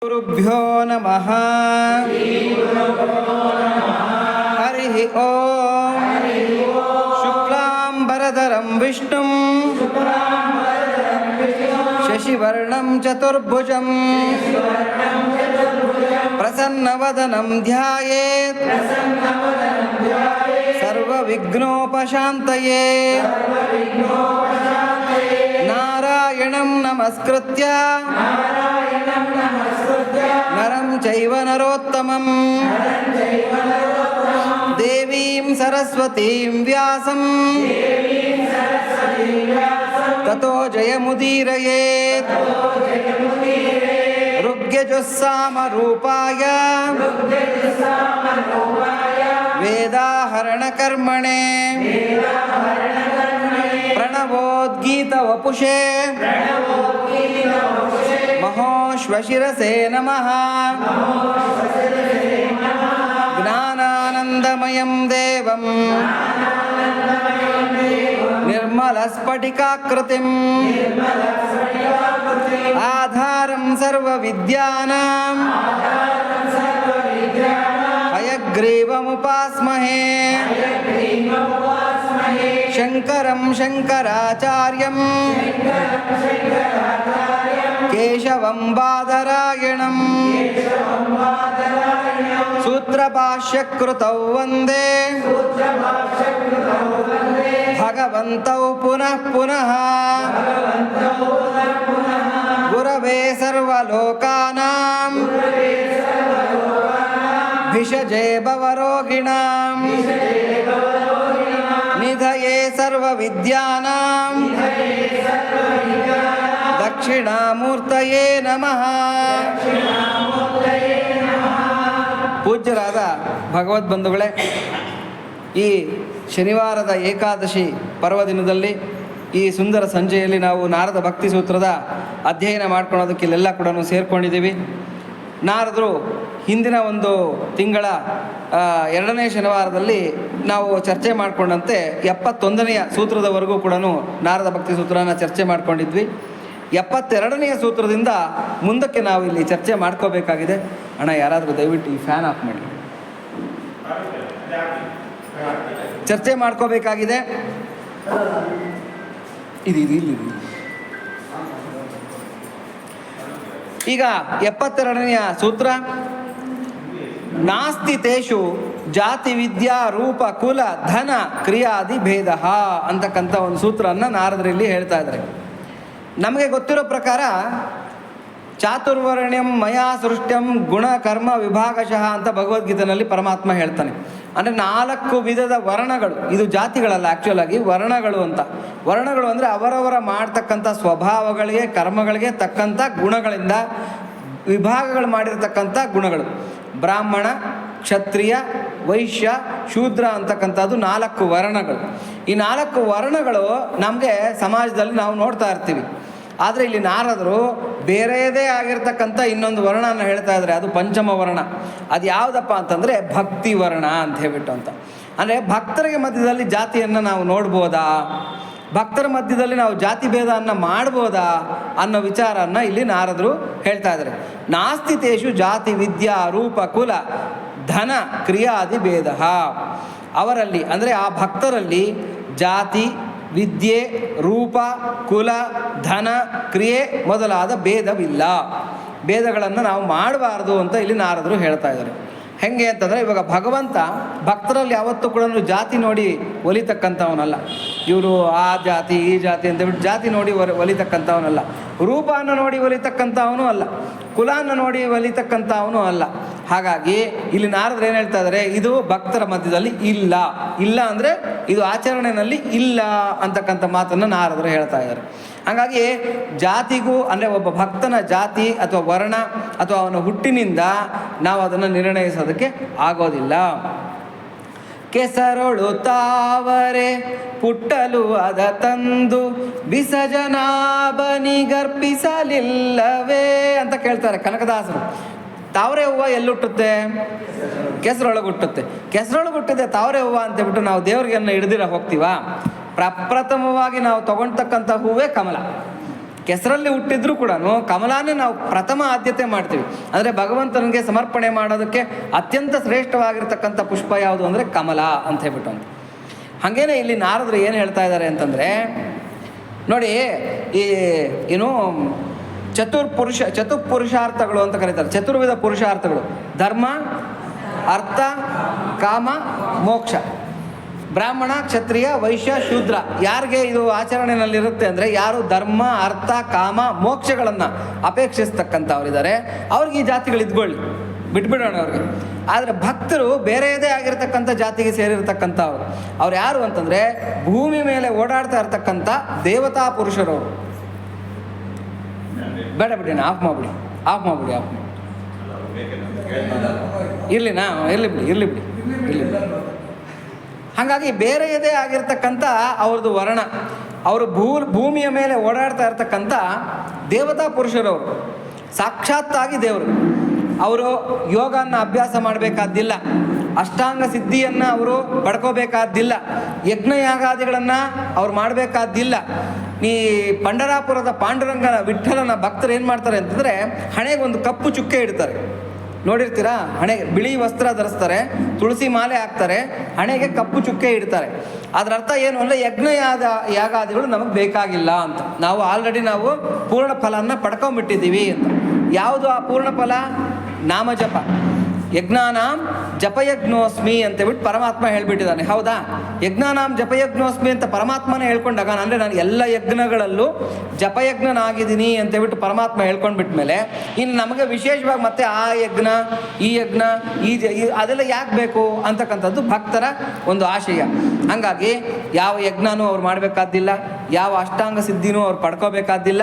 ಗುರುಭ್ಯೋ ನಮಃ. ಹರಿ ಓಂ. ಶುಕ್ಲಾಂಬರಧರಂ ವಿಷ್ಣುಂ ಶಶಿವರ್ಣಂ ಚತುರ್ಭುಜಂ ಪ್ರಸನ್ನವದನಂ ಧ್ಯಾಯೇತ್ ಸರ್ವವಿಘ್ನೋಪಶಾಂತಯೇ. ನಾರಾಯಣಂ ನಮಸ್ಕೃತ್ಯ ನರಂ ಚೈವ ನರೋತ್ತಮಂ ದೇವೀಂ ಸರಸ್ವತೀಂ ವ್ಯಾಸಂ ತತೋ ಜಯಮುದೀರಯೇತ್. ಋಗ್ಯಜುಸ್ಸಾಮರೂಪಾಯ ವೇದಾಹರಣಕರ್ಮಣೆ ಪ್ರಣವೋದ್ಗೀತವಪುಷೇ ಮಹೋಶ್ವಶಿರಸೇ ನಮಃ. ಜ್ಞಾನಾನಂದಮಯಂ ದೇವಂ ನಿರ್ಮಲಸ್ಫಟಿಕಾಕೃತಿಂ ಆಧಾರಂ ಸರ್ವವಿದ್ಯಾನಾಂ ಹಯಗ್ರೀವಮುಪಾಸ್ಮಹೇ. ಶಂಕರಂ ಶಂಕರಾಚಾರ್ಯಂ ಕೇಶವಂ ಬಾದರಾಯಣಂ ಸೂತ್ರಭಾಷ್ಯಕೃತೌ ವಂದೇ ಭಗವಂತೌ ಪುನಃ ಪುನಃ. ಗುರವೇ ಸರ್ವಲೋಕಾನಾಂ ಭಿಷಜೇ ಭವರೋಗಿಣಾಂ ನಿಧಯೇ ಸರ್ವವಿದ್ಯಾನಾಂ ದಕ್ಷಿಣಾಮೂರ್ತಯೇ ನಮಃ. ಪೂಜ್ಯರಾದ ಭಗವದ್ಬಂಧುಗಳೇ, ಈ ಶನಿವಾರದ ಏಕಾದಶಿ ಪರ್ವದಿನದಲ್ಲಿ ಈ ಸುಂದರ ಸಂಜೆಯಲ್ಲಿ ನಾವು ನಾರದ ಭಕ್ತಿ ಸೂತ್ರದ ಅಧ್ಯಯನ ಮಾಡ್ಕೊಳ್ಳೋದಕ್ಕೆ ಇಲ್ಲೆಲ್ಲ ಕೂಡ ಸೇರ್ಕೊಂಡಿದ್ದೀವಿ. ನಾರದರು ಹಿಂದಿನ ಒಂದು ತಿಂಗಳ 2ನೇ ಶನಿವಾರದಲ್ಲಿ ನಾವು ಚರ್ಚೆ ಮಾಡಿಕೊಂಡಂತೆ 71ನೆಯ ಸೂತ್ರದವರೆಗೂ ಕೂಡ ನಾರದ ಭಕ್ತಿ ಸೂತ್ರನ ಚರ್ಚೆ ಮಾಡ್ಕೊಂಡಿದ್ವಿ. 72ನೆಯ ಸೂತ್ರದಿಂದ ಮುಂದಕ್ಕೆ ನಾವು ಇಲ್ಲಿ ಚರ್ಚೆ ಮಾಡ್ಕೋಬೇಕಾಗಿದೆ. ಅಣ್ಣ, ಯಾರಾದರೂ ದಯವಿಟ್ಟು ಈ ಫ್ಯಾನ್ ಆಫ್ ಮಾಡಿ. ಚರ್ಚೆ ಮಾಡ್ಕೋಬೇಕಾಗಿದೆ. ಇಲ್ಲಿ ಈಗ 72ನೆಯ ಸೂತ್ರ, ನಾಸ್ತಿ ತೇಷು ಜಾತಿ ವಿದ್ಯಾ ರೂಪ ಕುಲ ಧನ ಕ್ರಿಯಾದಿ ಭೇದ ಅಂತಕ್ಕಂಥ ಒಂದು ಸೂತ್ರವನ್ನು ನಾರದರಲ್ಲಿ ಹೇಳ್ತಾ ಇದ್ದಾರೆ. ನಮಗೆ ಗೊತ್ತಿರೋ ಪ್ರಕಾರ ಚಾತುರ್ವರ್ಣ್ಯಂ ಮಯಾ ಸೃಷ್ಟ್ಯಂ ಗುಣ ಕರ್ಮ ವಿಭಾಗಶಃ ಅಂತ ಭಗವದ್ಗೀತೆಯಲ್ಲಿ ಪರಮಾತ್ಮ ಹೇಳ್ತಾನೆ. ಅಂದರೆ 4 ವಿಧದ ವರ್ಣಗಳು, ಇದು ಜಾತಿಗಳಲ್ಲ, ಆ್ಯಕ್ಚುಲ್ ಆಗಿ ವರ್ಣಗಳು ಅಂತ. ವರ್ಣಗಳು ಅಂದರೆ ಅವರವರ ಮಾಡ್ತಕ್ಕಂಥ ಸ್ವಭಾವಗಳಿಗೆ ಕರ್ಮಗಳಿಗೆ ತಕ್ಕಂಥ ಗುಣಗಳಿಂದ ವಿಭಾಗಗಳು ಮಾಡಿರ್ತಕ್ಕಂಥ ಗುಣಗಳು. ಬ್ರಾಹ್ಮಣ, ಕ್ಷತ್ರಿಯ, ವೈಶ್ಯ, ಶೂದ್ರ ಅಂತಕ್ಕಂಥದ್ದು 4 ವರ್ಣಗಳು. ಈ 4 ವರ್ಣಗಳು ನಮಗೆ ಸಮಾಜದಲ್ಲಿ ನಾವು ನೋಡ್ತಾ ಇರ್ತೀವಿ. ಆದರೆ ಇಲ್ಲಿ ನಾರದರು ಬೇರೆಯದೇ ಆಗಿರ್ತಕ್ಕಂಥ ಇನ್ನೊಂದು ವರ್ಣನ ಹೇಳ್ತಾ ಇದ್ದಾರೆ, ಅದು ಪಂಚಮ ವರ್ಣ. ಅದು ಯಾವುದಪ್ಪ ಅಂತಂದರೆ ಭಕ್ತಿ ವರ್ಣ ಅಂತ ಹೇಳ್ಬಿಟ್ಟು ಅಂತ. ಅಂದರೆ ಭಕ್ತರಿಗೆ ಮಧ್ಯದಲ್ಲಿ ಜಾತಿಯನ್ನು ನಾವು ನೋಡ್ಬೋದಾ, ಭಕ್ತರ ಮಧ್ಯದಲ್ಲಿ ನಾವು ಜಾತಿ ಭೇದವನ್ನು ಮಾಡ್ಬೋದಾ ಅನ್ನೋ ವಿಚಾರವನ್ನು ಇಲ್ಲಿ ನಾರದರು ಹೇಳ್ತಾ ಇದ್ದಾರೆ. ನಾಸ್ತಿ ತೇಷು ಜಾತಿ ವಿದ್ಯಾ ರೂಪ ಕುಲ ಧನ ಕ್ರಿಯಾದಿ ಭೇದ. ಅವರಲ್ಲಿ ಅಂದರೆ ಆ ಭಕ್ತರಲ್ಲಿ ಜಾತಿ, ವಿದ್ಯೆ, ರೂಪ, ಕುಲ, ಧನ, ಕ್ರಿಯೆ ಮೊದಲಾದ ಭೇದವಿಲ್ಲ. ಭೇದಗಳನ್ನು ನಾವು ಮಾಡಬಾರ್ದು ಅಂತ ಇಲ್ಲಿ ನಾರದರು ಹೇಳ್ತಾ ಇದ್ದಾರೆ. ಹೆಂಗೆ ಅಂತಂದರೆ, ಇವಾಗ ಭಗವಂತ ಭಕ್ತರಲ್ಲಿ ಯಾವತ್ತೂ ಕೂಡ ಜಾತಿ ನೋಡಿ ಒಲಿತಕ್ಕಂಥವನಲ್ಲ. ಇವರು ಆ ಜಾತಿ ಈ ಜಾತಿ ಅಂತೇಳ್ಬಿಟ್ಟು ಜಾತಿ ನೋಡಿ ಒಲಿತಕ್ಕಂಥವನಲ್ಲ. ರೂಪವನ್ನು ನೋಡಿ ಒಲಿತಕ್ಕಂಥವನು ಅಲ್ಲ, ಕುಲವನ್ನು ನೋಡಿ ಒಲಿತಕ್ಕಂಥವನು ಅಲ್ಲ. ಹಾಗಾಗಿ ಇಲ್ಲಿ ನಾರದರು ಏನು ಹೇಳ್ತಾ ಇದ್ದಾರೆ, ಇದು ಭಕ್ತರ ಮಧ್ಯದಲ್ಲಿ ಇಲ್ಲ. ಇಲ್ಲ ಅಂದರೆ ಇದು ಆಚರಣೆಯಲ್ಲಿ ಇಲ್ಲ ಅಂತಕ್ಕಂಥ ಮಾತನ್ನು ನಾರದರು ಹೇಳ್ತಾ ಇದ್ದಾರೆ. ಹಾಗಾಗಿ ಜಾತಿಗೂ ಅಂದರೆ ಒಬ್ಬ ಭಕ್ತನ ಜಾತಿ ಅಥವಾ ವರ್ಣ ಅಥವಾ ಅವನ ಹುಟ್ಟಿನಿಂದ ನಾವು ಅದನ್ನು ನಿರ್ಣಯಿಸೋದಕ್ಕೆ ಆಗೋದಿಲ್ಲ. ಕೆಸರೊಳು ತಾವರೆ ಪುಟ್ಟಲು ಅದ ತಂದು ಬಿಸಜನಾಭನಿಗರ್ಪಿಸಲಿಲ್ಲವೇ ಅಂತ ಕೇಳ್ತಾರೆ ಕನಕದಾಸರು. ತಾವರೆ ಹೂವು ಎಲ್ಲುಟ್ಟುತ್ತೆ? ಕೆಸರೊಳಗೆ ಹುಟ್ಟುತ್ತೆ. ಕೆಸರೊಳಗೆ ಹುಟ್ಟಿದೆ ತಾವರೆ ಹೂವು ಅಂತೇಳ್ಬಿಟ್ಟು ನಾವು ದೇವ್ರಿಗೆನ್ನ ಹಿಡ್ದಿರ ಹೋಗ್ತೀವ? ಪ್ರಪ್ರಥಮವಾಗಿ ನಾವು ತಗೊಳ್ತಕ್ಕಂಥ ಹೂವೇ ಕಮಲ. ಕೆಸರಲ್ಲಿ ಹುಟ್ಟಿದ್ರೂ ಕೂಡ ಕಮಲಾನೇ ನಾವು ಪ್ರಥಮ ಆದ್ಯತೆ ಮಾಡ್ತೀವಿ. ಅಂದರೆ ಭಗವಂತನಿಗೆ ಸಮರ್ಪಣೆ ಮಾಡೋದಕ್ಕೆ ಅತ್ಯಂತ ಶ್ರೇಷ್ಠವಾಗಿರ್ತಕ್ಕಂಥ ಪುಷ್ಪ ಯಾವುದು ಅಂದರೆ ಕಮಲ ಅಂತ ಹೇಳ್ಬಿಟ್ಟು ಅಂತ. ಹಾಗೇನೆ ಇಲ್ಲಿ ನಾರದರು ಏನು ಹೇಳ್ತಾ ಇದ್ದಾರೆ ಅಂತಂದರೆ, ನೋಡಿ ಈ ಏನು ಚತುರ್ಪುರುಷಾರ್ಥಗಳು ಅಂತ ಕರೀತಾರೆ. ಚತುರ್ವಿಧ ಪುರುಷಾರ್ಥಗಳು: ಧರ್ಮ, ಅರ್ಥ, ಕಾಮ, ಮೋಕ್ಷ. ಬ್ರಾಹ್ಮಣ, ಕ್ಷತ್ರಿಯ, ವೈಶ್ಯ, ಶೂದ್ರ. ಯಾರಿಗೆ ಇದು ಆಚರಣೆಯಲ್ಲಿರುತ್ತೆ ಅಂದರೆ, ಯಾರು ಧರ್ಮ, ಅರ್ಥ, ಕಾಮ, ಮೋಕ್ಷಗಳನ್ನು ಅಪೇಕ್ಷಿಸ್ತಕ್ಕಂಥವ್ರಿದ್ದಾರೆ ಅವ್ರಿಗೆ ಈ ಜಾತಿಗಳು ಇದ್ಕೊಳ್ಳಿ, ಬಿಟ್ಬಿಡೋಣ ಅವ್ರಿಗೆ. ಆದರೆ ಭಕ್ತರು ಬೇರೆಯದೇ ಆಗಿರ್ತಕ್ಕಂಥ ಜಾತಿಗೆ ಸೇರಿರ್ತಕ್ಕಂಥವ್ರು. ಅವ್ರು ಯಾರು ಅಂತಂದರೆ, ಭೂಮಿ ಮೇಲೆ ಓಡಾಡ್ತಾ ಇರ್ತಕ್ಕಂಥ ದೇವತಾ ಪುರುಷರವರು. ಬೇಡ ಬಿಡಿ, ಆಫ್ ಮಾಡಿಬಿಡಿ. ಇರಲಿ ಬಿಡಿ. ಹಾಗಾಗಿ ಬೇರೆಯದೇ ಆಗಿರ್ತಕ್ಕಂಥ ಅವ್ರದ್ದು ವರ್ಣ, ಅವರು ಭೂಮಿಯ ಮೇಲೆ ಓಡಾಡ್ತಾ ಇರ್ತಕ್ಕಂಥ ದೇವತಾ ಪುರುಷರವರು, ಸಾಕ್ಷಾತ್ತಾಗಿ ದೇವರು. ಅವರು ಯೋಗವನ್ನು ಅಭ್ಯಾಸ ಮಾಡಬೇಕಾದ್ದಿಲ್ಲ, ಅಷ್ಟಾಂಗ ಸಿದ್ಧಿಯನ್ನು ಅವರು ಪಡ್ಕೋಬೇಕಾದ್ದಿಲ್ಲ, ಯಜ್ಞಯಾಗಾದಿಗಳನ್ನು ಅವ್ರು ಮಾಡಬೇಕಾದ್ದಿಲ್ಲ. ಈ ಪಂಡರಾಪುರದ ಪಾಂಡುರಂಗನ ವಿಠ್ಠಲನ ಭಕ್ತರು ಏನು ಮಾಡ್ತಾರೆ ಅಂತಂದರೆ, ಹಣೆಗೆ ಒಂದು ಕಪ್ಪು ಚುಕ್ಕೆ ಇಡ್ತಾರೆ, ನೋಡಿರ್ತೀರಾ? ಹಣೆಗೆ ಬಿಳಿ ವಸ್ತ್ರ ಧರಿಸ್ತಾರೆ, ತುಳಸಿ ಮಾಲೆ ಹಾಕ್ತಾರೆ, ಹಣೆಗೆ ಕಪ್ಪು ಚುಕ್ಕೆ ಇಡ್ತಾರೆ. ಅದರ ಅರ್ಥ ಏನು ಅಂದರೆ, ಯಾಗಾದಿಗಳು ನಮಗೆ ಬೇಕಾಗಿಲ್ಲ ಅಂತ. ನಾವು ಆಲ್ರೆಡಿ ಪೂರ್ಣ ಫಲನ ಪಡ್ಕೊಂಬಿಟ್ಟಿದ್ದೀವಿ ಅಂತ. ಯಾವುದು ಆ ಪೂರ್ಣ ಫಲ? ನಾಮಜಪ. ಯಜ್ಞಾನಾಂ ಜಪಯಜ್ಞೋಸ್ಮಿ ಅಂತೇಳ್ಬಿಟ್ಟು ಪರಮಾತ್ಮ ಹೇಳ್ಬಿಟ್ಟಿದ್ದಾನೆ. ಹೌದಾ? ಯಜ್ಞಾನಾಂ ಜಪಯಜ್ಞೋಸ್ಮಿ ಅಂತ ಪರಮಾತ್ಮನೇ ಹೇಳ್ಕೊಂಡಾಗ, ಅಂದರೆ ನಾನು ಎಲ್ಲ ಯಜ್ಞಗಳಲ್ಲೂ ಜಪಯಜ್ಞನಾಗಿದ್ದೀನಿ ಅಂತೇಳ್ಬಿಟ್ಟು ಪರಮಾತ್ಮ ಹೇಳ್ಕೊಂಡ್ಬಿಟ್ಮೇಲೆ ಇನ್ನು ನಮಗೆ ವಿಶೇಷವಾಗಿ ಮತ್ತೆ ಆ ಯಜ್ಞ, ಈ ಯಜ್ಞ, ಅದೆಲ್ಲ ಯಾಕೆ ಬೇಕು ಅಂತಕ್ಕಂಥದ್ದು ಭಕ್ತರ ಒಂದು ಆಶಯ. ಹಾಗಾಗಿ ಯಾವ ಯಜ್ಞನೂ ಅವ್ರು ಮಾಡಬೇಕಾದ್ದಿಲ್ಲ, ಯಾವ ಅಷ್ಟಾಂಗ ಸಿದ್ಧಿನೂ ಅವ್ರು ಪಡ್ಕೋಬೇಕಾದ್ದಿಲ್ಲ,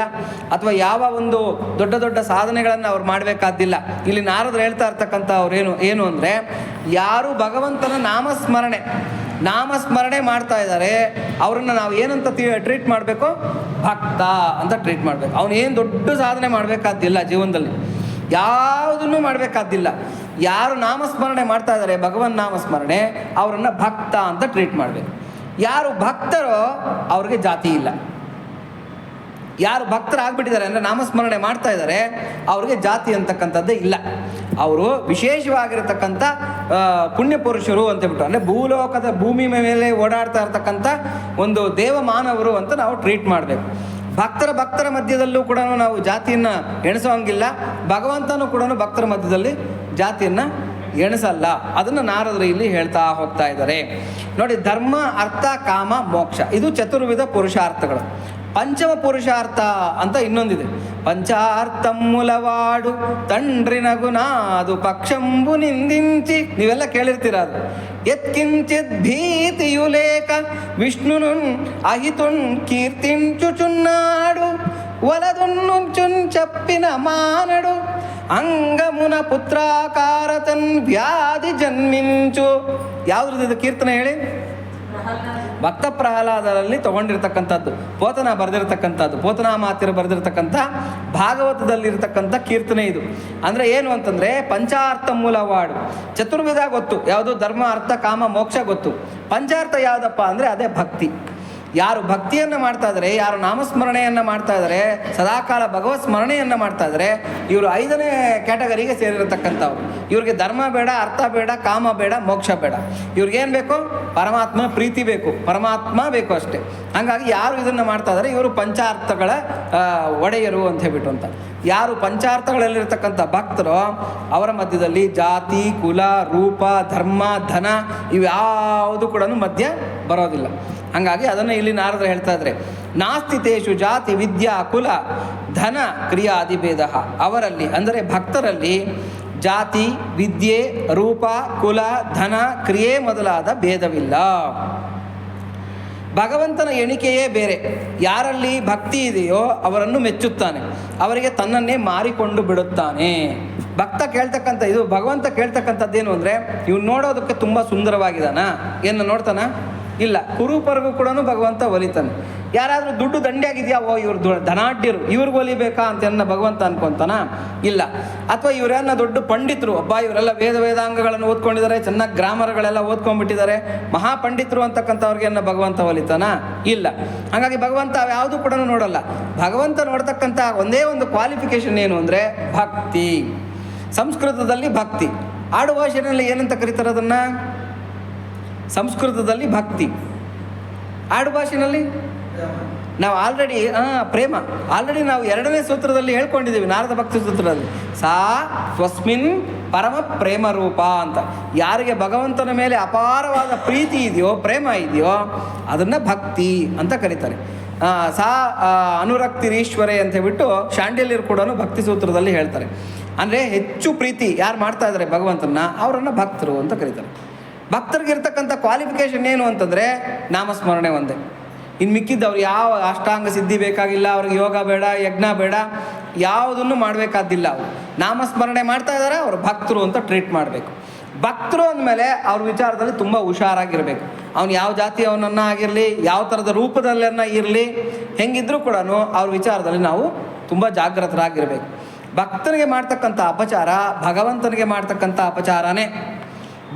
ಅಥವಾ ಯಾವ ಒಂದು ದೊಡ್ಡ ದೊಡ್ಡ ಸಾಧನೆಗಳನ್ನು ಅವ್ರು ಮಾಡಬೇಕಾದ್ದಿಲ್ಲ. ಇಲ್ಲಿ ನಾರದರು ಹೇಳ್ತಾ ಇರ್ತಕ್ಕಂಥ ಏನು ಅಂದರೆ, ಯಾರು ಭಗವಂತನ ನಾಮಸ್ಮರಣೆ ಮಾಡ್ತಾ ಇದ್ದಾರೆ ಅವ್ರನ್ನ ನಾವು ಏನಂತ ಟ್ರೀಟ್ ಮಾಡಬೇಕು? ಭಕ್ತ ಅಂತ ಟ್ರೀಟ್ ಮಾಡಬೇಕು. ಅವನೇನು ದೊಡ್ಡ ಸಾಧನೆ ಮಾಡಬೇಕಾದ್ದಿಲ್ಲ, ಜೀವನದಲ್ಲಿ ಯಾವುದನ್ನು ಮಾಡಬೇಕಾದ್ದಿಲ್ಲ. ಯಾರು ನಾಮಸ್ಮರಣೆ ಮಾಡ್ತಾ ಇದ್ದಾರೆ, ಭಗವನ್ ನಾಮಸ್ಮರಣೆ, ಅವರನ್ನು ಭಕ್ತ ಅಂತ ಟ್ರೀಟ್ ಮಾಡಬೇಕು. ಯಾರು ಭಕ್ತರೋ ಅವ್ರಿಗೆ ಜಾತಿ ಇಲ್ಲ. ಯಾರು ಭಕ್ತರಾಗ್ಬಿಟ್ಟಿದ್ದಾರೆ ಅಂದರೆ, ನಾಮಸ್ಮರಣೆ ಮಾಡ್ತಾ ಇದ್ದಾರೆ, ಅವ್ರಿಗೆ ಜಾತಿ ಅಂತಕ್ಕಂಥದ್ದೇ ಇಲ್ಲ. ಅವರು ವಿಶೇಷವಾಗಿರತಕ್ಕಂಥ ಪುಣ್ಯಪುರುಷರು ಅಂತೇಳ್ಬಿಟ್ಟು, ಅಂದರೆ ಭೂಲೋಕದ ಭೂಮಿ ಮೇಲೆ ಓಡಾಡ್ತಾ ಇರ್ತಕ್ಕಂಥ ಒಂದು ದೇವಮಾನವರು ಅಂತ ನಾವು ಟ್ರೀಟ್ ಮಾಡಬೇಕು. ಭಕ್ತರ ಮಧ್ಯದಲ್ಲೂ ಕೂಡ ನಾವು ಜಾತಿಯನ್ನು ಎಣಿಸೋಂಗಿಲ್ಲ. ಭಗವಂತನೂ ಕೂಡ ಭಕ್ತರ ಮಧ್ಯದಲ್ಲಿ ಜಾತಿಯನ್ನು ಎಣಿಸಲ್ಲ. ಅದನ್ನು ನಾರದರು ಇಲ್ಲಿ ಹೇಳ್ತಾ ಹೋಗ್ತಾ ಇದ್ದಾರೆ. ನೋಡಿ, ಧರ್ಮ, ಅರ್ಥ, ಕಾಮ, ಮೋಕ್ಷ, ಇದು ಚತುರ್ವಿಧ ಪುರುಷಾರ್ಥಗಳು. ಪಂಚಮ ಪುರುಷಾರ್ಥ ಅಂತ ಇನ್ನೊಂದಿದೆ. ಪಂಚಾರ್ಥಮೂಲವಾಡು ತಂಡ್ರಿನಗುನಾದು ಪಕ್ಷಂಬು ನಿಂದಿಂಚಿ. ನೀವೆಲ್ಲ ಕೇಳಿರ್ತೀರ ಅದು. ಯತ್ಕಿಂಚಿತ್ ಭೀತಿಯುಲೇಕ ವಿಷ್ಣುನುನ್ ಅಹಿತುನ್ ಕೀರ್ತಿಂಚುಚುನ್ನಾಡು ಒಲದುನ್ನು ಚುಂಚಪ್ಪಿನ ಮಾನಡು ಅಂಗಮುನ ಪುತ್ರಾಕಾರತನ್ ವ್ಯಾಧಿ ಜನ್ಮಿಂಚು. ಯಾವ್ದು ಕೀರ್ತನೆ ಹೇಳಿ? ಭಕ್ತ ಪ್ರಹ್ಲಾದರಲ್ಲಿ ತಗೊಂಡಿರ್ತಕ್ಕಂಥದ್ದು, ಪೋತನ ಬರೆದಿರ್ತಕ್ಕಂಥದ್ದು, ಪೋತನ ಮಾತಿರು ಬರೆದಿರ್ತಕ್ಕಂಥ ಭಾಗವತದಲ್ಲಿರ್ತಕ್ಕಂಥ ಕೀರ್ತನೆ ಇದು. ಅಂದರೆ ಏನು ಅಂತಂದರೆ, ಪಂಚಾರ್ಥ ಮೂಲವಾಡು. ಚತುರ್ವಿಧ ಗೊತ್ತು, ಯಾವುದು? ಧರ್ಮ, ಅರ್ಥ, ಕಾಮ, ಮೋಕ್ಷ ಗೊತ್ತು. ಪಂಚಾರ್ಥ ಯಾವುದಪ್ಪ ಅಂದರೆ ಅದೇ ಭಕ್ತಿ. ಯಾರು ಭಕ್ತಿಯನ್ನು ಮಾಡ್ತಾ ಇದ್ದಾರೆ, ಯಾರು ನಾಮಸ್ಮರಣೆಯನ್ನು ಮಾಡ್ತಾ ಇದ್ದಾರೆ, ಸದಾಕಾಲ ಭಗವತ್ ಸ್ಮರಣೆಯನ್ನು ಮಾಡ್ತಾ ಇದ್ದಾರೆ, ಇವರು 5ನೇ ಕ್ಯಾಟಗರಿಗೆ ಸೇರಿರತಕ್ಕಂಥವ್ರು. ಇವ್ರಿಗೆ ಧರ್ಮ ಬೇಡ, ಅರ್ಥ ಬೇಡ, ಕಾಮ ಬೇಡ, ಮೋಕ್ಷ ಬೇಡ. ಇವ್ರಿಗೇನು ಬೇಕು? ಪರಮಾತ್ಮನ ಪ್ರೀತಿ ಬೇಕು, ಪರಮಾತ್ಮ ಬೇಕು ಅಷ್ಟೇ. ಹಾಗಾಗಿ ಯಾರು ಇದನ್ನು ಮಾಡ್ತಾ ಇದ್ದಾರೆ, ಇವರು ಪಂಚಾರ್ಥಗಳ ಒಡೆಯರು ಅಂತ ಹೇಳ್ಬಿಟ್ಟು ಅಂತ. ಯಾರು ಪಂಚಾರ್ಥಗಳಲ್ಲಿರ್ತಕ್ಕಂಥ ಭಕ್ತರೋ ಅವರ ಮಧ್ಯದಲ್ಲಿ ಜಾತಿ, ಕುಲ, ರೂಪ, ಧರ್ಮ, ಧನ ಇವ್ಯಾವುದು ಕೂಡ ಮಧ್ಯ ಬರೋದಿಲ್ಲ. ಹಾಗಾಗಿ ಅದನ್ನು ಇಲ್ಲಿ ನಾರದರು ಹೇಳ್ತಾ ಇದ್ದಾರೆ. ನಾಸ್ತಿತೇಷು ಜಾತಿ, ವಿದ್ಯಾ, ಕುಲ, ಧನ, ಕ್ರಿಯಾದಿಭೇದ. ಅವರಲ್ಲಿ ಅಂದರೆ ಭಕ್ತರಲ್ಲಿ ಜಾತಿ, ವಿದ್ಯೆ, ರೂಪ, ಕುಲ, ಧನ, ಕ್ರಿಯೆ ಮೊದಲಾದ ಭೇದವಿಲ್ಲ. ಭಗವಂತನ ಎಣಿಕೆಯೇ ಬೇರೆ. ಯಾರಲ್ಲಿ ಭಕ್ತಿ ಇದೆಯೋ ಅವರನ್ನು ಮೆಚ್ಚುತ್ತಾನೆ, ಅವರಿಗೆ ತನ್ನನ್ನೇ ಮಾರಿಕೊಂಡು ಬಿಡುತ್ತಾನೆ. ಭಕ್ತ ಕೇಳ್ತಕ್ಕಂಥ ಭಗವಂತ ಕೇಳ್ತಕ್ಕಂಥದ್ದೇನು ಅಂದರೆ, ಇವ್ನು ನೋಡೋದಕ್ಕೆ ತುಂಬ ಸುಂದರವಾಗಿದ್ದಾನ, ಏನು ನೋಡ್ತಾನ? ಇಲ್ಲ. ಕುರೂಪರಿಗೂ ಕೂಡ ಭಗವಂತ ಒಲಿತಾನೆ. ಯಾರಾದರೂ ದುಡ್ಡು ದಂಡಿಯಾಗಿದೆಯಾ, ಓ ಇವ್ರು ಧನಾಢ್ಯರು, ಇವ್ರಿಗೆ ಒಲಿಬೇಕಾ ಅಂತ ಭಗವಂತ ಅನ್ಕೊಂತಾನ? ಇಲ್ಲ. ಅಥವಾ ಇವರನ್ನ ದೊಡ್ಡ ಪಂಡಿತರು, ಇವರೆಲ್ಲ ವೇದಾಂಗಗಳನ್ನು ಓದ್ಕೊಂಡಿದ್ದಾರೆ, ಚೆನ್ನಾಗಿ ಗ್ರಾಮರ್ಗಳೆಲ್ಲ ಓದ್ಕೊಂಡ್ಬಿಟ್ಟಿದ್ದಾರೆ, ಮಹಾಪಂಡಿತರು ಅಂತಕ್ಕಂಥವ್ರಿಗೆ ಭಗವಂತ ಒಲಿತಾನ? ಇಲ್ಲ. ಹಾಗಾಗಿ ಭಗವಂತ ಯಾವುದು ಕೂಡ ನೋಡಲ್ಲ. ಭಗವಂತ ನೋಡ್ತಕ್ಕಂಥ ಒಂದೇ ಒಂದು ಕ್ವಾಲಿಫಿಕೇಶನ್ ಏನು ಅಂದರೆ ಭಕ್ತಿ. ಸಂಸ್ಕೃತದಲ್ಲಿ ಭಕ್ತಿ, ಆಡು ಭಾಷೆಯಲ್ಲಿ ಏನಂತ ಕರೀತಾರೆ ಅದನ್ನು? ಸಂಸ್ಕೃತದಲ್ಲಿ ಭಕ್ತಿ, ಆಡು ಭಾಷೆಯಲ್ಲಿ ನಾವು ಆಲ್ರೆಡಿ ಪ್ರೇಮ ಆಲ್ರೆಡಿ ನಾವು 2ನೇ ಸೂತ್ರದಲ್ಲಿ ಹೇಳ್ಕೊಂಡಿದ್ದೀವಿ, ನಾರದ ಭಕ್ತಿ ಸೂತ್ರದಲ್ಲಿ. ಸಾ ಸ್ವಸ್ಮಿನ್ ಪರಮ ಪ್ರೇಮ ರೂಪ ಅಂತ. ಯಾರಿಗೆ ಭಗವಂತನ ಮೇಲೆ ಅಪಾರವಾದ ಪ್ರೀತಿ ಇದೆಯೋ, ಪ್ರೇಮ ಇದೆಯೋ, ಅದನ್ನು ಭಕ್ತಿ ಅಂತ ಕರೀತಾರೆ. ಸಾ ಅನುರಕ್ತಿರೀಶ್ವರೇ ಅಂತ ಹೇಳ್ಬಿಟ್ಟು ಶಾಂಡಿಲ್ಯರು ಕೂಡ ಭಕ್ತಿ ಸೂತ್ರದಲ್ಲಿ ಹೇಳ್ತಾರೆ. ಅಂದರೆ ಹೆಚ್ಚು ಪ್ರೀತಿ ಯಾರು ಮಾಡ್ತಾ ಇದ್ದಾರೆ ಭಗವಂತನ, ಅವರನ್ನು ಭಕ್ತರು ಅಂತ ಕರೀತಾರೆ. ಭಕ್ತರಿಗಿರ್ತಕ್ಕಂಥ ಕ್ವಾಲಿಫಿಕೇಷನ್ ಏನು ಅಂತಂದರೆ ನಾಮಸ್ಮರಣೆ ಒಂದೇ. ಇನ್ನು ಮಿಕ್ಕಿದ್ದವ್ರು ಯಾವ ಅಷ್ಟಾಂಗ ಸಿದ್ಧಿ ಬೇಕಾಗಿಲ್ಲ, ಅವ್ರಿಗೆ ಯೋಗ ಬೇಡ, ಯಜ್ಞ ಬೇಡ, ಯಾವುದನ್ನು ಮಾಡಬೇಕಾದಿಲ್ಲ. ಅವರು ನಾಮಸ್ಮರಣೆ ಮಾಡ್ತಾ ಇದ್ದಾರೆ, ಅವರು ಭಕ್ತರು ಅಂತ ಟ್ರೀಟ್ ಮಾಡಬೇಕು. ಭಕ್ತರು ಅಂದಮೇಲೆ ಅವ್ರ ವಿಚಾರದಲ್ಲಿ ತುಂಬ ಹುಷಾರಾಗಿರಬೇಕು. ಅವ್ನು ಯಾವ ಜಾತಿಯವನನ್ನ ಆಗಿರಲಿ, ಯಾವ ಥರದ ರೂಪದಲ್ಲನ್ನ ಇರಲಿ, ಹೆಂಗಿದ್ರೂ ಕೂಡ ಅವ್ರ ವಿಚಾರದಲ್ಲಿ ನಾವು ತುಂಬ ಜಾಗೃತರಾಗಿರಬೇಕು. ಭಕ್ತನಿಗೆ ಮಾಡ್ತಕ್ಕಂಥ ಅಪಚಾರ ಭಗವಂತನಿಗೆ ಮಾಡ್ತಕ್ಕಂಥ ಅಪಚಾರನೇ.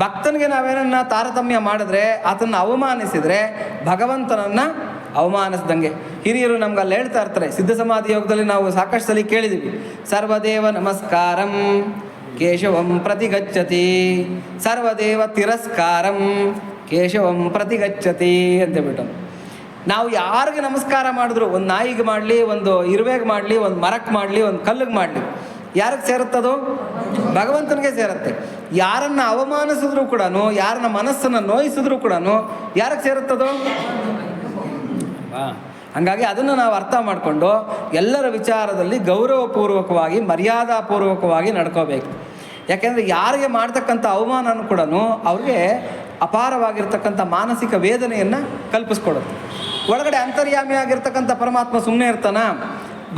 ಭಕ್ತನಿಗೆ ನಾವೇನನ್ನ ತಾರತಮ್ಯ ಮಾಡಿದ್ರೆ, ಆತನ್ನು ಅವಮಾನಿಸಿದರೆ ಭಗವಂತನನ್ನು ಅವಮಾನಿಸ್ದಂಗೆ. ಹಿರಿಯರು ನಮ್ಗೆ ಅಲ್ಲಿ ಹೇಳ್ತಾ ಇರ್ತಾರೆ, ಸಿದ್ಧ ಸಮಾಧಿ ಯೋಗದಲ್ಲಿ ನಾವು ಸಾಕಷ್ಟು ಸಲ ಕೇಳಿದ್ದೀವಿ, ಸರ್ವದೇವ ನಮಸ್ಕಾರಂ ಕೇಶವಂ ಪ್ರತಿಗಚ್ಚತಿ, ಸರ್ವದೇವ ತಿರಸ್ಕಾರಂ ಕೇಶವಂ ಪ್ರತಿಗಚ್ಚತಿ ಅಂತೇಳ್ಬಿಟ್ಟು. ನಾವು ಯಾರಿಗೆ ನಮಸ್ಕಾರ ಮಾಡಿದ್ರು, ಒಂದು ನಾಯಿಗೆ ಮಾಡಲಿ, ಒಂದು ಇರುವೆಗೆ ಮಾಡಲಿ, ಒಂದು ಮರಕ್ಕೆ ಮಾಡಲಿ, ಒಂದು ಕಲ್ಲಿಗೆ ಮಾಡಲಿ, ಯಾರಿಗೆ ಸೇರುತ್ತದು? ಭಗವಂತನಿಗೆ ಸೇರುತ್ತೆ. ಯಾರನ್ನು ಅವಮಾನಿಸಿದ್ರು ಕೂಡ, ಯಾರನ್ನ ಮನಸ್ಸನ್ನು ನೋಯಿಸಿದ್ರು ಕೂಡ ಯಾರಿಗೆ ಸೇರುತ್ತದು? ಹಾಗಾಗಿ ಅದನ್ನು ನಾವು ಅರ್ಥ ಮಾಡಿಕೊಂಡು ಎಲ್ಲರ ವಿಚಾರದಲ್ಲಿ ಗೌರವಪೂರ್ವಕವಾಗಿ, ಮರ್ಯಾದಾಪೂರ್ವಕವಾಗಿ ನಡ್ಕೋಬೇಕು. ಯಾಕೆಂದರೆ ಯಾರಿಗೆ ಮಾಡ್ತಕ್ಕಂಥ ಅವಮಾನನೂ ಕೂಡ ಅವ್ರಿಗೆ ಅಪಾರವಾಗಿರ್ತಕ್ಕಂಥ ಮಾನಸಿಕ ವೇದನೆಯನ್ನು ಕಲ್ಪಿಸ್ಕೊಡುತ್ತೆ. ಒಳಗಡೆ ಅಂತರ್ಯಾಮಿಯಾಗಿರ್ತಕ್ಕಂಥ ಪರಮಾತ್ಮ ಸುಮ್ಮನೆ ಇರ್ತಾನ?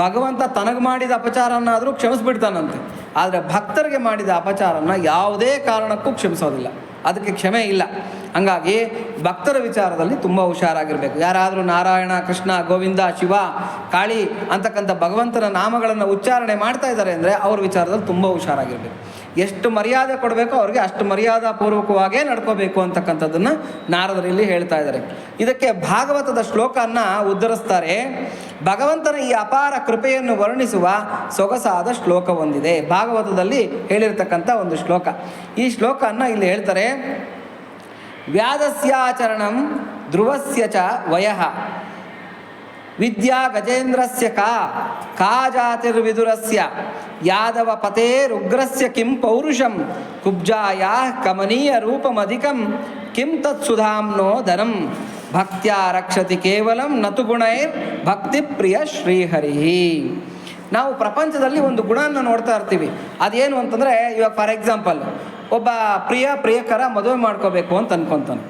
ಭಗವಂತ ತನಗೆ ಮಾಡಿದ ಅಪಚಾರನ್ನಾದರೂ ಕ್ಷಮಿಸ್ಬಿಡ್ತಾನಂತೆ. ಆದರೆ ಭಕ್ತರಿಗೆ ಮಾಡಿದ ಅಪಚಾರನ ಯಾವುದೇ ಕಾರಣಕ್ಕೂ ಕ್ಷಮಿಸೋದಿಲ್ಲ, ಅದಕ್ಕೆ ಕ್ಷಮೆ ಇಲ್ಲ. ಹಂಗಾಗಿ ಭಕ್ತರ ವಿಚಾರದಲ್ಲಿ ತುಂಬ ಹುಷಾರಾಗಿರಬೇಕು. ಯಾರಾದರೂ ನಾರಾಯಣ, ಕೃಷ್ಣ, ಗೋವಿಂದ, ಶಿವ, ಕಾಳಿ ಅಂತಕ್ಕಂಥ ಭಗವಂತನ ನಾಮಗಳನ್ನು ಉಚ್ಚಾರಣೆ ಮಾಡ್ತಾ ಇದ್ದಾರೆ ಅಂದರೆ ಅವ್ರ ವಿಚಾರದಲ್ಲಿ ತುಂಬ ಹುಷಾರಾಗಿರಬೇಕು. ಎಷ್ಟು ಮರ್ಯಾದೆ ಕೊಡಬೇಕೋ ಅವ್ರಿಗೆ ಅಷ್ಟು ಮರ್ಯಾದಾಪೂರ್ವಕವಾಗೇ ನಡ್ಕೋಬೇಕು ಅಂತಕ್ಕಂಥದ್ದನ್ನು ನಾರದರಲ್ಲಿ ಹೇಳ್ತಾ ಇದ್ದಾರೆ. ಇದಕ್ಕೆ ಭಾಗವತದ ಶ್ಲೋಕವನ್ನು ಉದ್ಧರಿಸ್ತಾರೆ. ಭಗವಂತನ ಈ ಅಪಾರ ಕೃಪೆಯನ್ನು ವರ್ಣಿಸುವ ಸೊಗಸಾದ ಶ್ಲೋಕ ಹೊಂದಿದೆ, ಭಾಗವತದಲ್ಲಿ ಹೇಳಿರ್ತಕ್ಕಂಥ ಒಂದು ಶ್ಲೋಕ. ಈ ಶ್ಲೋಕವನ್ನು ಇಲ್ಲಿ ಹೇಳ್ತಾರೆ, ವ್ಯಾದಸ್ಯಾಚರಣಂ ಧ್ರುವಸ್ಯ ಚ ವಯಃ ವಿದ್ಯಾ ಗಜೇಂದ್ರಸ್ಯ ಕಾ ಜಾತಿರ್ವಿದುರಸ್ಯ ಯಾದವ ಪತೇರುಗ್ರಸ್ಯ ಕಿಂ ಪೌರುಷಂ ಕುಬ್ಜಾಯ ಕಮನೀಯ ರೂಪಮಧಿಕಂ ಕಿಂ ತತ್ಸುಧಾಮ್ನೋ ಧನಂ ಭಕ್ತ್ಯಾ ರಕ್ಷತಿ ಕೇವಲಂ ನತು ಗುಣೈರ್ ಭಕ್ತಿ ಪ್ರಿಯ ಶ್ರೀಹರಿ. ನಾವು ಪ್ರಪಂಚದಲ್ಲಿ ಒಂದು ಗುಣವನ್ನು ನೋಡ್ತಾ ಇರ್ತೀವಿ. ಅದೇನು ಅಂತಂದರೆ, ಇವಾಗ ಫಾರ್ ಎಕ್ಸಾಂಪಲ್ ಒಬ್ಬ ಪ್ರಿಯಕರ ಮದುವೆ ಮಾಡ್ಕೋಬೇಕು ಅಂತ ಅನ್ಕೊತಾನೆ.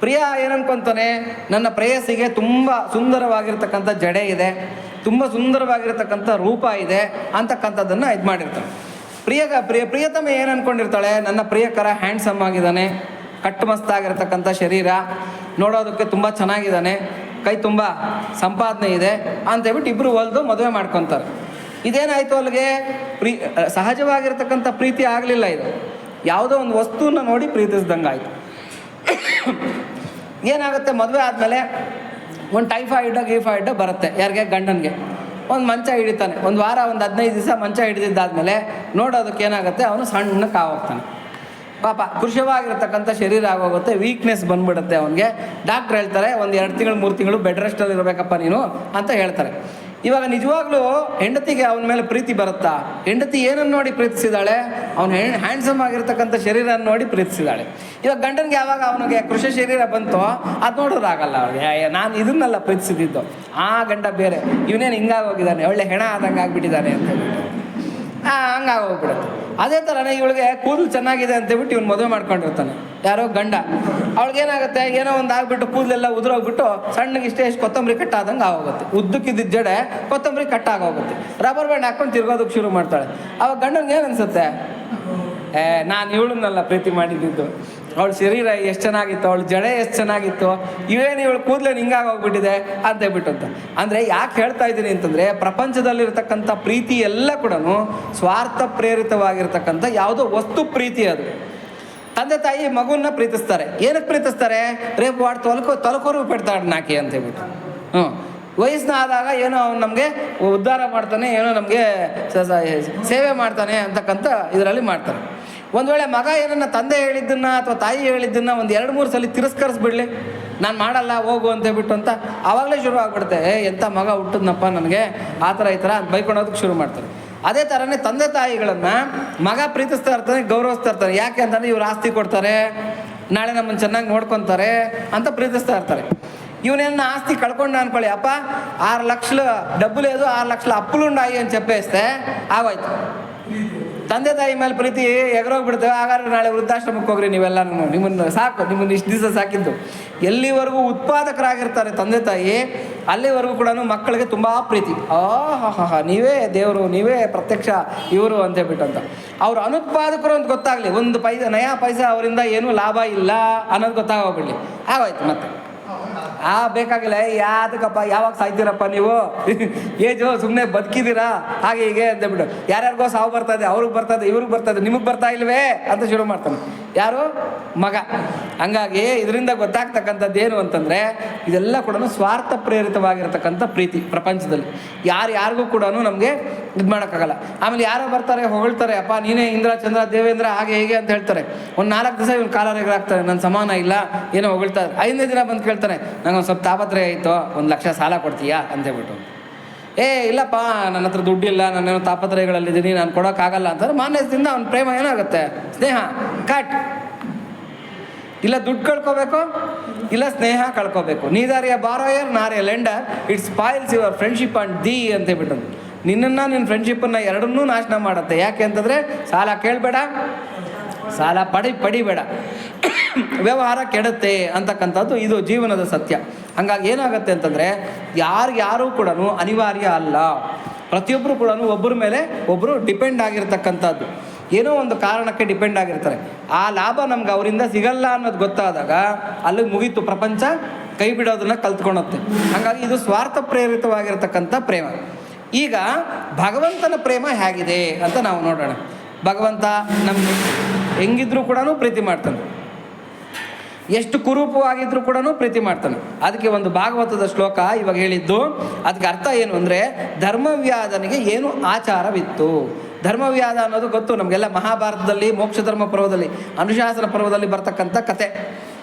ಪ್ರಿಯ ಏನನ್ಕೊತಾನೆ, ನನ್ನ ಪ್ರೇಯಸಿಗೆ ತುಂಬ ಸುಂದರವಾಗಿರ್ತಕ್ಕಂಥ ಜಡೆ ಇದೆ, ತುಂಬ ಸುಂದರವಾಗಿರ್ತಕ್ಕಂಥ ರೂಪ ಇದೆ ಅಂತಕ್ಕಂಥದ್ದನ್ನು ಇದು ಮಾಡಿರ್ತಾನೆ. ಪ್ರಿಯತಮ ಏನು ಅಂದ್ಕೊಂಡಿರ್ತಾಳೆ, ನನ್ನ ಪ್ರಿಯಕರ ಹ್ಯಾಂಡ್ಸಮ್ ಆಗಿದ್ದಾನೆ, ಕಟ್ಟುಮಸ್ತಾಗಿರ್ತಕ್ಕಂಥ ಶರೀರ, ನೋಡೋದಕ್ಕೆ ತುಂಬ ಚೆನ್ನಾಗಿದ್ದಾನೆ, ಕೈ ತುಂಬ ಸಂಪಾದನೆ ಇದೆ ಅಂತೇಳ್ಬಿಟ್ಟು ಇಬ್ಬರು ಹೊಲಿದು ಮದುವೆ ಮಾಡ್ಕೊತಾರೆ. ಇದೇನಾಯಿತು, ಅಲ್ಲಿಗೆ ಸಹಜವಾಗಿರ್ತಕ್ಕಂಥ ಪ್ರೀತಿ ಆಗಲಿಲ್ಲ. ಇದು ಯಾವುದೋ ಒಂದು ವಸ್ತುವನ್ನು ನೋಡಿ ಪ್ರೀತಿಸ್ದಂಗೆ ಆಯಿತು. ಏನಾಗುತ್ತೆ, ಮದುವೆ ಆದಮೇಲೆ ಒಂದು ಟೈಫಾಯ್ಡ್ ಬರುತ್ತೆ ಯಾರಿಗೆ, ಗಂಡನಿಗೆ. ಒಂದು ಮಂಚ ಹಿಡಿತಾನೆ, ಒಂದು ವಾರ, ಒಂದು 15 ದಿವಸ ಮಂಚ ಹಿಡಿದಿದ್ದಾದಮೇಲೆ ನೋಡೋದಕ್ಕೆ ಏನಾಗುತ್ತೆ, ಅವನು ಸಣ್ಣಕ್ಕಾಗೋಗ್ತಾನೆ. ಪಾಪ ಕೃಶವಾಗಿರ್ತಕ್ಕಂಥ ಶರೀರ ಆಗೋಗುತ್ತೆ, ವೀಕ್ನೆಸ್ ಬಂದ್ಬಿಡುತ್ತೆ ಅವನಿಗೆ. ಡಾಕ್ಟ್ರ್ ಹೇಳ್ತಾರೆ, ಒಂದು 2 ತಿಂಗಳು 3 ತಿಂಗಳು ಬೆಡ್ ರೆಸ್ಟಲ್ಲಿ ಇರಬೇಕಪ್ಪ ನೀನು ಅಂತ ಹೇಳ್ತಾರೆ. ಇವಾಗ ನಿಜವಾಗ್ಲೂ ಹೆಂಡತಿಗೆ ಅವನ ಮೇಲೆ ಪ್ರೀತಿ ಬರುತ್ತಾ? ಹೆಂಡತಿ ಏನನ್ನು ನೋಡಿ ಪ್ರೀತಿಸಿದಾಳೆ? ಅವನು ಹ್ಯಾಂಡ್ಸಮ್ ಆಗಿರ್ತಕ್ಕಂಥ ಶರೀರ ನೋಡಿ ಪ್ರೀತಿಸಿದಾಳೆ. ಇವಾಗ ಗಂಡನಿಗೆ ಯಾವಾಗ ಅವನಿಗೆ ಕೃಷಿ ಶರೀರ ಬಂತೋ ಅದು ನೋಡೋರಾಗಲ್ಲ ಅವ್ರಿಗೆ. ನಾನು ಇದನ್ನೆಲ್ಲ ಪ್ರೀತಿಸಿದ್ದು, ಆ ಗಂಡ ಬೇರೆ, ಇವನೇನು ಹಿಂಗಾಗೋಗಿದ್ದಾನೆ, ಒಳ್ಳೆ ಹೆಣ ಆದಂಗೆ ಆಗಿಬಿಟ್ಟಿದ್ದಾನೆ ಅಂತ ಹೇಳ್ಬಿಟ್ಟು ಹಂಗಾಗೋಗ್ಬಿಡುತ್ತೆ. ಅದೇ ಥರನೇ ಇವಳಿಗೆ ಕೂದಲು ಚೆನ್ನಾಗಿದೆ ಅಂತೇಳ್ಬಿಟ್ಟು ಇವ್ನು ಮದುವೆ ಮಾಡ್ಕೊಂಡಿರ್ತಾನೆ, ಯಾರೋ ಗಂಡ. ಅವಳಿಗೇನಾಗುತ್ತೆ, ಏನೋ ಒಂದು ಆಗಿಬಿಟ್ಟು ಕೂದಲೆಲ್ಲ ಉದುರೋಗ್ಬಿಟ್ಟು ಸಣ್ಣಗೆ ಇಷ್ಟೇ ಕೊತ್ತಂಬರಿ ಕಟ್ಟಾದಂಗೆ ಆಗೋಗುತ್ತೆ. ಉದ್ದಕ್ಕಿದ್ದ ಜಡೆ ಕೊತ್ತಂಬರಿ ಕಟ್ಟಾಗೋಗುತ್ತೆ. ರಬ್ಬರ್ ಬ್ಯಾಂಡ್ ಹಾಕೊಂಡು ತಿರ್ಗೋದಕ್ಕೆ ಶುರು ಮಾಡ್ತಾಳೆ. ಅವಾಗ ಗಂಡನಿಗೆ ಏನು ಅನಿಸುತ್ತೆ, ನಾನು ಇವಳನ್ನೆಲ್ಲ ಪ್ರೀತಿ ಮಾಡಿದ್ದು, ಅವಳ ಶರೀರ ಎಷ್ಟು ಚೆನ್ನಾಗಿತ್ತು, ಅವಳ ಜಡೆ ಎಷ್ಟು ಚೆನ್ನಾಗಿತ್ತು, ಇವೇನು ಇವಳು ಕೂದಲೇ ಹಿಂಗಾಗಿ ಹೋಗ್ಬಿಟ್ಟಿದೆ ಅಂತ ಹೇಳ್ಬಿಟ್ಟು ಅಂತ. ಅಂದರೆ ಯಾಕೆ ಹೇಳ್ತಾ ಇದ್ದೀನಿ ಅಂತಂದರೆ, ಪ್ರಪಂಚದಲ್ಲಿರ್ತಕ್ಕಂಥ ಪ್ರೀತಿ ಎಲ್ಲ ಕೂಡ ಸ್ವಾರ್ಥ ಪ್ರೇರಿತವಾಗಿರ್ತಕ್ಕಂಥ ಯಾವುದೋ ವಸ್ತು ಪ್ರೀತಿ. ಅದು ತಂದೆ ತಾಯಿ ಮಗುವನ್ನ ಪ್ರೀತಿಸ್ತಾರೆ. ಏನಕ್ಕೆ ಪ್ರೀತಿಸ್ತಾರೆ? ರೇపు ವಾడు ತೊಲಕೋರು ಬಿಡ್ತಾಳೆ ನಾಕಿ ಅಂತ ಹೇಳ್ಬಿಟ್ಟು. ವಯಸ್ಸಿನ ಆದಾಗ ಏನೋ ಅವ್ನು ನಮಗೆ ಉದ್ಧಾರ ಮಾಡ್ತಾನೆ, ಏನೋ ನಮಗೆ ಸೇವೆ ಮಾಡ್ತಾನೆ ಅಂತಕ್ಕಂಥ ಇದರಲ್ಲಿ ಮಾಡ್ತಾರೆ. ಒಂದು ವೇಳೆ ಮಗ ಏನನ್ನ ತಂದೆ ಹೇಳಿದ್ದನ್ನ ಅಥವಾ ತಾಯಿ ಹೇಳಿದ್ದನ್ನ ಒಂದು 2-3 ಸಲ ತಿರಸ್ಕರಿಸ್ಬಿಡ್ಲಿ, ನಾನು ಮಾಡಲ್ಲ ಹೋಗು ಅಂತ ಹೇಳ್ಬಿಟ್ಟು ಅಂತ, ಆವಾಗಲೇ ಶುರು ಆಗ್ಬಿಡುತ್ತೆ, ಎಂಥ ಮಗ ಹುಟ್ಟಿದ್ನಪ್ಪ ನನಗೆ, ಆ ಥರ ಈ ಥರ ಬೈಕೊಳೋದಕ್ಕೆ ಶುರು ಮಾಡ್ತಾರೆ. ಅದೇ ಥರನೇ ತಂದೆ ತಾಯಿಗಳನ್ನು ಮಗ ಪ್ರೀತಿಸ್ತಾ ಇರ್ತಾನೆ, ಗೌರವಿಸ್ತಾ ಇರ್ತಾನೆ. ಯಾಕೆ ಅಂತಂದರೆ ಇವ್ರು ಆಸ್ತಿ ಕೊಡ್ತಾರೆ, ನಾಳೆ ನಮ್ಮನ್ನು ಚೆನ್ನಾಗಿ ನೋಡ್ಕೊತಾರೆ ಅಂತ ಪ್ರೀತಿಸ್ತಾ ಇರ್ತಾರೆ. ಇವನೇನ ಆಸ್ತಿ ಕಳ್ಕೊಂಡ ಅನ್ಕೊಳ್ಳಿ, ಅಪ್ಪ 6 లక్షల డబ్బు లేదు 6 లక్షల అప్పులు ఉన్నాయి అని చెప్పేస్తే ಆಗೋಯ್ತು. ತಂದೆ ತಾಯಿ ಮೇಲೆ ಪ್ರೀತಿ ಎಗರೋಗ್ಬಿಡ್ತೇವೆ. ಹಾಗಾದ್ರೆ ನಾಳೆ ವೃದ್ಧಾಶ್ರಮಕ್ಕೆ ಹೋಗ್ರಿ ನೀವೆಲ್ಲ, ನಿಮ್ಮನ್ನು ಸಾಕು, ನಿಮ್ಮನ್ನು ಇಷ್ಟು ದಿವಸ ಸಾಕಿದ್ದು. ಎಲ್ಲಿವರೆಗೂ ಉತ್ಪಾದಕರಾಗಿರ್ತಾರೆ ತಂದೆ ತಾಯಿ, ಅಲ್ಲಿವರೆಗೂ ಕೂಡ ಮಕ್ಕಳಿಗೆ ತುಂಬ ಪ್ರೀತಿ. ನೀವೇ ದೇವರು, ನೀವೇ ಪ್ರತ್ಯಕ್ಷ ಇವರು ಅಂತ ಹೇಳ್ಬಿಟ್ಟು ಅಂತ. ಅವರು ಅನುತ್ಪಾದಕರು ಅಂತ ಗೊತ್ತಾಗಲಿ, ಒಂದು ನಯಾ ಪೈಸಾ ಅವರಿಂದ ಏನೂ ಲಾಭ ಇಲ್ಲ ಅನ್ನೋದು ಗೊತ್ತಾಗೋಗ್ಬಿಡ್ಲಿ, ಆಗೋಯ್ತು. ಮತ್ತೆ ಬೇಕಾಗಿಲ್ಲ, ಯಾತಕ್ಕಪ್ಪ ಯಾವಾಗ ಸಾಯ್ತೀರಪ್ಪ ನೀವು, ಏಜು ಸುಮ್ಮನೆ ಬದುಕಿದ್ದೀರಾ ಹಾಗೆ ಹೀಗೆ ಅಂತ ಬಿಟ್ಟು. ಯಾರ್ಯಾರಿಗೋ ಸಾವು ಬರ್ತದೆ, ಅವ್ರಿಗೆ ಬರ್ತದೆ, ಇವ್ರಿಗೆ ಬರ್ತದೆ, ನಿಮಗೆ ಬರ್ತಾ ಇಲ್ವೇ ಅಂತ ಶುರು ಮಾಡ್ತಾನೆ ಯಾರು? ಮಗ. ಹಂಗಾಗಿ ಇದರಿಂದ ಗೊತ್ತಾಗ್ತಕ್ಕಂಥದ್ದು ಏನು ಅಂತಂದರೆ, ಇದೆಲ್ಲ ಕೂಡ ಸ್ವಾರ್ಥ ಪ್ರೇರಿತವಾಗಿರ್ತಕ್ಕಂಥ ಪ್ರೀತಿ ಪ್ರಪಂಚದಲ್ಲಿ. ಯಾರಿಗೂ ಕೂಡ ನಮಗೆ ಇದು ಮಾಡೋಕ್ಕಾಗಲ್ಲ. ಆಮೇಲೆ ಯಾರೋ ಬರ್ತಾರೆ ಹೊಗಳ್ತಾರೆ, ಅಪ್ಪ ನೀನೇ ಇಂದ್ರ ಚಂದ್ರ ದೇವೇಂದ್ರ ಹಾಗೆ ಹೇಗೆ ಅಂತ ಹೇಳ್ತಾರೆ. ಒಂದು 4 ದಿವಸ ಇವ್ನು ಕಾಲರೆಗರಾಗ್ತಾರೆ, ನನ್ನ ಸಮಾನ ಇಲ್ಲ ಏನೋ ಹೊಗಳ್ತಾರೆ. 5ನೇ ದಿನ ಬಂದು ಕೇಳ್ತಾನೆ, ನಂಗೊಂದು ಸ್ವಲ್ಪ ತಾಪತ್ರೆ ಆಯಿತು, 1 ಲಕ್ಷ ಸಾಲ ಕೊಡ್ತೀಯಾ ಅಂತ ಹೇಳ್ಬಿಟ್ಟು. ಇಲ್ಲಪ್ಪ ನನ್ನ ಹತ್ರ ದುಡ್ಡಿಲ್ಲ, ನಾನೇನೋ ತಾಪತ್ರಯಗಳಲ್ಲಿದ್ದೀನಿ, ನಾನು ಕೊಡೋಕ್ಕಾಗಲ್ಲ ಅಂತಾರೆ. ಮಾನ್ಯದಿಂದ ಅವ್ನ ಪ್ರೇಮ ಏನಾಗುತ್ತೆ? ಸ್ನೇಹ ಕಟ್. ಇಲ್ಲ ದುಡ್ಡು ಕಳ್ಕೋಬೇಕು, ಇಲ್ಲ ಸ್ನೇಹ ಕಳ್ಕೋಬೇಕು. Neither a borrower nor a lender, it spoils your friendship and the ಅಂತ ಹೇಳ್ಬಿಟ್ಟು. ನಿನ್ನನ್ನು ನಿನ್ನ ಫ್ರೆಂಡ್ಶಿಪ್ಪನ್ನು ಎರಡನ್ನೂ ನಾಶನ ಮಾಡುತ್ತೆ. ಯಾಕೆ ಅಂತಂದರೆ, ಸಾಲ ಕೇಳಬೇಡ, ಸಾಲ ಪಡಿಬೇಡ, ವ್ಯವಹಾರ ಕೆಡುತ್ತೆ ಅಂತಕ್ಕಂಥದ್ದು ಇದು ಜೀವನದ ಸತ್ಯ. ಹಂಗಾಗಿ ಏನಾಗುತ್ತೆ ಅಂತಂದರೆ, ಯಾರು ಕೂಡ ಅನಿವಾರ್ಯ ಅಲ್ಲ. ಪ್ರತಿಯೊಬ್ಬರು ಕೂಡ ಒಬ್ಬರ ಮೇಲೆ ಒಬ್ಬರು ಡಿಪೆಂಡ್ ಆಗಿರ್ತಕ್ಕಂಥದ್ದು, ಏನೋ ಒಂದು ಕಾರಣಕ್ಕೆ ಡಿಪೆಂಡ್ ಆಗಿರ್ತಾರೆ. ಆ ಲಾಭ ನಮ್ಗೆ ಅವರಿಂದ ಸಿಗಲ್ಲ ಅನ್ನೋದು ಗೊತ್ತಾದಾಗ ಅಲ್ಲಿಗೆ ಮುಗೀತು, ಪ್ರಪಂಚ ಕೈ ಬಿಡೋದನ್ನ ಕಲ್ತ್ಕೊಳುತ್ತೆ. ಹಾಗಾಗಿ ಇದು ಸ್ವಾರ್ಥ ಪ್ರೇರಿತವಾಗಿರ್ತಕ್ಕಂಥ ಪ್ರೇಮ. ಈಗ ಭಗವಂತನ ಪ್ರೇಮ ಹೇಗಿದೆ ಅಂತ ನಾವು ನೋಡೋಣ. ಭಗವಂತ ನಮ್ಗೆ ಹೆಂಗಿದ್ರೂ ಕೂಡ ಪ್ರೀತಿ ಮಾಡ್ತಾನೆ, ಎಷ್ಟು ಕುರೂಪವಾಗಿದ್ರೂ ಕೂಡ ಪ್ರೀತಿ ಮಾಡ್ತಾನೆ. ಅದಕ್ಕೆ ಒಂದು ಭಾಗವತದ ಶ್ಲೋಕ ಇವಾಗ ಹೇಳಿದ್ದು, ಅದಕ್ಕೆ ಅರ್ಥ ಏನು ಅಂದರೆ, ಧರ್ಮವ್ಯಾಧನಿಗೆ ಏನು ಆಚಾರವಿತ್ತು. ಧರ್ಮವ್ಯಾಧ ಅನ್ನೋದು ಗೊತ್ತು ನಮಗೆಲ್ಲ, ಮಹಾಭಾರತದಲ್ಲಿ ಮೋಕ್ಷ ಧರ್ಮ ಪರ್ವದಲ್ಲಿ ಅನುಶಾಸನ ಪರ್ವದಲ್ಲಿ ಬರ್ತಕ್ಕಂಥ ಕತೆ.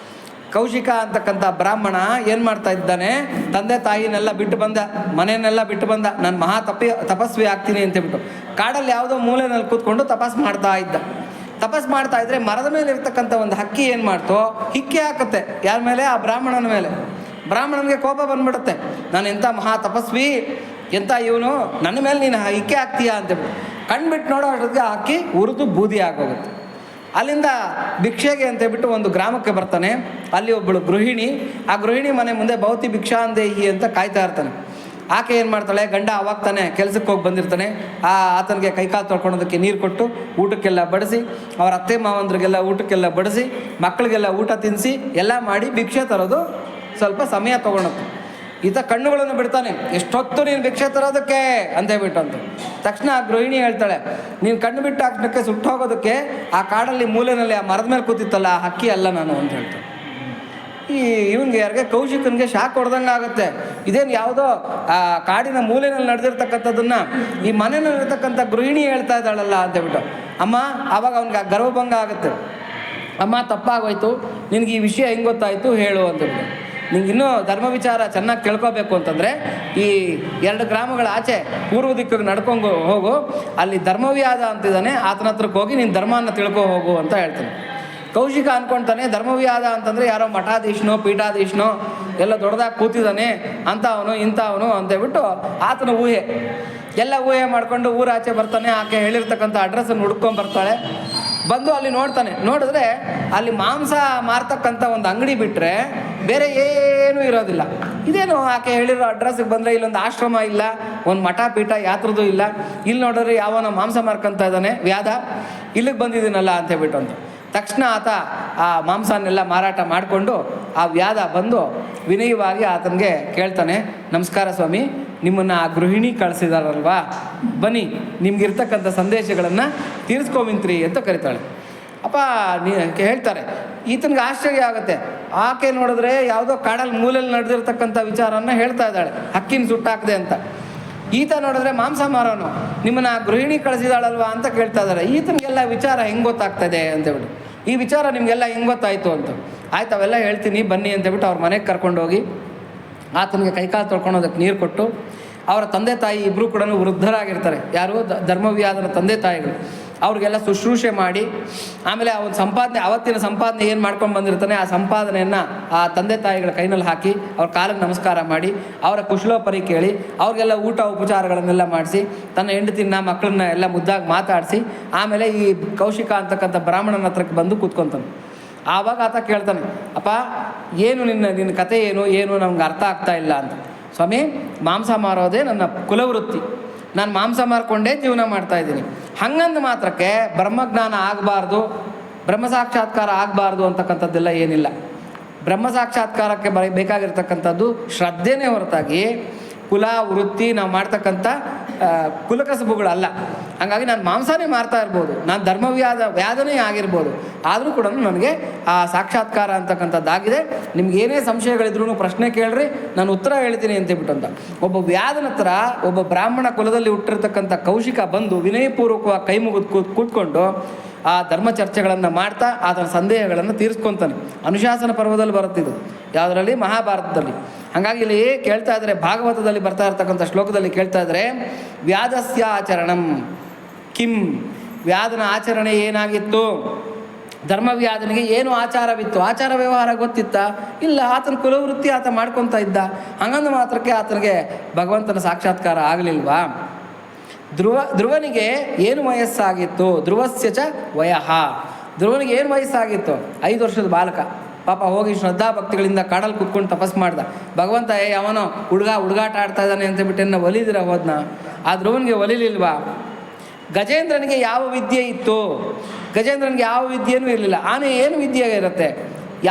ಕೌಶಿಕ ಅಂತಕ್ಕಂಥ ಬ್ರಾಹ್ಮಣ ಏನು ಮಾಡ್ತಾ ಇದ್ದಾನೆ, ತಂದೆ ತಾಯಿನೆಲ್ಲ ಬಿಟ್ಟು ಬಂದ, ಮನೆಯನ್ನೆಲ್ಲ ಬಿಟ್ಟು ಬಂದ, ನಾನು ತಪಸ್ವಿ ಆಗ್ತೀನಿ ಅಂತೇಳ್ಬಿಟ್ಟು ಕಾಡಲ್ಲಿ ಯಾವುದೋ ಮೂಲೆಯಲ್ಲಿ ಕೂತ್ಕೊಂಡು ತಪಸ್ ಮಾಡ್ತಾ ಇದ್ದ. ತಪಸ್ ಮಾಡ್ತಾ ಇದ್ರೆ ಮರದ ಮೇಲೆ ಇರ್ತಕ್ಕಂಥ ಒಂದು ಹಕ್ಕಿ ಏನು ಮಾಡ್ತೋ, ಹಿಕ್ಕಿ ಹಾಕುತ್ತೆ. ಯಾರ ಮೇಲೆ? ಆ ಬ್ರಾಹ್ಮಣನ ಮೇಲೆ. ಬ್ರಾಹ್ಮಣನಿಗೆ ಕೋಪ ಬಂದ್ಬಿಡುತ್ತೆ, ನಾನು ಎಂಥ ಮಹಾ ತಪಸ್ವಿ, ಎಂಥ ಇವನು, ನನ್ನ ಮೇಲೆ ನೀನು ಹಿಕ್ಕಿ ಹಾಕ್ತೀಯಾ ಅಂತೇಳಿ ಕಣ್ಬಿಟ್ಟು ನೋಡೋ ಅಷ್ಟೊತ್ತಿಗೆ ಆ ಹಕ್ಕಿ ಉರಿದು ಬೂದಿ ಆಗೋಗುತ್ತೆ. ಅಲ್ಲಿಂದ ಭಿಕ್ಷೆಗೆ ಅಂತೇಳ್ಬಿಟ್ಟು ಒಂದು ಗ್ರಾಮಕ್ಕೆ ಬರ್ತಾನೆ. ಅಲ್ಲಿ ಒಬ್ಬಳು ಗೃಹಿಣಿ, ಆ ಗೃಹಿಣಿ ಮನೆ ಮುಂದೆ ಭೌತಿ ಭಿಕ್ಷಾಂದೇಹಿ ಅಂತ ಕಾಯ್ತಾ ಇರ್ತಾನೆ. ಆಕೆ ಏನು ಮಾಡ್ತಾಳೆ, ಗಂಡ ಅವಾಗ ತಾನೆ ಕೆಲಸಕ್ಕೆ ಹೋಗಿ ಬಂದಿರ್ತಾನೆ, ಆತನಿಗೆ ಕೈಕಾಲು ತೊಳ್ಕೊಳೋದಕ್ಕೆ ನೀರು ಕೊಟ್ಟು ಊಟಕ್ಕೆಲ್ಲ ಬಡಿಸಿ, ಅವರ ಅತ್ತೆ ಮಾವಂದ್ರಿಗೆಲ್ಲ ಊಟಕ್ಕೆಲ್ಲ ಬಡಿಸಿ, ಮಕ್ಕಳಿಗೆಲ್ಲ ಊಟ ತಿನ್ನಿಸಿ ಎಲ್ಲ ಮಾಡಿ ಭಿಕ್ಷೆ ತರೋದು ಸ್ವಲ್ಪ ಸಮಯ ತೊಗೊಳುತ್ತೆ. ಈತ ಕಣ್ಣುಗಳನ್ನು ಬಿಡ್ತಾನೆ, ಎಷ್ಟೊತ್ತು ನೀನು ಭಿಕ್ಷೆ ತರೋದಕ್ಕೆ ಅಂತ ಹೇಳ್ಬಿಟ್ಟು ಅಂತ. ತಕ್ಷಣ ಆ ಗೃಹಿಣಿ ಹೇಳ್ತಾಳೆ, ನೀನು ಕಣ್ಣು ಬಿಟ್ಟು ಹಾಕ್ಸಕ್ಕೆ ಸುಟ್ಟು ಹೋಗೋದಕ್ಕೆ ಆ ಕಾಡಲ್ಲಿ ಮೂಲೆಯಲ್ಲಿ ಆ ಮರದ ಮೇಲೆ ಕೂತಿತ್ತಲ್ಲ ಆ ಹಕ್ಕಿ ಅಲ್ಲ ನಾನು ಅಂತ ಹೇಳ್ತಾನೆ. ಇವನಿಗೆ ಯಾರಿಗೆ ಕೌಶಿಕನಿಗೆ ಶಾಕ್ ಹೊಡೆದಂಗೆ ಆಗುತ್ತೆ. ಇದೇನು ಯಾವುದೋ ಆ ಕಾಡಿನ ಮೂಲೆಯಲ್ಲಿ ನಡೆದಿರ್ತಕ್ಕಂಥದ್ದನ್ನು ಈ ಮನೆಯಲ್ಲಿರ್ತಕ್ಕಂಥ ಗೃಹಿಣಿ ಹೇಳ್ತಾ ಇದ್ದಾಳಲ್ಲ ಅಂತೇಳ್ಬಿಟ್ಟು. ಅಮ್ಮ, ಆವಾಗ ಅವ್ನಿಗೆ ಗರ್ವಭಂಗ ಆಗುತ್ತೆ. ಅಮ್ಮ ತಪ್ಪಾಗೋಯ್ತು, ನಿನಗೆ ಈ ವಿಷಯ ಹೆಂಗೆ ಗೊತ್ತಾಯಿತು ಹೇಳು ಅಂತೇಳ್ಬಿಟ್ಟು. ನಿಂಗೆ ಇನ್ನೂ ಧರ್ಮ ವಿಚಾರ ಚೆನ್ನಾಗಿ ತಿಳ್ಕೊಬೇಕು ಅಂತಂದರೆ ಈ 2 ಗ್ರಾಮಗಳ ಆಚೆ ಪೂರ್ವ ದಿಕ್ಕಿಗೆ ನಡ್ಕೊಂಡು ಹೋಗು, ಅಲ್ಲಿ ಧರ್ಮವ್ಯಾಧ ಅಂತಿದ್ದಾನೆ, ಆತನ ಹತ್ರಕ್ಕೆ ಹೋಗಿ ನೀನು ಧರ್ಮವನ್ನು ತಿಳ್ಕೊ ಹೋಗು ಅಂತ ಹೇಳ್ತಾನೆ. ಕೌಶಿಕ ಅಂದ್ಕೊಳ್ತಾನೆ, ಧರ್ಮವ್ಯಾಧ ಅಂತಂದರೆ ಯಾರೋ ಮಠಾಧೀಶನೋ ಪೀಠಾಧೀಶನೋ ಎಲ್ಲ ದೊಡ್ಡದಾಗಿ ಕೂತಿದ್ದಾನೆ ಅಂತ ಅವನು ಇಂಥವನು ಅಂತೇಳ್ಬಿಟ್ಟು ಆತನ ಊಹೆ ಎಲ್ಲ ಊಹೆ ಮಾಡಿಕೊಂಡು ಊರಾಚೆ ಬರ್ತಾನೆ. ಆಕೆ ಹೇಳಿರ್ತಕ್ಕಂಥ ಅಡ್ರೆಸ್ಸನ್ನು ಹುಡ್ಕೊಂಡು ಬರ್ತಾಳೆ. ಬಂದು ಅಲ್ಲಿ ನೋಡ್ತಾನೆ. ನೋಡಿದ್ರೆ ಅಲ್ಲಿ ಮಾಂಸ ಮಾರ್ತಕ್ಕಂಥ ಒಂದು ಅಂಗಡಿ ಬಿಟ್ಟರೆ ಬೇರೆ ಏನೂ ಇರೋದಿಲ್ಲ. ಇದೇನು ಆಕೆ ಹೇಳಿರೋ ಅಡ್ರೆಸ್ಸಿಗೆ ಬಂದರೆ ಇಲ್ಲೊಂದು ಆಶ್ರಮ ಇಲ್ಲ, ಒಂದು ಮಠ ಪೀಠ ಯಾತ್ರದ್ದು ಇಲ್ಲ, ಇಲ್ಲಿ ನೋಡಿದ್ರೆ ಯಾವನೋ ಮಾಂಸ ಮಾರ್ಕೊಂತ ಇದ್ದಾನೆ ವ್ಯಾಧ, ಇಲ್ಲಿಗೆ ಬಂದಿದ್ದೀನಲ್ಲ ಅಂತ ಹೇಳ್ಬಿಟ್ಟು ಅಂತ. ತಕ್ಷಣ ಆತ ಆ ಮಾಂಸನೆಲ್ಲ ಮಾರಾಟ ಮಾಡಿಕೊಂಡು ಆ ವ್ಯಾಧ ಬಂದು ವಿನಯವಾಗಿ ಆತನಿಗೆ ಕೇಳ್ತಾನೆ, ನಮಸ್ಕಾರ ಸ್ವಾಮಿ, ನಿಮ್ಮನ್ನು ಆ ಗೃಹಿಣಿ ಕಳಿಸಿದಾರಲ್ವಾ, ಬನ್ನಿ ನಿಮ್ಗಿರ್ತಕ್ಕಂಥ ಸಂದೇಶಗಳನ್ನು ತೀರಿಸ್ಕೊಂಬಿಂತ್ರಿ ಅಂತ ಕರೀತಾಳೆ. ಅಪ್ಪ ಹೇಳ್ತಾರೆ, ಈತನಿಗೆ ಆಶ್ಚರ್ಯ ಆಗುತ್ತೆ. ಆಕೆ ನೋಡಿದ್ರೆ ಯಾವುದೋ ಕಾಡಲ್ಲಿ ಮೂಲೆಯಲ್ಲಿ ನಡೆದಿರ್ತಕ್ಕಂಥ ವಿಚಾರನ ಹೇಳ್ತಾ ಇದ್ದಾಳೆ, ಹಕ್ಕಿನ ಸುಟ್ಟಾಕದೆ ಅಂತ. ಈತ ನೋಡಿದ್ರೆ ಮಾಂಸ ಮಾರೋನು, ನಿಮ್ಮನ್ನ ಗೃಹಿಣಿ ಕಳಿಸಿದಾಳಲ್ವಾ ಅಂತ ಕೇಳ್ತಾ ಇದ್ದಾರೆ. ಈತನಿಗೆಲ್ಲ ವಿಚಾರ ಹೆಂಗೆ ಗೊತ್ತಾಗ್ತದೆ ಅಂತೇಳ್ಬಿಟ್ಟು, ಈ ವಿಚಾರ ನಿಮಗೆಲ್ಲ ಹೆಂಗೆ ಗೊತ್ತಾಯಿತು ಅಂತ. ಆಯ್ತು, ಅವೆಲ್ಲ ಹೇಳ್ತೀನಿ ಬನ್ನಿ ಅಂತೇಳ್ಬಿಟ್ಟು ಅವ್ರ ಮನೆಗೆ ಕರ್ಕೊಂಡೋಗಿ ಆತನಿಗೆ ಕೈಕಾಲು ತೊಳ್ಕೊಳೋದಕ್ಕೆ ನೀರು ಕೊಟ್ಟು, ಅವರ ತಂದೆ ತಾಯಿ ಇಬ್ಬರು ಕೂಡ ವೃದ್ಧರಾಗಿರ್ತಾರೆ, ಯಾರು ಧರ್ಮವ್ಯಾಧನ ತಂದೆ ತಾಯಿಗಳು, ಅವ್ರಿಗೆಲ್ಲ ಶುಶ್ರೂಷೆ ಮಾಡಿ, ಆಮೇಲೆ ಅವನ ಸಂಪಾದನೆ, ಅವತ್ತಿನ ಸಂಪಾದನೆ ಏನು ಮಾಡ್ಕೊಂಡು ಬಂದಿರ್ತಾನೆ ಆ ಸಂಪಾದನೆಯನ್ನು ಆ ತಂದೆ ತಾಯಿಗಳ ಕೈನಲ್ಲಿ ಹಾಕಿ ಅವ್ರ ಕಾಲಿಗೆ ನಮಸ್ಕಾರ ಮಾಡಿ ಅವರ ಕುಶಲೋಪರಿ ಕೇಳಿ ಅವ್ರಿಗೆಲ್ಲ ಊಟ ಉಪಚಾರಗಳನ್ನೆಲ್ಲ ಮಾಡಿಸಿ ತನ್ನ ಹೆಂಡತಿನ ಮಕ್ಕಳನ್ನ ಎಲ್ಲ ಮುದ್ದಾಗಿ ಮಾತಾಡಿಸಿ ಆಮೇಲೆ ಈ ಕೌಶಿಕ ಅಂತಕ್ಕಂಥ ಬ್ರಾಹ್ಮಣನ ಹತ್ರಕ್ಕೆ ಬಂದು ಕೂತ್ಕೊತಾನೆ. ಆವಾಗ ಆತ ಕೇಳ್ತಾನೆ, ಅಪ್ಪ ಏನು ನಿನ್ನ ಕತೆ ಏನು ನಮ್ಗೆ ಅರ್ಥ ಆಗ್ತಾ ಇಲ್ಲ ಅಂತ. ಸ್ವಾಮಿ, ಮಾಂಸ ಮಾರೋದೇ ನನ್ನ ಕುಲವೃತ್ತಿ, ನಾನು ಮಾಂಸ ಮಾರ್ಕೊಂಡೇ ಜೀವನ ಮಾಡ್ತಾಯಿದ್ದೀನಿ. ಹಂಗಂದು ಮಾತ್ರಕ್ಕೆ ಬ್ರಹ್ಮಜ್ಞಾನ ಆಗಬಾರ್ದು, ಬ್ರಹ್ಮ ಸಾಕ್ಷಾತ್ಕಾರ ಆಗಬಾರ್ದು ಅಂತಕ್ಕಂಥದ್ದೆಲ್ಲ ಏನಿಲ್ಲ. ಬ್ರಹ್ಮ ಸಾಕ್ಷಾತ್ಕಾರಕ್ಕೆ ಬೇಕಾಗಿರ್ತಕ್ಕಂಥದ್ದು ಶ್ರದ್ಧೆನೇ ಹೊರತಾಗಿ ಕುಲ ವೃತ್ತಿ ನಾವು ಮಾಡ್ತಕ್ಕಂಥ ಕುಲಕಸಬುಗಳಲ್ಲ. ಹಾಗಾಗಿ ನಾನು ಮಾಂಸನೇ ಮಾರ್ತಾ ಇರ್ಬೋದು, ನಾನು ವ್ಯಾಧನೇ ಆಗಿರ್ಬೋದು, ಆದರೂ ಕೂಡ ನನಗೆ ಆ ಸಾಕ್ಷಾತ್ಕಾರ ಅಂತಕ್ಕಂಥದ್ದಾಗಿದೆ. ನಿಮ್ಗೆ ಏನೇ ಸಂಶಯಗಳಿದ್ರೂ ಪ್ರಶ್ನೆ ಕೇಳ್ರಿ, ನಾನು ಉತ್ತರ ಹೇಳ್ತೀನಿ ಅಂತೇಳ್ಬಿಟ್ಟು ಅಂತ. ಒಬ್ಬ ವ್ಯಾಧನ ಹತ್ರ ಒಬ್ಬ ಬ್ರಾಹ್ಮಣ ಕುಲದಲ್ಲಿ ಹುಟ್ಟಿರ್ತಕ್ಕಂಥ ಕೌಶಿಕ ಬಂದು ವಿನಯಪೂರ್ವಕವಾಗಿ ಕೈ ಮುಗಿದು ಕೂತ್ಕೊಂಡು ಆ ಧರ್ಮ ಚರ್ಚೆಗಳನ್ನು ಮಾಡ್ತಾ ಆತನ ಸಂದೇಹಗಳನ್ನು ತೀರಿಸ್ಕೊತಾನೆ. ಅನುಶಾಸನ ಪರ್ವದಲ್ಲಿ ಬರುತ್ತಿದ್ದು ಯಾವುದರಲ್ಲಿ? ಮಹಾಭಾರತದಲ್ಲಿ. ಹಾಗಾಗಿ ಇಲ್ಲಿ ಕೇಳ್ತಾ ಇದ್ದಾರೆ, ಭಾಗವತದಲ್ಲಿ ಬರ್ತಾ ಇರ್ತಕ್ಕಂಥ ಶ್ಲೋಕದಲ್ಲಿ ಕೇಳ್ತಾ ಇದ್ದಾರೆ, ವ್ಯಾಧಸ್ಯ ಆಚರಣಂ ಕಿಂ, ವ್ಯಾಧನ ಆಚರಣೆ ಏನಾಗಿತ್ತು? ಧರ್ಮವ್ಯಾಧನಿಗೆ ಏನು ಆಚಾರವಿತ್ತು? ಆಚಾರ ವ್ಯವಹಾರ ಗೊತ್ತಿತ್ತ? ಇಲ್ಲ, ಆತನ ಕುಲವೃತ್ತಿ ಆತ ಮಾಡ್ಕೊತಾ ಇದ್ದ. ಹಂಗಂದು ಮಾತ್ರಕ್ಕೆ ಆತನಿಗೆ ಭಗವಂತನ ಸಾಕ್ಷಾತ್ಕಾರ ಆಗಲಿಲ್ವಾ? ಧ್ರುವನಿಗೆ ಏನು ವಯಸ್ಸಾಗಿತ್ತು? ಧ್ರುವಸ್ಯ ಚ ವಯಃ, ಧ್ರುವನಿಗೆ ಏನು ವಯಸ್ಸಾಗಿತ್ತು? 5 ವರ್ಷದ ಬಾಲಕ ಪಾಪ ಹೋಗಿ ಶ್ರದ್ಧಾಭಕ್ತಿಗಳಿಂದ ಕಾಡಲ್ಲಿ ಕುತ್ಕೊಂಡು ತಪಸ್ ಮಾಡ್ದ. ಭಗವಂತ ಅವನೋ ಹುಡುಗಾಟ ಆಡ್ತಾ ಇದ್ದಾನೆ ಅಂತ ಬಿಟ್ಟು ಒಲಿದಿರ ಹೋದ್ನ. ಆ ಧ್ರುವನಿಗೆ ಒಲಿಲಿಲ್ವಾ? ಗಜೇಂದ್ರನಿಗೆ ಯಾವ ವಿದ್ಯೆ ಇತ್ತು? ಗಜೇಂದ್ರನಿಗೆ ಯಾವ ವಿದ್ಯೆನೂ ಇರಲಿಲ್ಲ. ಆನೆ ಏನು ವಿದ್ಯೆ ಇರುತ್ತೆ?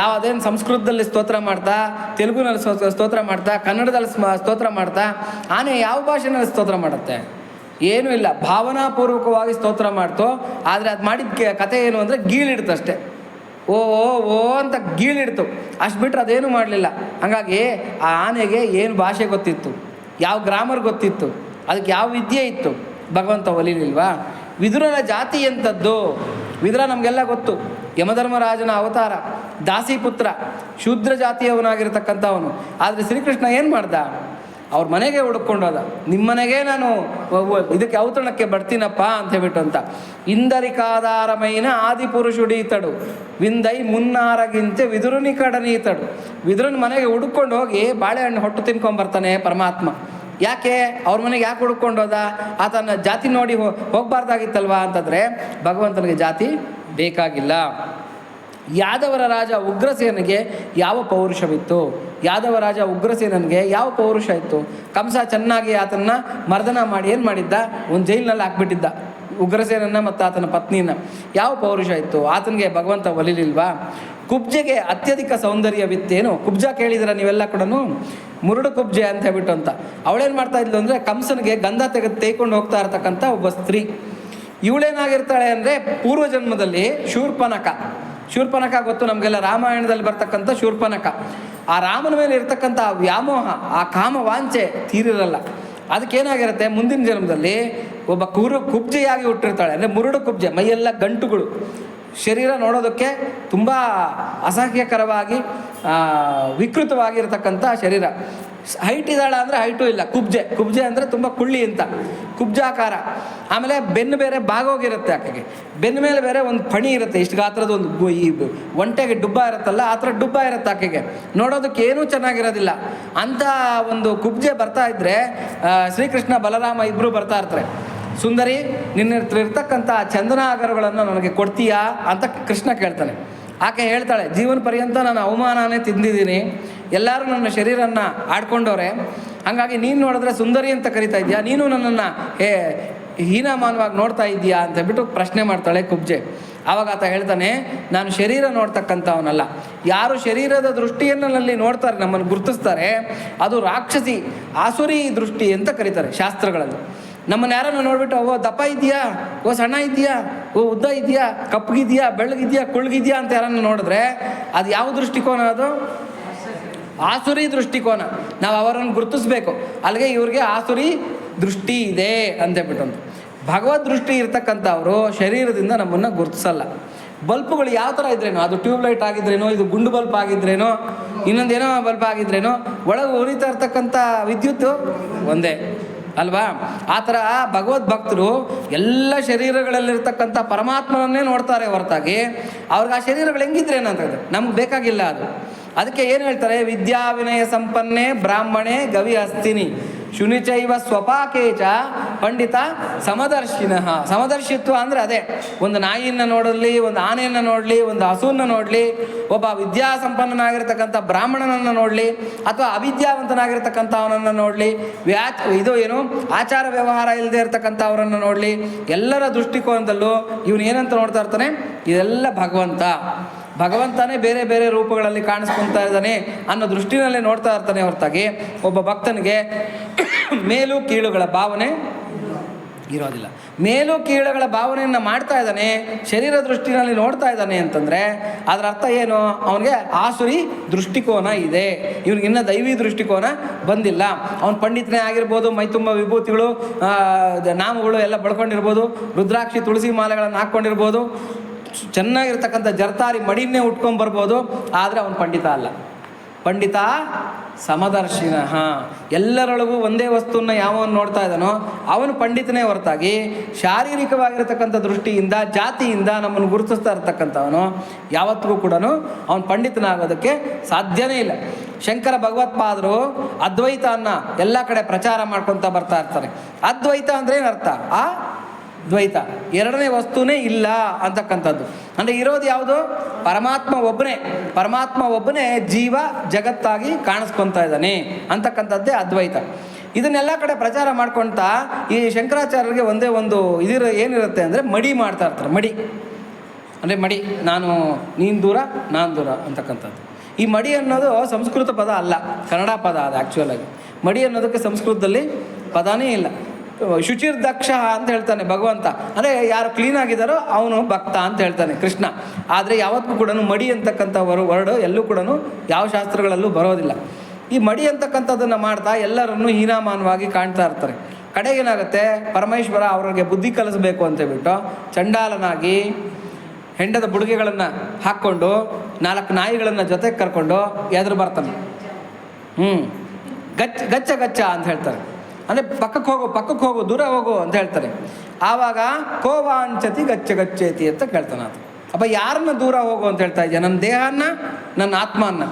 ಯಾವುದೇನು ಸಂಸ್ಕೃತದಲ್ಲಿ ಸ್ತೋತ್ರ ಮಾಡ್ತಾ, ತೆಲುಗುನಲ್ಲಿ ಸ್ತೋತ್ರ ಮಾಡ್ತಾ, ಕನ್ನಡದಲ್ಲಿ ಸ್ತೋತ್ರ ಮಾಡ್ತಾ, ಆನೆ ಯಾವ ಭಾಷೆನಲ್ಲಿ ಸ್ತೋತ್ರ ಮಾಡುತ್ತೆ? ಏನೂ ಇಲ್ಲ. ಭಾವನಾಪೂರ್ವಕವಾಗಿ ಸ್ತೋತ್ರ ಮಾಡ್ತು. ಆದರೆ ಅದು ಮಾಡಿದ ಕತೆ ಏನು ಅಂದರೆ ಗೀಳಿಡ್ತಷ್ಟೆ. ಓ ಅಂತ ಗೀಳಿಡ್ತು, ಅಷ್ಟು ಬಿಟ್ಟರೆ ಅದೇನು ಮಾಡಲಿಲ್ಲ. ಹಾಗಾಗಿ ಆ ಆನೆಗೆ ಏನು ಭಾಷೆ ಗೊತ್ತಿತ್ತು? ಯಾವ ಗ್ರಾಮರ್ ಗೊತ್ತಿತ್ತು? ಅದಕ್ಕೆ ಯಾವ ವಿದ್ಯೆ ಇತ್ತು? ಭಗವಂತ ಒಲಿಲಿಲ್ವಾ? ವಿದುರನ ಜಾತಿ ಎಂಥದ್ದು? ವಿದುರ ನಮಗೆಲ್ಲ ಗೊತ್ತು, ಯಮಧರ್ಮರಾಜನ ಅವತಾರ, ದಾಸಿಪುತ್ರ, ಶೂದ್ರ ಜಾತಿಯವನಾಗಿರ್ತಕ್ಕಂಥವನು. ಆದರೆ ಶ್ರೀಕೃಷ್ಣ ಏನು ಮಾಡ್ದ? ಅವ್ರ ಮನೆಗೆ ಹುಡುಕೊಂಡೋದ. ನಿಮ್ಮನೆಗೆ ನಾನು ಇದಕ್ಕೆ ಔತಣಕ್ಕೆ ಬರ್ತೀನಪ್ಪ ಅಂತ ಹೇಳ್ಬಿಟ್ಟು ಅಂತ. ಇಂದರಿಕಾಧಾರಮೈನ ಆದಿಪುರುಷುಡೀತಡು ವಿಂದೈ ಮುನ್ನಾರಗಿಂತೆ ವಿದುರುನಿ ಕಡನೀತಡು. ವಿದುರನ ಮನೆಗೆ ಹುಡುಕೊಂಡು ಹೋಗಿ ಬಾಳೆಹಣ್ಣು ಹೊಟ್ಟು ತಿನ್ಕೊಂಬರ್ತಾನೆ ಪರಮಾತ್ಮ. ಯಾಕೆ ಅವ್ರ ಮನೆಗೆ ಯಾಕೆ ಹುಡ್ಕೊಂಡೋದ? ಆತನ ಜಾತಿ ನೋಡಿ ಹೋಗಬಾರ್ದಾಗಿತ್ತಲ್ವಾ ಅಂತಂದರೆ ಭಗವಂತನಿಗೆ ಜಾತಿ ಬೇಕಾಗಿಲ್ಲ. ಯಾದವರ ರಾಜ ಉಗ್ರಸೇನಿಗೆ ಯಾವ ಪೌರುಷವಿತ್ತು? ಯಾದವ ರಾಜ ಉಗ್ರಸೇನನಿಗೆ ಯಾವ ಪೌರುಷ ಇತ್ತು? ಕಂಸ ಚೆನ್ನಾಗಿ ಆತನ ಮರ್ದನ ಮಾಡಿ ಏನು ಮಾಡಿದ್ದ? ಒಂದು ಜೈಲಿನಲ್ಲಿ ಹಾಕ್ಬಿಟ್ಟಿದ್ದ ಉಗ್ರಸೇನನ್ನ ಮತ್ತು ಆತನ ಪತ್ನಿನ. ಯಾವ ಪೌರುಷ ಇತ್ತು? ಆತನಿಗೆ ಭಗವಂತ ಒಲಿಲಿಲ್ವಾ? ಕುಬ್ಜೆಗೆ ಅತ್ಯಧಿಕ ಸೌಂದರ್ಯವಿತ್ತೇನು? ಕುಬ್ಜ ಕೇಳಿದ್ರೆ ನೀವೆಲ್ಲ ಕೂಡ, ಮುರುಡು ಕುಬ್ಜೆ ಅಂತ ಹೇಳ್ಬಿಟ್ಟು ಅಂತ. ಅವಳೇನು ಮಾಡ್ತಾ ಇದ್ಲು ಅಂದರೆ, ಕಂಸನಿಗೆ ಗಂಧ ತೆಗೆದು ಹೋಗ್ತಾ ಇರ್ತಕ್ಕಂಥ ಒಬ್ಬ ಸ್ತ್ರೀ. ಇವಳೇನಾಗಿರ್ತಾಳೆ ಅಂದರೆ, ಪೂರ್ವಜನ್ಮದಲ್ಲಿ ಶೂರ್ಪನಖ ಗೊತ್ತು ನಮಗೆಲ್ಲ, ರಾಮಾಯಣದಲ್ಲಿ ಬರ್ತಕ್ಕಂಥ ಶೂರ್ಪನಖ. ಆ ರಾಮನ ಮೇಲೆ ಇರ್ತಕ್ಕಂಥ ವ್ಯಾಮೋಹ, ಆ ಕಾಮ ವಾಂಚೆ ತೀರಿರಲ್ಲ. ಅದಕ್ಕೇನಾಗಿರುತ್ತೆ, ಮುಂದಿನ ಜನ್ಮದಲ್ಲಿ ಒಬ್ಬ ಕುಬ್ಜೆಯಾಗಿ ಹುಟ್ಟಿರ್ತಾಳೆ. ಅಂದರೆ ಮುರುಡು ಕುಬ್ಜೆ, ಮೈಯೆಲ್ಲ ಗಂಟುಗಳು, ಶರೀರ ನೋಡೋದಕ್ಕೆ ತುಂಬ ಅಸಹ್ಯಕರವಾಗಿ ವಿಕೃತವಾಗಿರ್ತಕ್ಕಂಥ ಶರೀರ. ಹೈಟ್ ಇದ್ದಾಳ ಅಂದರೆ ಹೈಟು ಇಲ್ಲ, ಕುಬ್ಜೆ ಅಂದರೆ ತುಂಬ ಕುಳ್ಳಿ ಅಂತ, ಕುಬ್ಜಾಕಾರ. ಆಮೇಲೆ ಬೆನ್ನು ಬೇರೆ ಬಾಗೋಗಿರುತ್ತೆ ಆಕೆಗೆ, ಬೆನ್ನ ಮೇಲೆ ಬೇರೆ ಒಂದು ಫಣಿ ಇರುತ್ತೆ, ಇಷ್ಟು ಗಾತ್ರದ ಒಂದು ಈ ಒಂಟೆಗೆ ಡುಬ್ಬ ಇರುತ್ತಲ್ಲ ಆ ಥರ ಡುಬ್ಬ ಇರುತ್ತೆ ಆಕೆಗೆ. ನೋಡೋದಕ್ಕೆ ಏನೂ ಚೆನ್ನಾಗಿರೋದಿಲ್ಲ. ಅಂಥ ಒಂದು ಕುಬ್ಜೆ ಬರ್ತಾ ಇದ್ದರೆ ಶ್ರೀಕೃಷ್ಣ ಬಲರಾಮ ಇಬ್ಬರು ಬರ್ತಾ ಇರ್ತಾರೆ. ಸುಂದರಿ, ನಿನ್ನ ಇರ್ತಕ್ಕಂಥ ಚಂದನಾಗರಗಳನ್ನು ನನಗೆ ಕೊಡ್ತೀಯಾ ಅಂತ ಕೃಷ್ಣ ಕೇಳ್ತಾನೆ. ಆಕೆ ಹೇಳ್ತಾಳೆ, ಜೀವನ ಪರ್ಯಂತ ನಾನು ಅವಮಾನನೇ ತಿಂದಿದ್ದೀನಿ, ಎಲ್ಲರೂ ನನ್ನ ಶರೀರನ್ನು ಆಡ್ಕೊಂಡವ್ರೆ, ಹಾಗಾಗಿ ನೀನು ನೋಡಿದ್ರೆ ಸುಂದರಿ ಅಂತ ಕರಿತಾ ಇದೆಯಾ, ನೀನು ನನ್ನನ್ನು ಹೀನಮಾನವಾಗಿ ನೋಡ್ತಾ ಇದೆಯಾ ಅಂತ ಹೇಳ್ಬಿಟ್ಟು ಪ್ರಶ್ನೆ ಮಾಡ್ತಾಳೆ ಕುಬ್ಜೆ. ಆವಾಗ ಆತ ಹೇಳ್ತಾನೆ, ನಾನು ಶರೀರ ನೋಡ್ತಕ್ಕಂಥವನಲ್ಲ. ಯಾರು ಶರೀರದ ದೃಷ್ಟಿಯಲ್ಲಿ ನೋಡ್ತಾರೆ, ನಮ್ಮನ್ನು ಗುರುತಿಸ್ತಾರೆ, ಅದು ರಾಕ್ಷಸಿ ಆಸುರಿ ದೃಷ್ಟಿ ಅಂತ ಕರೀತಾರೆ ಶಾಸ್ತ್ರಗಳಲ್ಲಿ. ನಮ್ಮನ್ನು ಯಾರನ್ನು ನೋಡ್ಬಿಟ್ಟು ಓ ದಪ್ಪ ಇದೆಯಾ, ಓ ಸಣ್ಣ ಇದೆಯಾ, ಓ ಉದ್ದ ಇದೆಯಾ, ಕಪ್ಪಗಿದೆಯಾ, ಬೆಳ್ಳಗಿದೆಯಾ, ಕುಳ್ಗಿದೆಯಾ ಅಂತ ಯಾರನ್ನು ನೋಡಿದ್ರೆ ಅದು ಯಾವ ದೃಷ್ಟಿಕೋನ? ಅದು ಆಸುರಿ ದೃಷ್ಟಿಕೋನ. ನಾವು ಅವರನ್ನು ಗುರುತಿಸ್ಬೇಕು. ಅಲ್ಲಿಗೆ ಇವ್ರಿಗೆ ಆಸುರಿ ದೃಷ್ಟಿ ಇದೆ ಅಂತೇಳ್ಬಿಟ್ಟು. ಭಗವದ್ ದೃಷ್ಟಿ ಇರ್ತಕ್ಕಂಥವ್ರು ಶರೀರದಿಂದ ನಮ್ಮನ್ನು ಗುರುತಿಸಲ್ಲ. ಬಲ್ಪುಗಳು ಯಾವ ಥರ ಇದ್ರೇನೋ, ಅದು ಟ್ಯೂಬ್ಲೈಟ್ ಆಗಿದ್ರೇನೋ, ಇದು ಗುಂಡು ಬಲ್ಪ್ ಆಗಿದ್ರೇನೋ, ಇನ್ನೊಂದೇನೋ ಬಲ್ಪ್ ಆಗಿದ್ರೇನೋ, ಒಳಗೆ ಉರಿತಾ ಇರ್ತಕ್ಕಂಥ ವಿದ್ಯುತ್ತು ಒಂದೇ ಅಲ್ವಾ? ಆ ಥರ ಭಗವದ್ ಭಕ್ತರು ಎಲ್ಲ ಶರೀರಗಳಲ್ಲಿರ್ತಕ್ಕಂಥ ಪರಮಾತ್ಮನನ್ನೇ ನೋಡ್ತಾರೆ ಹೊರತಾಗಿ ಅವ್ರಿಗೆ ಆ ಶರೀರಗಳು ಹೆಂಗಿದ್ರೇನಂತಂದ್ರೆ ನಮ್ಗೆ ಬೇಕಾಗಿಲ್ಲ ಅದು. ಅದಕ್ಕೆ ಏನು ಹೇಳ್ತಾರೆ? ವಿದ್ಯಾ ವಿನಯ ಸಂಪನ್ನೆ ಬ್ರಾಹ್ಮಣೆ ಗವಿ ಹಸ್ತಿನಿ ಶುನಿಚೈವ ಸ್ವಪಾಕೇಚ ಪಂಡಿತ ಸಮದರ್ಶಿನಃ. ಸಮದರ್ಶಿತ್ವ ಅಂದರೆ ಅದೇ, ಒಂದು ನಾಯಿಯನ್ನು ನೋಡಲಿ, ಒಂದು ಆನೆಯನ್ನು ನೋಡಲಿ, ಒಂದು ಹಸುವನ್ನು ನೋಡಲಿ, ಒಬ್ಬ ವಿದ್ಯಾಸಂಪನ್ನನಾಗಿರ್ತಕ್ಕಂಥ ಬ್ರಾಹ್ಮಣನನ್ನು ನೋಡಲಿ, ಅಥವಾ ಅವಿದ್ಯಾವಂತನಾಗಿರ್ತಕ್ಕಂಥವನನ್ನು ನೋಡಲಿ, ಇದು ಏನು ಆಚಾರ ವ್ಯವಹಾರ ಇಲ್ಲದೆ ಇರತಕ್ಕಂಥವರನ್ನು ನೋಡಲಿ, ಎಲ್ಲರ ದೃಷ್ಟಿಕೋನದಲ್ಲೂ ಇವನು ಏನಂತ ನೋಡ್ತಾ ಇರ್ತಾನೆ? ಇದೆಲ್ಲ ಭಗವಂತನೇ ಬೇರೆ ಬೇರೆ ರೂಪಗಳಲ್ಲಿ ಕಾಣಿಸ್ಕೊಳ್ತಾ ಇದ್ದಾನೆ ಅನ್ನೋ ದೃಷ್ಟಿನಲ್ಲೇ ನೋಡ್ತಾ ಇರ್ತಾನೆ ಹೊರತಾಗಿ ಒಬ್ಬ ಭಕ್ತನಿಗೆ ಮೇಲು ಕೀಳುಗಳ ಭಾವನೆ ಇರೋದಿಲ್ಲ. ಮೇಲು ಕೀಳುಗಳ ಭಾವನೆಯನ್ನು ಮಾಡ್ತಾ ಇದ್ದಾನೆ, ಶರೀರ ದೃಷ್ಟಿನಲ್ಲಿ ನೋಡ್ತಾ ಇದ್ದಾನೆ ಅಂತಂದರೆ ಅದರ ಅರ್ಥ ಏನು? ಅವನಿಗೆ ಆಸುರಿ ದೃಷ್ಟಿಕೋನ ಇದೆ, ಇವನಿಗಿನ್ನ ದೈವಿ ದೃಷ್ಟಿಕೋನ ಬಂದಿಲ್ಲ. ಅವನು ಪಂಡಿತನೇ ಆಗಿರ್ಬೋದು, ಮೈ ತುಂಬ ವಿಭೂತಿಗಳು ನಾಮಗಳು ಎಲ್ಲ ಬಳ್ಕೊಂಡಿರ್ಬೋದು, ರುದ್ರಾಕ್ಷಿ ತುಳಸಿ ಮಾಲೆಗಳನ್ನು ಹಾಕ್ಕೊಂಡಿರ್ಬೋದು, ಚೆನ್ನಾಗಿರ್ತಕ್ಕಂಥ ಜರ್ತಾರಿ ಮಡಿನೇ ಉಟ್ಕೊಂಡ್ಬರ್ಬೋದು, ಆದರೆ ಅವನು ಪಂಡಿತ ಅಲ್ಲ. ಪಂಡಿತ ಸಮದರ್ಶಿನಃ. ಎಲ್ಲರೊಳಗೂ ಒಂದೇ ವಸ್ತುವನ್ನು ಯಾವನು ನೋಡ್ತಾ ಇದ್ದಾನೋ ಅವನು ಪಂಡಿತನೇ ಹೊರತಾಗಿ ಶಾರೀರಿಕವಾಗಿರ್ತಕ್ಕಂಥ ದೃಷ್ಟಿಯಿಂದ ಜಾತಿಯಿಂದ ನಮ್ಮನ್ನು ಗುರುತಿಸ್ತಾ ಇರ್ತಕ್ಕಂಥವನು ಯಾವತ್ತಿಗೂ ಕೂಡ ಅವನು ಪಂಡಿತನಾಗೋದಕ್ಕೆ ಸಾಧ್ಯನೇ ಇಲ್ಲ. ಶಂಕರ ಭಗವತ್ಪಾದರು ಅದ್ವೈತವನ್ನು ಎಲ್ಲ ಕಡೆ ಪ್ರಚಾರ ಮಾಡ್ಕೊತ ಬರ್ತಾ ಇರ್ತಾರೆ. ಅದ್ವೈತ ಅಂದರೆ ಏನರ್ಥ? ದ್ವೈತ, ಎರಡನೇ ವಸ್ತುನೇ ಇಲ್ಲ ಅಂತಕ್ಕಂಥದ್ದು. ಅಂದರೆ ಇರೋದು ಯಾವುದು? ಪರಮಾತ್ಮ ಒಬ್ಬನೇ ಜೀವ ಜಗತ್ತಾಗಿ ಕಾಣಿಸ್ಕೊತಾ ಇದ್ದಾನೆ ಅಂತಕ್ಕಂಥದ್ದೇ ಅದ್ವೈತ. ಇದನ್ನೆಲ್ಲ ಕಡೆ ಪ್ರಚಾರ ಮಾಡ್ಕೊಳ್ತಾ ಈ ಶಂಕರಾಚಾರ್ಯರಿಗೆ ಒಂದೇ ಒಂದು ಏನಿರುತ್ತೆ ಅಂದರೆ ಮಡಿ ಮಾಡ್ತಾ ಇರ್ತಾರೆ. ಮಡಿ ನೀನು ದೂರ ನಾನು ದೂರ ಅಂತಕ್ಕಂಥದ್ದು. ಈ ಮಡಿ ಅನ್ನೋದು ಸಂಸ್ಕೃತ ಪದ ಅಲ್ಲ, ಕನ್ನಡ ಪದ ಅದು ಆ್ಯಕ್ಚುಲಾಗಿ. ಮಡಿ ಅನ್ನೋದಕ್ಕೆ ಸಂಸ್ಕೃತದಲ್ಲಿ ಪದನೇ ಇಲ್ಲ. ಶುಚಿರ್ದಕ್ಷ ಅಂತ ಹೇಳ್ತಾನೆ ಭಗವಂತ, ಅಂದರೆ ಯಾರು ಕ್ಲೀನ್ ಆಗಿದ್ದಾರೋ ಅವನು ಭಕ್ತ ಅಂತ ಹೇಳ್ತಾನೆ ಕೃಷ್ಣ. ಆದರೆ ಯಾವತ್ತೂ ಕೂಡ ಮಡಿ ಅಂತಕ್ಕಂಥ ವರ್ಡ್ ಎಲ್ಲೂ ಕೂಡ ಯಾವ ಶಾಸ್ತ್ರಗಳಲ್ಲೂ ಬರೋದಿಲ್ಲ. ಈ ಮಡಿ ಅಂತಕ್ಕಂಥದ್ದನ್ನು ಮಾಡ್ತಾ ಎಲ್ಲರನ್ನೂ ಹೀನಾಮಾನವಾಗಿ ಕಾಣ್ತಾ ಇರ್ತಾರೆ. ಕಡೆಗೇನಾಗುತ್ತೆ, ಪರಮೇಶ್ವರ ಅವ್ರಿಗೆ ಬುದ್ಧಿ ಕಲಿಸ್ಬೇಕು ಅಂತೇಳ್ಬಿಟ್ಟು ಚಂಡಾಲನಾಗಿ ಹೆಂಡದ ಬುಡುಗೆಗಳನ್ನು ಹಾಕ್ಕೊಂಡು 4 ನಾಯಿಗಳನ್ನು ಜೊತೆಗೆ ಕರ್ಕೊಂಡು ಎದುರು ಬರ್ತಾನೆ. ಗಚ್ಚ ಅಂತ ಹೇಳ್ತಾರೆ. ಅಂದರೆ ಪಕ್ಕಕ್ಕೆ ಹೋಗು ದೂರ ಹೋಗು ಅಂತ ಹೇಳ್ತಾರೆ. ಆವಾಗ ಕೋವಾಂಚತಿ ಗಚ್ಚೇತಿ ಅಂತ ಕೇಳ್ತಾನೆ ಅದು. ಅಪ್ಪ ಯಾರನ್ನ ದೂರ ಹೋಗು ಅಂತ ಹೇಳ್ತಾ ಇದೆಯಾ? ನನ್ನ ದೇಹನ, ನನ್ನ ಆತ್ಮನ್ನ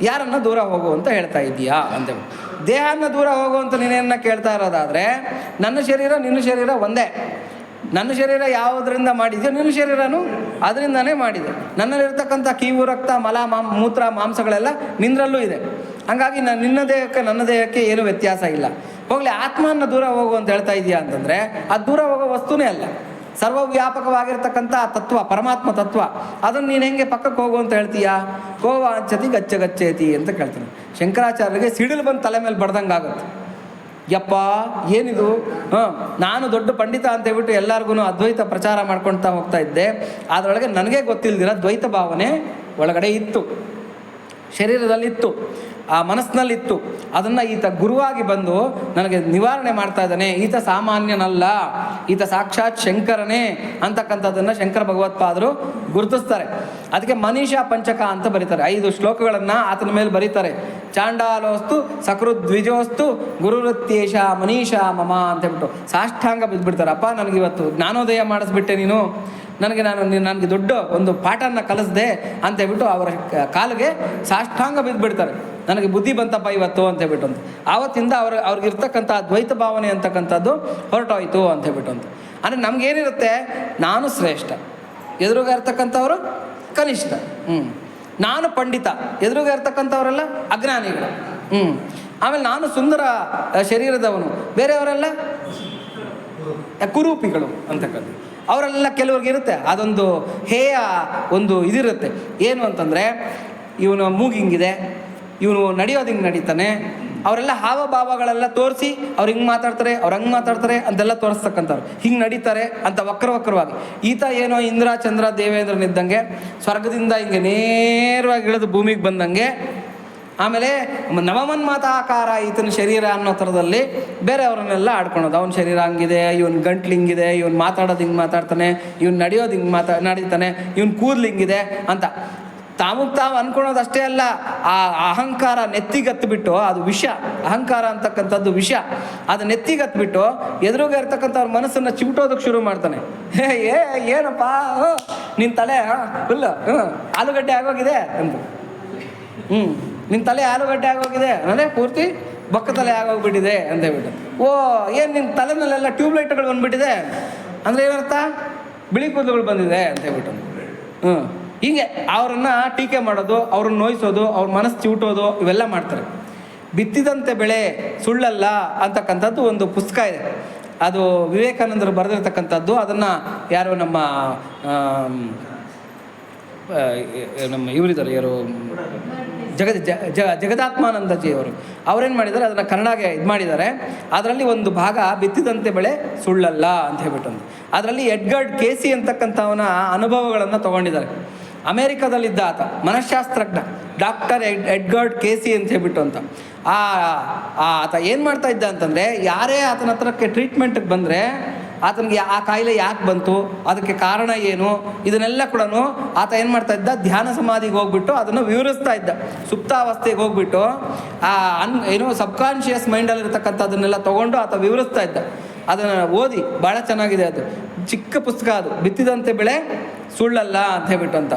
ಯಾರನ್ನ ದೂರ ಹೋಗು ಅಂತ ಹೇಳ್ತಾ ಇದೆಯಾ ಅಂತೇಳಿ. ದೇಹನ ದೂರ ಹೋಗು ಅಂತ ನೀನೇನ ಕೇಳ್ತಾ ಇರೋದಾದರೆ ನನ್ನ ಶರೀರ ನಿನ್ನ ಶರೀರ ಒಂದೇ. ನನ್ನ ಶರೀರ ಯಾವುದರಿಂದ ಮಾಡಿದೆಯೋ ನಿನ್ನ ಶರೀರನೂ ಅದರಿಂದನೇ ಮಾಡಿದೆ. ನನ್ನಲ್ಲಿರ್ತಕ್ಕಂಥ ಕೀವು, ರಕ್ತ, ಮಲ, ಮೂತ್ರ, ಮಾಂಸಗಳೆಲ್ಲ ನಿನ್ನರಲ್ಲೂ ಇದೆ. ಹಾಗಾಗಿ ನಿನ್ನ ದೇಹಕ್ಕೆ ನನ್ನ ದೇಹಕ್ಕೆ ಏನೂ ವ್ಯತ್ಯಾಸ ಇಲ್ಲ. ಹೋಗಲಿ, ಆತ್ಮನ ದೂರ ಹೋಗು ಅಂತ ಹೇಳ್ತಾ ಇದೆಯಾ ಅಂತಂದರೆ ಅದು ದೂರ ಹೋಗೋ ವಸ್ತುನೇ ಅಲ್ಲ. ಸರ್ವವ್ಯಾಪಕವಾಗಿರ್ತಕ್ಕಂಥ ತತ್ವ, ಪರಮಾತ್ಮ ತತ್ವ, ಅದನ್ನು ನೀನು ಹೆಂಗೆ ಪಕ್ಕಕ್ಕೆ ಹೋಗು ಅಂತ ಹೇಳ್ತೀಯಾ? ಕೋವಾಂಚತಿ ಗಚ್ಚೇತಿ ಅಂತ ಕೇಳ್ತಾನೆ. ಶಂಕರಾಚಾರ್ಯರಿಗೆ ಸಿಡಿಲು ಬಂದು ತಲೆ ಮೇಲೆ ಬಡ್ದಂಗೆ ಆಗುತ್ತೆ. ಯಪ್ಪ ಏನಿದು, ನಾನು ದೊಡ್ಡ ಪಂಡಿತ ಅಂತ ಹೇಳ್ಬಿಟ್ಟು ಎಲ್ಲರಿಗೂ ಅದ್ವೈತ ಪ್ರಚಾರ ಮಾಡ್ಕೊಳ್ತಾ ಹೋಗ್ತಾ ಇದ್ದೆ. ಅದರೊಳಗೆ ನನಗೆ ಗೊತ್ತಿಲ್ದಿರ ದ್ವೈತ ಭಾವನೆ ಒಳಗಡೆ ಇತ್ತು, ಶರೀರದಲ್ಲಿತ್ತು, ಆ ಮನಸ್ಸಿನಲ್ಲಿತ್ತು. ಅದನ್ನು ಈತ ಗುರುವಾಗಿ ಬಂದು ನನಗೆ ನಿವಾರಣೆ ಮಾಡ್ತಾ ಇದ್ದಾನೆ. ಈತ ಸಾಮಾನ್ಯನಲ್ಲ, ಈತ ಸಾಕ್ಷಾತ್ ಶಂಕರನೇ ಅಂತಕ್ಕಂಥದ್ದನ್ನು ಶಂಕರ ಭಗವತ್ಪಾದರು ಗುರುತಿಸ್ತಾರೆ. ಅದಕ್ಕೆ ಮನೀಷಾ ಪಂಚಕ ಅಂತ ಬರೀತಾರೆ. 5 ಶ್ಲೋಕಗಳನ್ನು ಆತನ ಮೇಲೆ ಬರೀತಾರೆ. ಚಾಂಡಾಲೋಸ್ತು ಸಕೃದ್ವಿಜೋಸ್ತು ಗುರುವೃತ್ಯೇಶ ಮನೀಷಾ ಮಮ ಅಂತ ಹೇಳ್ಬಿಟ್ಟು ಸಾಷ್ಟಾಂಗ ಬಿದ್ದುಬಿಡ್ತಾರೆ. ಅಪ್ಪ ನನಗಿವತ್ತು ಜ್ಞಾನೋದಯ ಮಾಡಿಸ್ಬಿಟ್ಟೆ ನೀನು, ನನಗೆ ದೊಡ್ಡ ಒಂದು ಪಾಠನ ಕಲಿಸ್ದೆ ಅಂತ ಹೇಳ್ಬಿಟ್ಟು ಅವರ ಕಾಲಿಗೆ ಸಾಷ್ಟಾಂಗ ಬಿದ್ದುಬಿಡ್ತಾರೆ. ನನಗೆ ಬುದ್ಧಿ ಬಂತಪ್ಪ ಇವತ್ತು ಅಂತ ಹೇಳ್ಬಿಟ್ಟು ಅಂತ. ಆವತ್ತಿಂದ ಅವ್ರಿಗಿರ್ತಕ್ಕಂಥ ದ್ವೈತ ಭಾವನೆ ಅಂತಕ್ಕಂಥದ್ದು ಹೊರಟೋಯ್ತು ಅಂತ ಹೇಳ್ಬಿಟ್ಟು ಅಂತ. ಅಂದರೆ ನಮಗೇನಿರುತ್ತೆ, ನಾನು ಶ್ರೇಷ್ಠ, ಎದುರುಗ ಇರ್ತಕ್ಕಂಥವರು ಕನಿಷ್ಠ. ನಾನು ಪಂಡಿತ, ಎದುರುಗ ಇರ್ತಕ್ಕಂಥವರೆಲ್ಲ ಅಜ್ಞಾನಿಗಳು. ಆಮೇಲೆ ನಾನು ಸುಂದರ ಶರೀರದವನು, ಬೇರೆಯವರೆಲ್ಲ ಕುರೂಪಿಗಳು ಅಂತಕ್ಕಂಥ. ಅವರೆಲ್ಲ ಕೆಲವ್ರಿಗೆ ಇರುತ್ತೆ ಅದೊಂದು ಹೇಯ ಒಂದು ಇದಿರುತ್ತೆ. ಏನು ಅಂತಂದರೆ ಇವನು ಮೂಗಿಂಗಿದೆ, ಇವನು ನಡೆಯೋದು ಹಿಂಗೆ ನಡೀತಾನೆ, ಅವರೆಲ್ಲ ಹಾವಭಾವಗಳೆಲ್ಲ ತೋರಿಸಿ ಅವ್ರು ಹಿಂಗೆ ಮಾತಾಡ್ತಾರೆ, ಅವ್ರು ಹಂಗೆ ಮಾತಾಡ್ತಾರೆ ಅಂತೆಲ್ಲ ತೋರಿಸ್ತಕ್ಕಂಥವ್ರು, ಹಿಂಗೆ ನಡೀತಾರೆ ಅಂತ ವಕ್ರವಾಗಿ. ಈತ ಏನೋ ಇಂದ್ರ ಚಂದ್ರ ದೇವೇಂದ್ರನಿದ್ದಂಗೆ ಸ್ವರ್ಗದಿಂದ ಹಿಂಗೆ ನೇರವಾಗಿ ಇಳಿದು ಭೂಮಿಗೆ ಬಂದಂಗೆ. ಆಮೇಲೆ ನವಮನ್ಮತ ಆಕಾರ ಈತನ ಶರೀರ ಅನ್ನೋ ಥರದಲ್ಲಿ ಬೇರೆಯವರನ್ನೆಲ್ಲ ಆಡ್ಕೊಳೋದು. ಅವನ ಶರೀರ ಹಂಗಿದೆ, ಇವನ್ ಗಂಟ್ಲು ಹಿಂಗಿದೆ, ಇವನು ಮಾತಾಡೋದು ಹಿಂಗೆ ಮಾತಾಡ್ತಾನೆ, ಇವನು ನಡೆಯೋದು ಹಿಂಗೆ ನಡೀತಾನೆ, ಇವನು ಕೂದಲು ಹಿಂಗಿದೆ ಅಂತ ತಾವು ಅನ್ಕೊಳೋದು ಅಷ್ಟೇ ಅಲ್ಲ, ಆ ಅಹಂಕಾರ ನೆತ್ತಿಗತ್ಬಿಟ್ಟು, ಅದು ವಿಷ, ಅಹಂಕಾರ ಅಂತಕ್ಕಂಥದ್ದು ವಿಷ, ಅದು ನೆತ್ತಿಗತ್ಬಿಟ್ಟು ಎದುರುಗ ಇರ್ತಕ್ಕಂಥವ್ರ ಮನಸ್ಸನ್ನು ಚಿಮಟೋದಕ್ಕೆ ಶುರು ಮಾಡ್ತಾನೆ. ಏನಪ್ಪ ನಿನ್ನ ತಲೆ ಫುಲ್ಲು ಆಲೂಗಡ್ಡೆ ಆಗೋಗಿದೆ ಅಂತ, ನಿನ್ನ ತಲೆ ಆಲೂಗಡ್ಡೆ ಆಗೋಗಿದೆ ಅಂದರೆ ಪೂರ್ತಿ ಬೊಕ್ಕ ತಲೆ ಆಗೋಗ್ಬಿಟ್ಟಿದೆ ಅಂತ ಹೇಳ್ಬಿಟ್ಟು. ಏನು ನಿನ್ನ ತಲೆನಲ್ಲೆಲ್ಲ ಟ್ಯೂಬ್ಲೈಟ್ಗಳು ಬಂದುಬಿಟ್ಟಿದೆ ಅಂದರೆ ಏನರ್ಥ, ಬಿಳಿ ಕೂದಲುಗಳು ಬಂದಿದೆ ಅಂತ ಹೇಳ್ಬಿಟ್ಟು. ಹೀಗೆ ಅವರನ್ನು ಟೀಕೆ ಮಾಡೋದು, ಅವ್ರನ್ನ ನೋಯಿಸೋದು, ಅವ್ರ ಮನಸ್ಸು ಚಿವುಟೋದು ಇವೆಲ್ಲ ಮಾಡ್ತಾರೆ. ಬಿತ್ತಿದಂತೆ ಬೆಳೆ ಸುಳ್ಳಲ್ಲ ಅಂತಕ್ಕಂಥದ್ದು ಒಂದು ಪುಸ್ತಕ ಇದೆ, ಅದು ವಿವೇಕಾನಂದರು ಬರೆದಿರ್ತಕ್ಕಂಥದ್ದು. ಅದನ್ನು ಯಾರು ನಮ್ಮ ಇವರಿದ್ದಾರೆ, ಯಾರು ಜಗದಾತ್ಮಾನಂದಜಿಯವರು, ಅವರೇನು ಮಾಡಿದ್ದಾರೆ, ಅದನ್ನು ಕನ್ನಡಗೆ ಇದು ಮಾಡಿದ್ದಾರೆ. ಅದರಲ್ಲಿ ಒಂದು ಭಾಗ ಬಿತ್ತಿದಂತೆ ಬೆಳೆ ಸುಳ್ಳಲ್ಲ ಅಂತ ಹೇಳ್ಬಿಟ್ಟು, ಅದರಲ್ಲಿ ಎಡ್ಗರ್ಡ್ ಕೇಸಿ ಅಂತಕ್ಕಂಥವನ ಅನುಭವಗಳನ್ನು ತೊಗೊಂಡಿದ್ದಾರೆ. ಅಮೇರಿಕಾದಲ್ಲಿದ್ದ ಆತ ಮನಃಶಾಸ್ತ್ರಜ್ಞ ಡಾಕ್ಟರ್ ಎಡ್ಗರ್ಡ್ ಕೇಸಿ ಅಂತ ಹೇಳ್ಬಿಟ್ಟು ಅಂತ. ಆತ ಏನು ಮಾಡ್ತಾ ಇದ್ದ ಅಂತಂದರೆ, ಯಾರೇ ಆತನ ಹತ್ರಕ್ಕೆ ಟ್ರೀಟ್ಮೆಂಟ್ಗೆ ಬಂದರೆ ಆತನಿಗೆ ಆ ಕಾಯಿಲೆ ಯಾಕೆ ಬಂತು, ಅದಕ್ಕೆ ಕಾರಣ ಏನು, ಇದನ್ನೆಲ್ಲ ಕೂಡ ಆತ ಏನು ಮಾಡ್ತಾ ಇದ್ದ, ಧ್ಯಾನ ಸಮಾಧಿಗೆ ಹೋಗ್ಬಿಟ್ಟು ಅದನ್ನು ವಿವರಿಸ್ತಾ ಇದ್ದ. ಸುಪ್ತಾವಸ್ಥೆಗೆ ಹೋಗ್ಬಿಟ್ಟು ಏನೋ ಸಬ್ಕಾನ್ಷಿಯಸ್ ಮೈಂಡಲ್ಲಿರ್ತಕ್ಕಂಥದ್ದನ್ನೆಲ್ಲ ತೊಗೊಂಡು ಆತ ವಿವರಿಸ್ತಾ ಇದ್ದ. ಅದನ್ನು ಓದಿ, ಭಾಳ ಚೆನ್ನಾಗಿದೆ, ಅದು ಚಿಕ್ಕ ಪುಸ್ತಕ, ಅದು ಬಿತ್ತಿದಂತೆ ಬೆಳೆ ಸುಳ್ಳಲ್ಲ ಅಂತ ಹೇಳ್ಬಿಟ್ಟು ಅಂತ.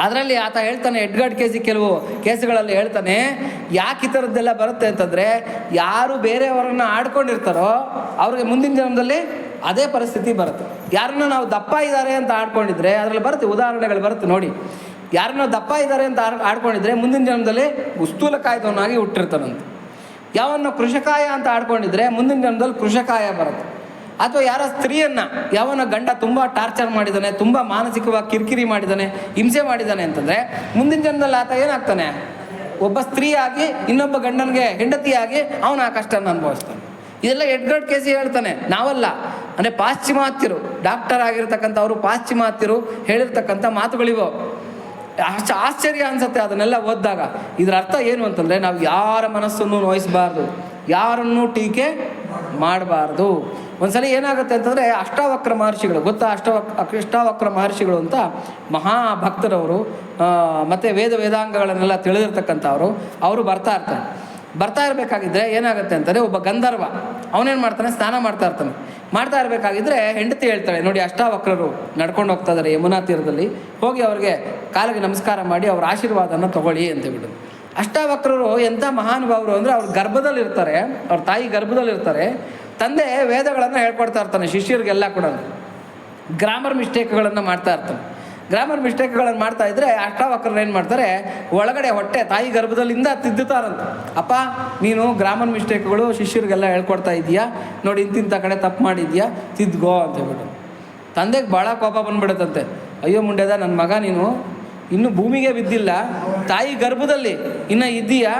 ಅದರಲ್ಲಿ ಆತ ಹೇಳ್ತಾನೆ, ಎಡ್ಗರ್ಡ್ ಕೇಸಿ ಕೆಲವು ಕೇಸುಗಳಲ್ಲಿ ಹೇಳ್ತಾನೆ, ಯಾಕೆ ಈ ಥರದ್ದೆಲ್ಲ ಬರುತ್ತೆ ಅಂತಂದರೆ, ಯಾರು ಬೇರೆಯವರನ್ನು ಆಡ್ಕೊಂಡಿರ್ತಾರೋ ಅವ್ರಿಗೆ ಮುಂದಿನ ಜನ್ಮದಲ್ಲಿ ಅದೇ ಪರಿಸ್ಥಿತಿ ಬರುತ್ತೆ. ಯಾರನ್ನ ನಾವು ದಪ್ಪ ಇದ್ದಾರೆ ಅಂತ ಆಡ್ಕೊಂಡಿದ್ರೆ ಅದರಲ್ಲಿ ಬರುತ್ತೆ, ಉದಾಹರಣೆಗಳು ಬರುತ್ತೆ ನೋಡಿ. ಯಾರನ್ನ ದಪ್ಪ ಇದ್ದಾರೆ ಅಂತ ಆಡ್ಕೊಂಡಿದ್ರೆ ಮುಂದಿನ ಜನ್ಮದಲ್ಲಿ ಸ್ಥೂಲಕಾಯದವನಾಗಿ ಹುಟ್ಟಿರ್ತಾನಂತೆ. ಯಾವನ್ನ ಕೃಷಕಾಯ ಅಂತ ಆಡ್ಕೊಂಡಿದ್ರೆ ಮುಂದಿನ ಜನ್ಮದಲ್ಲಿ ಕೃಷಕಾಯ ಬರುತ್ತೆ. ಅಥವಾ ಯಾರ ಸ್ತ್ರೀಯನ್ನು ಯಾವನ ಗಂಡ ತುಂಬ ಟಾರ್ಚರ್ ಮಾಡಿದ್ದಾನೆ, ತುಂಬ ಮಾನಸಿಕವಾಗಿ ಕಿರಿಕಿರಿ ಮಾಡಿದ್ದಾನೆ, ಹಿಂಸೆ ಮಾಡಿದ್ದಾನೆ ಅಂತಂದರೆ ಮುಂದಿನ ಜನ್ಮದಲ್ಲಿ ಆತ ಏನಾಗ್ತಾನೆ, ಒಬ್ಬ ಸ್ತ್ರೀಯಾಗಿ ಇನ್ನೊಬ್ಬ ಗಂಡನಿಗೆ ಹೆಂಡತಿಯಾಗಿ ಅವನು ಆ ಕಷ್ಟನ ಅನುಭವಿಸ್ತಾನೆ. ಇದೆಲ್ಲ ಎಡ್ಗರ್ಡ್ ಕೇಸಿ ಹೇಳ್ತಾನೆ, ನಾವಲ್ಲ. ಅಂದರೆ ಪಾಶ್ಚಿಮಾತ್ಯರು, ಡಾಕ್ಟರ್ ಆಗಿರ್ತಕ್ಕಂಥವ್ರು ಪಾಶ್ಚಿಮಾತ್ಯರು ಹೇಳಿರ್ತಕ್ಕಂಥ ಮಾತುಗಳಿವು. ಅಷ್ಟು ಆಶ್ಚರ್ಯ ಅನಿಸುತ್ತೆ ಅದನ್ನೆಲ್ಲ ಓದಿದಾಗ. ಇದರ ಅರ್ಥ ಏನು ಅಂತಂದರೆ, ನಾವು ಯಾರ ಮನಸ್ಸನ್ನು ನೋಯಿಸಬಾರ್ದು, ಯಾರನ್ನೂ ಟೀಕೆ ಮಾಡಬಾರ್ದು. ಒಂದ್ಸಲ ಏನಾಗುತ್ತೆ ಅಂತಂದರೆ, ಅಷ್ಟಾವಕ್ರ ಮಹರ್ಷಿಗಳು ಗೊತ್ತಾ, ಅಷ್ಟಾವಕ್ರ ಮಹರ್ಷಿಗಳು ಅಂತ ಮಹಾಭಕ್ತರವರು, ಮತ್ತು ವೇದಾಂಗಗಳನ್ನೆಲ್ಲ ತಿಳಿದಿರ್ತಕ್ಕಂಥವ್ರು. ಅವರು ಬರ್ತಾ ಇರಬೇಕಾಗಿದ್ದರೆ ಏನಾಗುತ್ತೆ ಅಂತಂದರೆ, ಒಬ್ಬ ಗಂಧರ್ವ ಅವನೇನು ಮಾಡ್ತಾನೆ, ಸ್ನಾನ ಮಾಡ್ತಾ ಇರಬೇಕಾಗಿದ್ದರೆ ಹೆಂಡತಿ ಹೇಳ್ತಾಳೆ, ನೋಡಿ ಅಷ್ಟಾವಕ್ರರು ನಡ್ಕೊಂಡು ಹೋಗ್ತಾ ಇದ್ದಾರೆ ಯಮುನಾ ತೀರದಲ್ಲಿ, ಹೋಗಿ ಅವ್ರಿಗೆ ಕಾಲಿಗೆ ನಮಸ್ಕಾರ ಮಾಡಿ ಅವ್ರ ಆಶೀರ್ವಾದನ ತಗೊಳ್ಳಿ ಅಂತೇಳ್ಬಿಟ್ಟು. ಅಷ್ಟಾವಕ್ರರು ಎಂಥ ಮಹಾನುಭಾವರು ಅಂದರೆ, ಅವ್ರ ಗರ್ಭದಲ್ಲಿರ್ತಾರೆ, ಅವ್ರ ತಾಯಿ ಗರ್ಭದಲ್ಲಿರ್ತಾರೆ. ತಂದೆ ವೇದಗಳನ್ನು ಹೇಳ್ಕೊಡ್ತಾ ಇರ್ತಾನೆ ಶಿಷ್ಯರಿಗೆಲ್ಲ ಕೂಡ. ಗ್ರಾಮರ್ ಮಿಸ್ಟೇಕ್ಗಳನ್ನು ಮಾಡ್ತಾ ಮಾಡ್ತಾ ಇದ್ದರೆ ಅಷ್ಟಾವಕ್ರರು ಏನು ಮಾಡ್ತಾರೆ, ಒಳಗಡೆ ಹೊಟ್ಟೆ ತಾಯಿ ಗರ್ಭದಲ್ಲಿಂದ ತಿದ್ದುತ್ತಾರಂತ. ಅಪ್ಪ ನೀನು ಗ್ರಾಮರ್ ಮಿಸ್ಟೇಕ್ಗಳು ಶಿಷ್ಯರಿಗೆಲ್ಲ ಹೇಳ್ಕೊಡ್ತಾ ಇದೆಯಾ, ನೋಡಿ ಇಂತಿಂಥ ಕಡೆ ತಪ್ಪು ಮಾಡಿದ್ಯಾ, ತಿದ್ಗೋ ಅಂತ ಹೇಳ್ಬಿಟ್ಟು. ತಂದೆಗೆ ಭಾಳ ಕೋಪ ಬಂದ್ಬಿಡುತ್ತಂತೆ. ಅಯ್ಯೋ ಮುಂಡೆದ ನನ್ನ ಮಗ, ನೀನು ಇನ್ನೂ ಭೂಮಿಗೆ ಬಿದ್ದಿಲ್ಲ, ತಾಯಿ ಗರ್ಭದಲ್ಲಿ ಇನ್ನೂ ಇದ್ದೀಯಾ,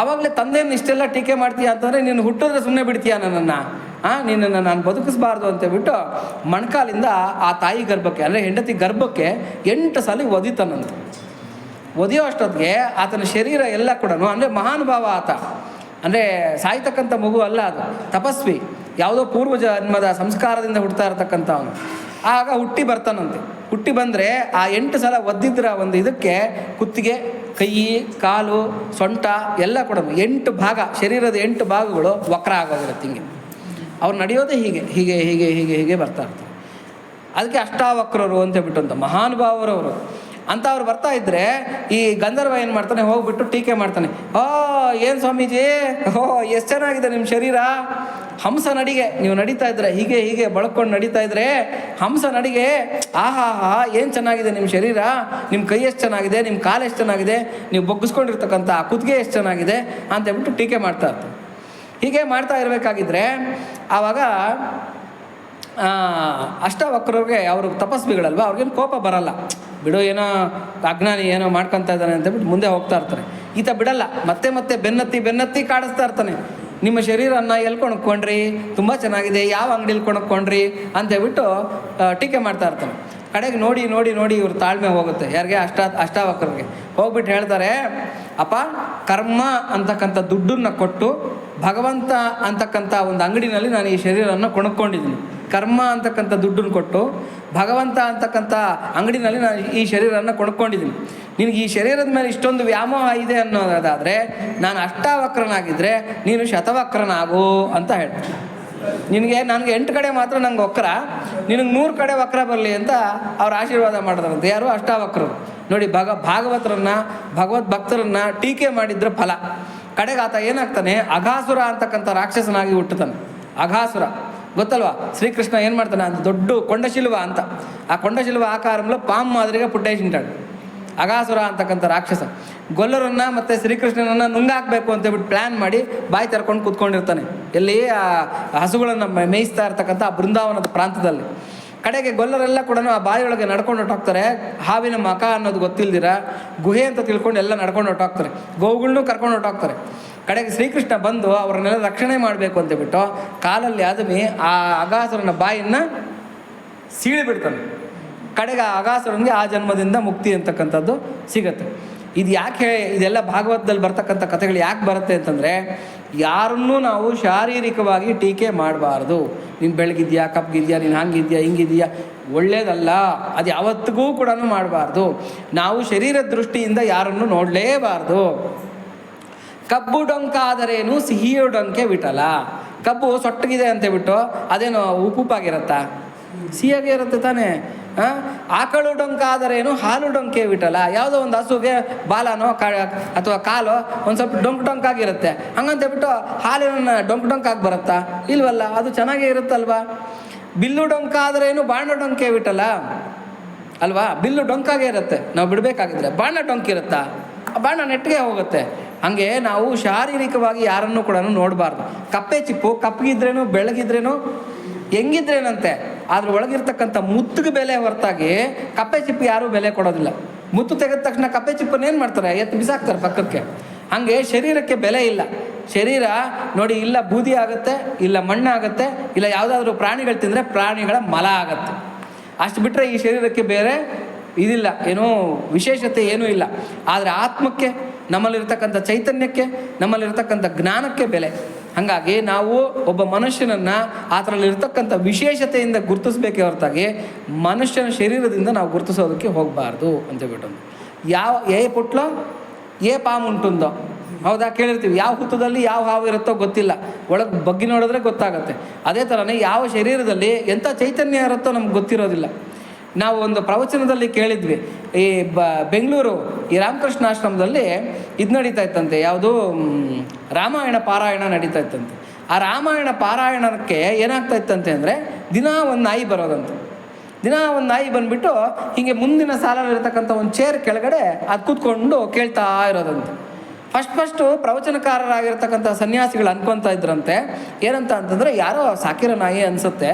ಆವಾಗಲೇ ತಂದೆಯನ್ನು ಇಷ್ಟೆಲ್ಲ ಟೀಕೆ ಮಾಡ್ತೀಯಾ ಅಂತಂದರೆ ನೀನು ಹುಟ್ಟಿದ್ರೆ ಸುಮ್ಮನೆ ಬಿಡ್ತೀಯಾ ನನ್ನನ್ನು, ನಿನ್ನನ್ನು ನಾನು ಬದುಕಿಸ್ಬಾರ್ದು ಅಂತೇಳ್ಬಿಟ್ಟು ಮೊಣಕಾಲಿಂದ ಆ ತಾಯಿ ಗರ್ಭಕ್ಕೆ, ಅಂದರೆ ಹೆಂಡತಿ ಗರ್ಭಕ್ಕೆ 8 ಸಲ ಒದಿತಾನಂತೆ. ಒದಿಯೋ ಅಷ್ಟೊತ್ತಿಗೆ ಆತನ ಶರೀರ ಎಲ್ಲ ಕೂಡ, ಅಂದರೆ ಮಹಾನುಭಾವ ಆತ, ಅಂದರೆ ಸಾಯ್ತಕ್ಕಂಥ ಮಗು ಅಲ್ಲ, ಅದು ತಪಸ್ವಿ, ಯಾವುದೋ ಪೂರ್ವ ಜನ್ಮದ ಸಂಸ್ಕಾರದಿಂದ ಹುಡ್ತಾ ಇರತಕ್ಕಂಥವನು. ಆಗ ಹುಟ್ಟಿ ಬಂದರೆ ಆ 8 ಸಲ ಒದ್ದಿದ್ರ ಒಂದು ಇದಕ್ಕೆ ಕುತ್ತಿಗೆ, ಕೈ, ಕಾಲು, ಸೊಂಟ ಎಲ್ಲ ಕೂಡ 8 ಭಾಗ, ಶರೀರದ 8 ಭಾಗಗಳು ವಕ್ರ ಆಗೋಗಿರುತ್ತೆ. ಹಿಂಗೆ ಅವ್ರು ನಡೆಯೋದೇ ಹೀಗೆ ಬರ್ತಾ ಇರ್ತಾರೆ. ಅದಕ್ಕೆ ಅಷ್ಟಾವಕ್ರರು ಅಂತ ಹೇಳ್ಬಿಟ್ಟು ಮಹಾನುಭಾವರವರು ಅಂತ ಅವ್ರು ಬರ್ತಾ ಇದ್ದರೆ ಈ ಗಂಧರ್ವ ಏನು ಮಾಡ್ತಾನೆ, ಹೋಗ್ಬಿಟ್ಟು ಟೀಕೆ ಮಾಡ್ತಾನೆ. ಏನು ಸ್ವಾಮೀಜಿ, ಎಷ್ಟು ಚೆನ್ನಾಗಿದೆ ನಿಮ್ಮ ಶರೀರ, ಹಂಸ ನಡಿಗೆ ನೀವು ನಡೀತಾ ಇದ್ರೆ, ಹೀಗೆ ಬಳಕೊಂಡು ನಡೀತಾ ಇದ್ರೆ ಹಂಸ ನಡಿಗೆ, ಏನು ಚೆನ್ನಾಗಿದೆ ನಿಮ್ಮ ಶರೀರ, ನಿಮ್ಮ ಕೈ ಎಷ್ಟು ಚೆನ್ನಾಗಿದೆ, ನಿಮ್ಮ ಕಾಲು ಎಷ್ಟು ಚೆನ್ನಾಗಿದೆ, ನೀವು ಬೊಗ್ಗಿಸ್ಕೊಂಡಿರ್ತಕ್ಕಂಥ ಕುತ್ತಿಗೆ ಎಷ್ಟು ಚೆನ್ನಾಗಿದೆ ಅಂತ ಹೇಳ್ಬಿಟ್ಟು ಟೀಕೆ ಮಾಡ್ತಾ ಇರ್ತಾರೆ. ಹೀಗೆ ಮಾಡ್ತಾ ಇರಬೇಕಾಗಿದ್ರೆ ಆವಾಗ ಅಷ್ಟವಕ್ರರಿಗೆ ಅವರು ತಪಸ್ವಿಗಳಲ್ವ, ಅವ್ರಿಗೇನು ಕೋಪ ಬರಲ್ಲ. ಬಿಡು, ಏನೋ ಅಜ್ಞಾನಿ ಏನೋ ಮಾಡ್ಕೊತಾ ಇದ್ದಾನೆ ಅಂತ ಬಿಟ್ಟು ಮುಂದೆ ಹೋಗ್ತಾ ಇರ್ತಾರೆ. ಈತ ಬಿಡಲ್ಲ, ಮತ್ತೆ ಮತ್ತೆ ಬೆನ್ನತ್ತಿ ಕಾಡಿಸ್ತಾ ಇರ್ತಾನೆ. ನಿಮ್ಮ ಶರೀರನ ಎಲ್ಲಿ ಕೊಣಕ್ಕೊಂಡ್ರಿ, ತುಂಬ ಚೆನ್ನಾಗಿದೆ, ಯಾವ ಅಂಗಡಿಲಿ ಕೊಣಕ್ಕೊಂಡ್ರಿ ಅಂತೇಳ್ಬಿಟ್ಟು ಟೀಕೆ ಮಾಡ್ತಾ ಇರ್ತಾನೆ. ಕಡೆಗೆ ನೋಡಿ ನೋಡಿ ನೋಡಿ ಇವ್ರ ತಾಳ್ಮೆ ಹೋಗುತ್ತೆ. ಯಾರಿಗೆ? ಅಷ್ಟಾವಕ್ರರಿಗೆ ಹೋಗ್ಬಿಟ್ಟು ಹೇಳ್ತಾರೆ, ಅಪ್ಪ, ಕರ್ಮ ಅಂತಕ್ಕಂಥ ದುಡ್ಡನ್ನು ಕೊಟ್ಟು ಭಗವಂತ ಅಂತಕ್ಕಂಥ ಒಂದು ಅಂಗಡಿನಲ್ಲಿ ನಾನು ಈ ಶರೀರವನ್ನು ಕೊಣಕ್ಕೊಂಡಿದ್ದೀನಿ. ಕರ್ಮ ಅಂತಕ್ಕಂಥ ದುಡ್ಡನ್ನು ಕೊಟ್ಟು ಭಗವಂತ ಅಂತಕ್ಕಂಥ ಅಂಗಡಿನಲ್ಲಿ ನಾನು ಈ ಶರೀರವನ್ನು ಕೊಣಕ್ಕೊಂಡಿದ್ದೀನಿ. ನಿನಗೆ ಈ ಶರೀರದ ಮೇಲೆ ಇಷ್ಟೊಂದು ವ್ಯಾಮೋಹ ಇದೆ ಅನ್ನೋದಾದರೆ ನಾನು ಅಷ್ಟಾವಕ್ರನಾಗಿದ್ದರೆ ನೀನು ಶತವಕ್ರನಾಗು ಅಂತ ಹೇಳ್ತೀನಿ. ನನಗೆ 8 ಕಡೆ ಮಾತ್ರ ನಂಗೆ ವಕ್ರ, ನಿನಗೆ 100 ಕಡೆ ವಕ್ರ ಬರಲಿ ಅಂತ ಅವ್ರು ಆಶೀರ್ವಾದ ಮಾಡಿದ್ರಂತೆ. ಯಾರು? ಅಷ್ಟಾವಕ್ರರು. ನೋಡಿ, ಭಾಗವತರನ್ನ ಭಗವದ್ ಭಕ್ತರನ್ನ ಟೀಕೆ ಮಾಡಿದ್ರ ಫಲ. ಕಡೆಗೆ ಆತ ಏನಾಗ್ತಾನೆ? ಅಘಾಸುರ ಅಂತಕ್ಕಂಥ ರಾಕ್ಷಸನಾಗಿ ಹುಟ್ಟುತ್ತಾನೆ. ಅಘಾಸುರ ಗೊತ್ತಲ್ವಾ? ಶ್ರೀಕೃಷ್ಣ ಏನು ಮಾಡ್ತಾನೆ? ಅಂತ ದೊಡ್ಡ ಕೊಂಡಶಿಲ್ವ ಅಂತ, ಆ ಕೊಂಡಶಿಲ್ವ ಆಕಾರಂలో ಪಾಮ್ ಮಾದರಿగా పుట్టేసింటాడు. ಅಘಾಸುರ ಅಂತಕ್ಕಂಥ ರಾಕ್ಷಸ ಗೊಲ್ಲರನ್ನ ಮತ್ತು ಶ್ರೀಕೃಷ್ಣನನ್ನು ನುಂಗಾಕಬೇಕು ಅಂತೇಳ್ಬಿಟ್ಟು ಪ್ಲ್ಯಾನ್ ಮಾಡಿ ಬಾಯಿ ತೆರ್ಕೊಂಡು ಕೂತ್ಕೊಂಡಿರ್ತಾನೆ. ಎಲ್ಲಿ? ಆ ಹಸುಗಳನ್ನು ಮೇಯಿಸ್ತಾ ಇರ್ತಕ್ಕಂಥ ಆ ಬೃಂದಾವನದ ಪ್ರಾಂತದಲ್ಲಿ. ಕಡೆಗೆ ಗೊಲ್ಲರೆಲ್ಲ ಕೂಡ ಆ ಬಾಯಿಯೊಳಗೆ ನಡ್ಕೊಂಡು ಹೊಟ್ಟೋಗ್ತಾರೆ. ಹಾವಿನ ಮಕ ಅನ್ನೋದು ಗೊತ್ತಿಲ್ದಿರ ಗುಹೆ ಅಂತ ತಿಳ್ಕೊಂಡು ಎಲ್ಲ ನಡ್ಕೊಂಡು ಹೊಟ್ಟೋಗ್ತಾರೆ. ಗೋವುಗಳನ್ನೂ ಕರ್ಕೊಂಡು ಹೊಟ್ಟೋಗ್ತಾರೆ. ಕಡೆಗೆ ಶ್ರೀಕೃಷ್ಣ ಬಂದು ಅವ್ರನ್ನೆಲ್ಲ ರಕ್ಷಣೆ ಮಾಡಬೇಕು ಅಂತೇಳ್ಬಿಟ್ಟು ಕಾಲಲ್ಲಿ ಆದಮಿ ಆ ಅಘಾಸುರನ ಬಾಯಿಯನ್ನು ಸೀಳಿಬಿಡ್ತಾನೆ. ಕಡೆಗೆ ಆ ಅಘಾಸುರನಿಗೆ ಆ ಜನ್ಮದಿಂದ ಮುಕ್ತಿ ಅಂತಕ್ಕಂಥದ್ದು ಸಿಗತ್ತೆ. ಇದು ಯಾಕೆ? ಇದೆಲ್ಲ ಭಾಗವತದಲ್ಲಿ ಬರ್ತಕ್ಕಂಥ ಕಥೆಗಳು ಯಾಕೆ ಬರುತ್ತೆ ಅಂತಂದರೆ, ಯಾರನ್ನೂ ನಾವು ಶಾರೀರಿಕವಾಗಿ ಟೀಕೆ ಮಾಡಬಾರ್ದು. ನೀನು ಬೆಳಗಿದ್ಯಾ, ಕಪ್ಪಗಿದ್ಯಾ, ನೀನು ಹಂಗಿದ್ಯಾ, ಹಿಂಗಿದೆಯಾ, ಒಳ್ಳೇದಲ್ಲ. ಅದು ಯಾವತ್ತಿಗೂ ಕೂಡ ಮಾಡಬಾರ್ದು. ನಾವು ಶರೀರ ದೃಷ್ಟಿಯಿಂದ ಯಾರನ್ನು ನೋಡಲೇಬಾರ್ದು. ಕಬ್ಬು ಡೊಂಕಾದರೇನು ಸಿಹಿಯು ಡೊಂಕೆ ವಿಠಲ. ಕಬ್ಬು ಸೊಟ್ಟಗಿದೆ ಅಂತೇಳ್ಬಿಟ್ಟು ಅದೇನು ಉಪ್ಪುಪ್ಪಾಗಿರತ್ತಾ? ಸಿಹಿಯಾಗೇ ಇರುತ್ತೆ ತಾನೇ. ಆಕಳು ಡೊಂಕಾದರೇನು ಹಾಲು ಡೊಂಕೆ ವಿಠಲ. ಯಾವುದೋ ಒಂದು ಹಸುಗೆ ಬಾಲನೋ ಅಥವಾ ಕಾಲೋ ಒಂದು ಸ್ವಲ್ಪ ಡೊಂಕಾಗಿರುತ್ತೆ, ಹಂಗಂತೇಳ್ಬಿಟ್ಟು ಹಾಲಿನ ಡೊಂಕಾಗಿ ಬರುತ್ತಾ? ಇಲ್ವಲ್ಲ, ಅದು ಚೆನ್ನಾಗೇ ಇರುತ್ತಲ್ವಾ. ಬಿಲ್ಲು ಡೊಂಕಾದರೇನು ಬಾಣ ಡೊಂಕೆ ವಿಠಲ ಅಲ್ವಾ? ಬಿಲ್ಲು ಡೊಂಕಾಗೇ ಇರುತ್ತೆ, ನಾವು ಬಿಡಬೇಕಾಗಿದ್ರೆ. ಬಾಣ ಡೊಂಕಿರುತ್ತಾ? ಬಾಣ ನೆಟ್ಟಿಗೆ ಹೋಗುತ್ತೆ. ಹಾಗೆ ನಾವು ಶಾರೀರಿಕವಾಗಿ ಯಾರನ್ನು ಕೂಡ ನೋಡಬಾರ್ದು. ಕಪ್ಪೆ ಚಿಪ್ಪು ಕಪ್ಪಗಿದ್ರೇನು ಬೆಳಗಿದ್ರೇನು ಹೆಂಗಿದ್ರೇನಂತೆ, ಅದ್ರ ಒಳಗಿರ್ತಕ್ಕಂಥ ಮುತ್ತಿಗೆ ಬೆಲೆ ಹೊರತಾಗಿ ಕಪ್ಪೆ ಚಿಪ್ಪು ಯಾರೂ ಬೆಲೆ ಕೊಡೋದಿಲ್ಲ. ಮುತ್ತು ತೆಗೆದ ತಕ್ಷಣ ಕಪ್ಪೆ ಚಿಪ್ಪನ್ನು ಏನು ಮಾಡ್ತಾರೆ? ಎತ್ತು ಬಿಸಾಕ್ತಾರೆ ಪಕ್ಕಕ್ಕೆ. ಹಾಗೆ ಶರೀರಕ್ಕೆ ಬೆಲೆ ಇಲ್ಲ. ಶರೀರ ನೋಡಿ, ಇಲ್ಲ ಬೂದಿ ಆಗುತ್ತೆ, ಇಲ್ಲ ಮಣ್ಣಾಗುತ್ತೆ, ಇಲ್ಲ ಯಾವುದಾದ್ರೂ ಪ್ರಾಣಿಗಳು ತಿಂದರೆ ಪ್ರಾಣಿಗಳ ಮಲ ಆಗುತ್ತೆ. ಅಷ್ಟು ಬಿಟ್ಟರೆ ಈ ಶರೀರಕ್ಕೆ ಬೇರೆ ಇದಿಲ್ಲ, ಏನೂ ವಿಶೇಷತೆ ಏನೂ ಇಲ್ಲ. ಆದರೆ ಆತ್ಮಕ್ಕೆ, ನಮ್ಮಲ್ಲಿರ್ತಕ್ಕಂಥ ಚೈತನ್ಯಕ್ಕೆ, ನಮ್ಮಲ್ಲಿರ್ತಕ್ಕಂಥ ಜ್ಞಾನಕ್ಕೆ ಬೆಲೆ. ಹಾಗಾಗಿ ನಾವು ಒಬ್ಬ ಮನುಷ್ಯನನ್ನು ಆ ಥರಲ್ಲಿರ್ತಕ್ಕಂಥ ವಿಶೇಷತೆಯಿಂದ ಗುರುತಿಸ್ಬೇಕೇ ಹೊರತಾಗಿ ಮನುಷ್ಯನ ಶರೀರದಿಂದ ನಾವು ಗುರುತಿಸೋದಕ್ಕೆ ಹೋಗಬಾರ್ದು ಅಂತೇಳ್ಬಿಟ್ಟು. ఏ పుట్లో ఏ పాము ఉంటుందో, ಹೌದಾ? ಕೇಳಿರ್ತೀವಿ. ಯಾವ ಹುತ್ತದಲ್ಲಿ ಯಾವ ಹಾವು ಇರುತ್ತೋ ಗೊತ್ತಿಲ್ಲ, ಒಳಗೆ ಬಗ್ಗಿ ನೋಡಿದ್ರೆ ಗೊತ್ತಾಗುತ್ತೆ. ಅದೇ ಥರನೇ ಯಾವ ಶರೀರದಲ್ಲಿ ಎಂಥ ಚೈತನ್ಯ ಇರುತ್ತೋ ನಮ್ಗೆ ಗೊತ್ತಿರೋದಿಲ್ಲ. ನಾವು ಒಂದು ಪ್ರವಚನದಲ್ಲಿ ಕೇಳಿದ್ವಿ, ಈ ಬೆಂಗಳೂರು ಈ ರಾಮಕೃಷ್ಣ ಆಶ್ರಮದಲ್ಲಿ ಇದು ನಡೀತಾ ಇತ್ತಂತೆ, ಯಾವುದು ರಾಮಾಯಣ ಪಾರಾಯಣ ನಡೀತಾ ಇತ್ತಂತೆ. ಆ ರಾಮಾಯಣ ಪಾರಾಯಣಕ್ಕೆ ಏನಾಗ್ತಾ ಇತ್ತಂತೆ ಅಂದರೆ, ದಿನ ಒಂದು ನಾಯಿ ಬರೋದಂತೆ. ದಿನ ಒಂದು ನಾಯಿ ಬಂದುಬಿಟ್ಟು ಹೀಗೆ ಮುಂದಿನ ಸಾಲಲ್ಲಿರ್ತಕ್ಕಂಥ ಒಂದು ಚೇರ್ ಕೆಳಗಡೆ ಅದು ಕೂತ್ಕೊಂಡು ಕೇಳ್ತಾ ಇರೋದಂತೆ. ಫಸ್ಟು ಪ್ರವಚನಕಾರರಾಗಿರ್ತಕ್ಕಂಥ ಸನ್ಯಾಸಿಗಳು ಅನ್ಕೊತಾ ಇದ್ರಂತೆ, ಏನಂತ ಅಂತಂದರೆ, ಯಾರೋ ಸಾಕಿರೋ ನಾಯಿ ಅನಿಸುತ್ತೆ,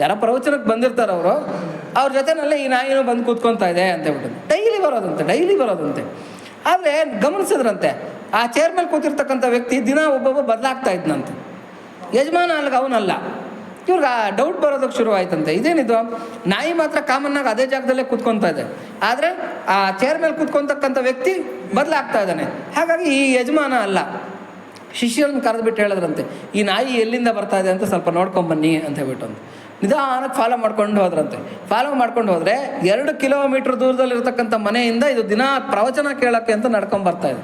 ಯಾರೋ ಪ್ರವಚನಕ್ಕೆ ಬಂದಿರ್ತಾರೆ ಅವರು, ಅವ್ರ ಜೊತೆನಲ್ಲೇ ಈ ನಾಯಿನೂ ಬಂದು ಕೂತ್ಕೊತಾ ಇದೆ ಅಂತೇಳ್ಬಿಟ್ಟು ಡೈಲಿ ಬರೋದಂತೆ. ಆದರೆ ಗಮನಿಸಿದ್ರಂತೆ, ಆ ಚೇರ್ ಮೇಲೆ ಕೂತಿರ್ತಕ್ಕಂಥ ವ್ಯಕ್ತಿ ದಿನ ಒಬ್ಬೊಬ್ಬ ಬದಲಾಗ್ತಾ ಇದ್ನಂತೆ. ಯಜಮಾನ ಅಲ್ಲಿಗೆ ಅವನಲ್ಲ. ಇವ್ರಿಗೆ ಆ ಡೌಟ್ ಬರೋದಕ್ಕೆ ಶುರು ಆಯ್ತಂತೆ, ಇದೇನಿದು ನಾಯಿ ಮಾತ್ರ ಕಾಮನ್ನಾಗಿ ಅದೇ ಜಾಗದಲ್ಲೇ ಕೂತ್ಕೊತಾ ಇದೆ, ಆದರೆ ಆ ಚೇರ್ ಮೇಲೆ ಕೂತ್ಕೊತಕ್ಕಂಥ ವ್ಯಕ್ತಿ ಬದಲಾಗ್ತಾ ಇದ್ದಾನೆ. ಹಾಗಾಗಿ ಈ ಯಜಮಾನ ಅಲ್ಲ. ಶಿಷ್ಯರನ್ನು ಕರೆದುಬಿಟ್ಟು ಹೇಳಿದ್ರಂತೆ, ಈ ನಾಯಿ ಎಲ್ಲಿಂದ ಬರ್ತಾ ಇದೆ ಅಂತ ಸ್ವಲ್ಪ ನೋಡ್ಕೊಂಬನ್ನಿ ಅಂತ ಹೇಳ್ಬಿಟ್ಟು ನಿಧಾನಕ್ಕೆ ಫಾಲೋ ಮಾಡ್ಕೊಂಡು ಹೋದ್ರಂತೆ. ಫಾಲೋ ಮಾಡ್ಕೊಂಡು ಹೋದರೆ 2 ಕಿಲೋಮೀಟ್ರ್ ದೂರದಲ್ಲಿರ್ತಕ್ಕಂಥ ಮನೆಯಿಂದ ಇದು ದಿನ ಪ್ರವಚನ ಕೇಳೋಕ್ಕೆ ಅಂತ ನಡ್ಕೊಂಬರ್ತಾ ಇದೆ.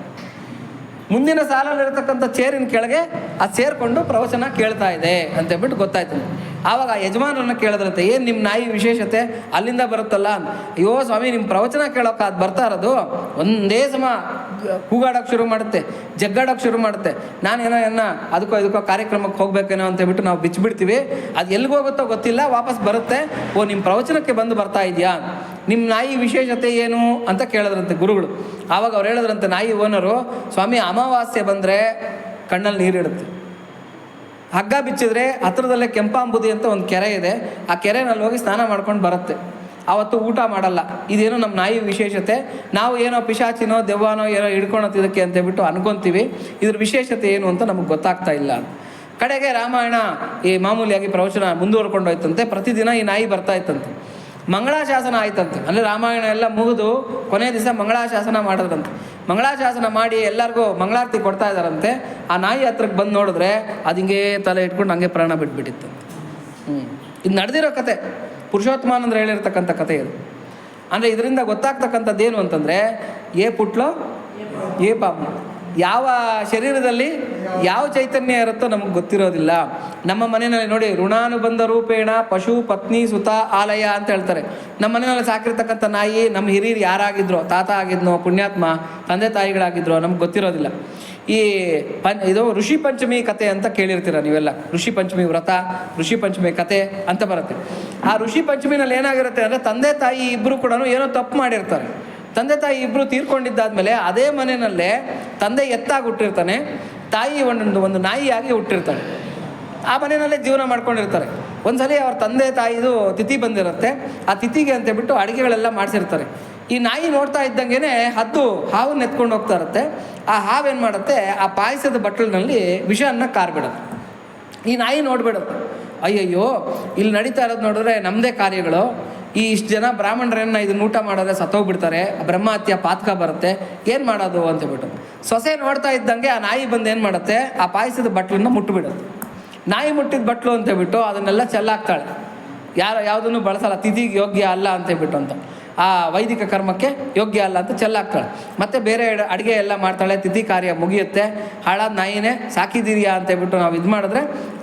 ಮುಂದಿನ ಸಾಲಲ್ಲಿರ್ತಕ್ಕಂಥ ಚೇರಿನ ಕೆಳಗೆ ಅದು ಸೇರಿಕೊಂಡು ಪ್ರವಚನ ಕೇಳ್ತಾ ಇದೆ ಅಂತೇಳ್ಬಿಟ್ಟು ಗೊತ್ತಾಯ್ತು. ಆವಾಗ ಆ ಯಜಮಾನರನ್ನ ಕೇಳಿದ್ರಂತೆ, ಏನು ನಿಮ್ಮ ನಾಯಿ ವಿಶೇಷತೆ ಅಲ್ಲಿಂದ ಬರುತ್ತಲ್ಲ? ಅಯ್ಯೋ ಸ್ವಾಮಿ, ನಿಮ್ಮ ಪ್ರವಚನ ಕೇಳೋಕೆ ಅದು ಬರ್ತಾ ಇರೋದು ಒಂದೇ ಸಮ ಕೂಗಾಡೋಕ್ಕೆ ಶುರು ಮಾಡುತ್ತೆ, ಜಗ್ಗಾಡೋಕ್ಕೆ ಶುರು ಮಾಡುತ್ತೆ. ನಾನೇನೋ ಅದಕ್ಕೋ ಕಾರ್ಯಕ್ರಮಕ್ಕೆ ಹೋಗ್ಬೇಕೇನೋ ಅಂತೇಳ್ಬಿಟ್ಟು ನಾವು ಬಿಚ್ಚಿಬಿಡ್ತೀವಿ. ಅದು ಎಲ್ಲಿಗೆ ಹೋಗುತ್ತೋ ಗೊತ್ತಿಲ್ಲ, ವಾಪಸ್ ಬರುತ್ತೆ. ಓ, ನಿಮ್ಮ ಪ್ರವಚನಕ್ಕೆ ಬರ್ತಾ ಇದೆಯಾ? ನಿಮ್ಮ ನಾಯಿ ವಿಶೇಷತೆ ಏನು ಅಂತ ಕೇಳಿದ್ರಂತೆ ಗುರುಗಳು. ಆವಾಗ ಅವ್ರು ಹೇಳಿದ್ರಂತೆ, ನಾಯಿ ಓನರು, ಸ್ವಾಮಿ ಅಮಾವಾಸ್ಯೆ ಬಂದರೆ ಕಣ್ಣಲ್ಲಿ ನೀರಿಡುತ್ತೆ. ಹಗ್ಗ ಬಿಚ್ಚಿದ್ರೆ ಹತ್ರದಲ್ಲೇ ಕೆಂಪಾಂಬುದಿ ಅಂತ ಒಂದು ಕೆರೆ ಇದೆ, ಆ ಕೆರೆನಲ್ಲಿ ಹೋಗಿ ಸ್ನಾನ ಮಾಡ್ಕೊಂಡು ಬರುತ್ತೆ. ಆವತ್ತು ಊಟ ಮಾಡಲ್ಲ. ಇದೇನೋ ನಮ್ಮ ನಾಯಿ ವಿಶೇಷತೆ. ನಾವು ಏನೋ ಪಿಶಾಚಿನೋ ದೆವ್ವನೋ ಏನೋ ಹಿಡ್ಕೊಳೋದಕ್ಕೆ ಅಂತೇಳ್ಬಿಟ್ಟು ಅನ್ಕೊತೀವಿ. ಇದ್ರ ವಿಶೇಷತೆ ಏನು ಅಂತ ನಮಗೆ ಗೊತ್ತಾಗ್ತಾ ಇಲ್ಲ. ಕಡೆಗೆ ರಾಮಾಯಣ ಈ ಮಾಮೂಲಿಯಾಗಿ ಪ್ರವಚನ ಮುಂದುವರ್ಕೊಂಡು ಹೋಯ್ತಂತೆ. ಪ್ರತಿದಿನ ಈ ನಾಯಿ ಬರ್ತಾ ಇತ್ತಂತೆ. ಮಂಗಳಾಶಾಸನ ಆಯ್ತಂತೆ. ಅಂದರೆ ರಾಮಾಯಣ ಎಲ್ಲ ಮುಗಿದು ಕೊನೆ ದಿವಸ ಮಂಗಳಾಶಾಸನ ಮಾಡಿದ್ರಂತೆ. ಮಂಗಳಾಶಾಸನ ಮಾಡಿ ಎಲ್ಲರಿಗೂ ಮಂಗಳಾರತಿ ಕೊಡ್ತಾ ಇದ್ದಾರಂತೆ. ಆ ನಾಯಿ ಹತ್ರಕ್ಕೆ ಬಂದು ನೋಡಿದ್ರೆ ಅದು ಹಿಂಗೆ ತಲೆ ಇಟ್ಕೊಂಡು ಹಂಗೆ ಪ್ರಾಣ ಬಿಟ್ಬಿಟ್ಟಿತ್ತಂತೆ. ಇದು ನಡೆದಿರೋ ಕತೆ, ಪುರುಷೋತ್ತಮಾನಂದ್ರೆ ಹೇಳಿರ್ತಕ್ಕಂಥ ಕತೆ ಇದು. ಅಂದರೆ ಇದರಿಂದ ಗೊತ್ತಾಗ್ತಕ್ಕಂಥದ್ದು ಏನು ಅಂತಂದರೆ, ಏ ಪುಟ್ಲೋ ಏ ಪಾಪು, ಯಾವ ಶರೀರದಲ್ಲಿ ಯಾವ ಚೈತನ್ಯ ಇರುತ್ತೋ ನಮಗೆ ಗೊತ್ತಿರೋದಿಲ್ಲ. ನಮ್ಮ ಮನೆಯಲ್ಲಿ ನೋಡಿ, ಋಣಾನುಬಂಧ ರೂಪೇಣ ಪಶು ಪತ್ನಿ ಸುತ ಆಲಯ ಅಂತ ಹೇಳ್ತಾರೆ. ನಮ್ಮ ಮನೆಯಲ್ಲಿ ಸಾಕಿರ್ತಕ್ಕಂಥ ನಾಯಿ ನಮ್ಮ ಹಿರಿಯರು ಯಾರಾಗಿದ್ರೋ, ತಾತ ಆಗಿದ್ನೋ, ಪುಣ್ಯಾತ್ಮ, ತಂದೆ ತಾಯಿಗಳಾಗಿದ್ರೋ ನಮ್ಗೆ ಗೊತ್ತಿರೋದಿಲ್ಲ. ಈ ಇದು ಋಷಿ ಪಂಚಮಿ ಕತೆ ಅಂತ ಕೇಳಿರ್ತೀರ ನೀವೆಲ್ಲ. ಋಷಿ ಪಂಚಮಿ ವ್ರತ, ಋಷಿ ಪಂಚಮಿ ಕತೆ ಅಂತ ಬರುತ್ತೆ. ಆ ಋಷಿ ಪಂಚಮಿನಲ್ಲಿ ಏನಾಗಿರುತ್ತೆ ಅಂದರೆ, ತಂದೆ ತಾಯಿ ಇಬ್ಬರು ಕೂಡ ಏನೋ ತಪ್ಪು ಮಾಡಿರ್ತಾರೆ. ತಂದೆ ತಾಯಿ ಇಬ್ಬರು ತೀರ್ಕೊಂಡಿದ್ದಾದ್ಮೇಲೆ ಅದೇ ಮನೆಯಲ್ಲೇ ತಂದೆ ಎತ್ತಾಗಿ ಹುಟ್ಟಿರ್ತಾನೆ, ತಾಯಿ ಒಂದು ನಾಯಿಯಾಗಿ ಹುಟ್ಟಿರ್ತಾಳೆ. ಆ ಮನೆಯಲ್ಲೇ ಜೀವನ ಮಾಡ್ಕೊಂಡಿರ್ತಾರೆ. ಒಂದ್ಸಲಿ ಅವ್ರ ತಂದೆ ತಾಯಿದು ತಿಥಿ ಬಂದಿರುತ್ತೆ. ಆ ತಿಥಿಗೆ ಅಂತೇಳ್ಬಿಟ್ಟು ಅಡುಗೆಗಳೆಲ್ಲ ಮಾಡಿಸಿರ್ತಾರೆ. ಈ ನಾಯಿ ನೋಡ್ತಾ ಇದ್ದಂಗೆ ಹದ್ದು ಹಾವನ್ನು ಎತ್ಕೊಂಡು ಹೋಗ್ತಾ ಇರುತ್ತೆ. ಆ ಹಾವೇನು ಮಾಡುತ್ತೆ, ಆ ಪಾಯಸದ ಬಟ್ಟಲಿನಲ್ಲಿ ವಿಷವನ್ನು ಕಾರ್ಬಿಡುತ್ತೆ. ಈ ನಾಯಿ ನೋಡ್ಬಿಡುತ್ತೆ, ಅಯ್ಯಯ್ಯೋ ಇಲ್ಲಿ ನಡೀತಾ ಇರೋದು ನೋಡಿದ್ರೆ ನಮ್ಮದೇ ಕಾರ್ಯಗಳು, ಈ ಇಷ್ಟು ಜನ ಬ್ರಾಹ್ಮಣರನ್ನ ಇದನ್ನ ಊಟ ಮಾಡಿದ್ರೆ ಸತ್ತೋಗ್ಬಿಡ್ತಾರೆ, ಬ್ರಹ್ಮಹತ್ಯೆ ಪಾತಕ ಬರುತ್ತೆ, ಏನು ಮಾಡೋದು ಅಂತೇಳ್ಬಿಟ್ಟು ಸೊಸೆ ನೋಡ್ತಾ ಇದ್ದಂಗೆ ಆ ನಾಯಿ ಬಂದು ಏನು ಮಾಡುತ್ತೆ, ಆ ಪಾಯಸದ ಬಟ್ಲನ್ನ ಮುಟ್ಟುಬಿಡುತ್ತೆ. ನಾಯಿ ಮುಟ್ಟಿದ ಬಟ್ಲು ಅಂತೇಳ್ಬಿಟ್ಟು ಅದನ್ನೆಲ್ಲ ಚೆಲ್ಲಾಕ್ತಾಳೆ. ಯಾವುದನ್ನು ಬಳಸಲ್ಲ, ತಿಥಿಗೆ ಯೋಗ್ಯ ಅಲ್ಲ ಅಂತೇಳ್ಬಿಟ್ಟು ಅಂತ, ಆ ವೈದಿಕ ಕರ್ಮಕ್ಕೆ ಯೋಗ್ಯ ಅಲ್ಲ ಅಂತ ಚೆಲ್ಲಾಕ್ತಾಳೆ. ಮತ್ತು ಬೇರೆ ಅಡುಗೆ ಎಲ್ಲ ಮಾಡ್ತಾಳೆ. ತಿಥಿ ಕಾರ್ಯ ಮುಗಿಯುತ್ತೆ. ಹಾಳಾದ ನಾಯಿನೇ ಸಾಕಿದ್ದೀರಿಯಾ ಅಂತೇಳ್ಬಿಟ್ಟು ನಾವು ಇದು ಮಾಡಿದ್ರೆ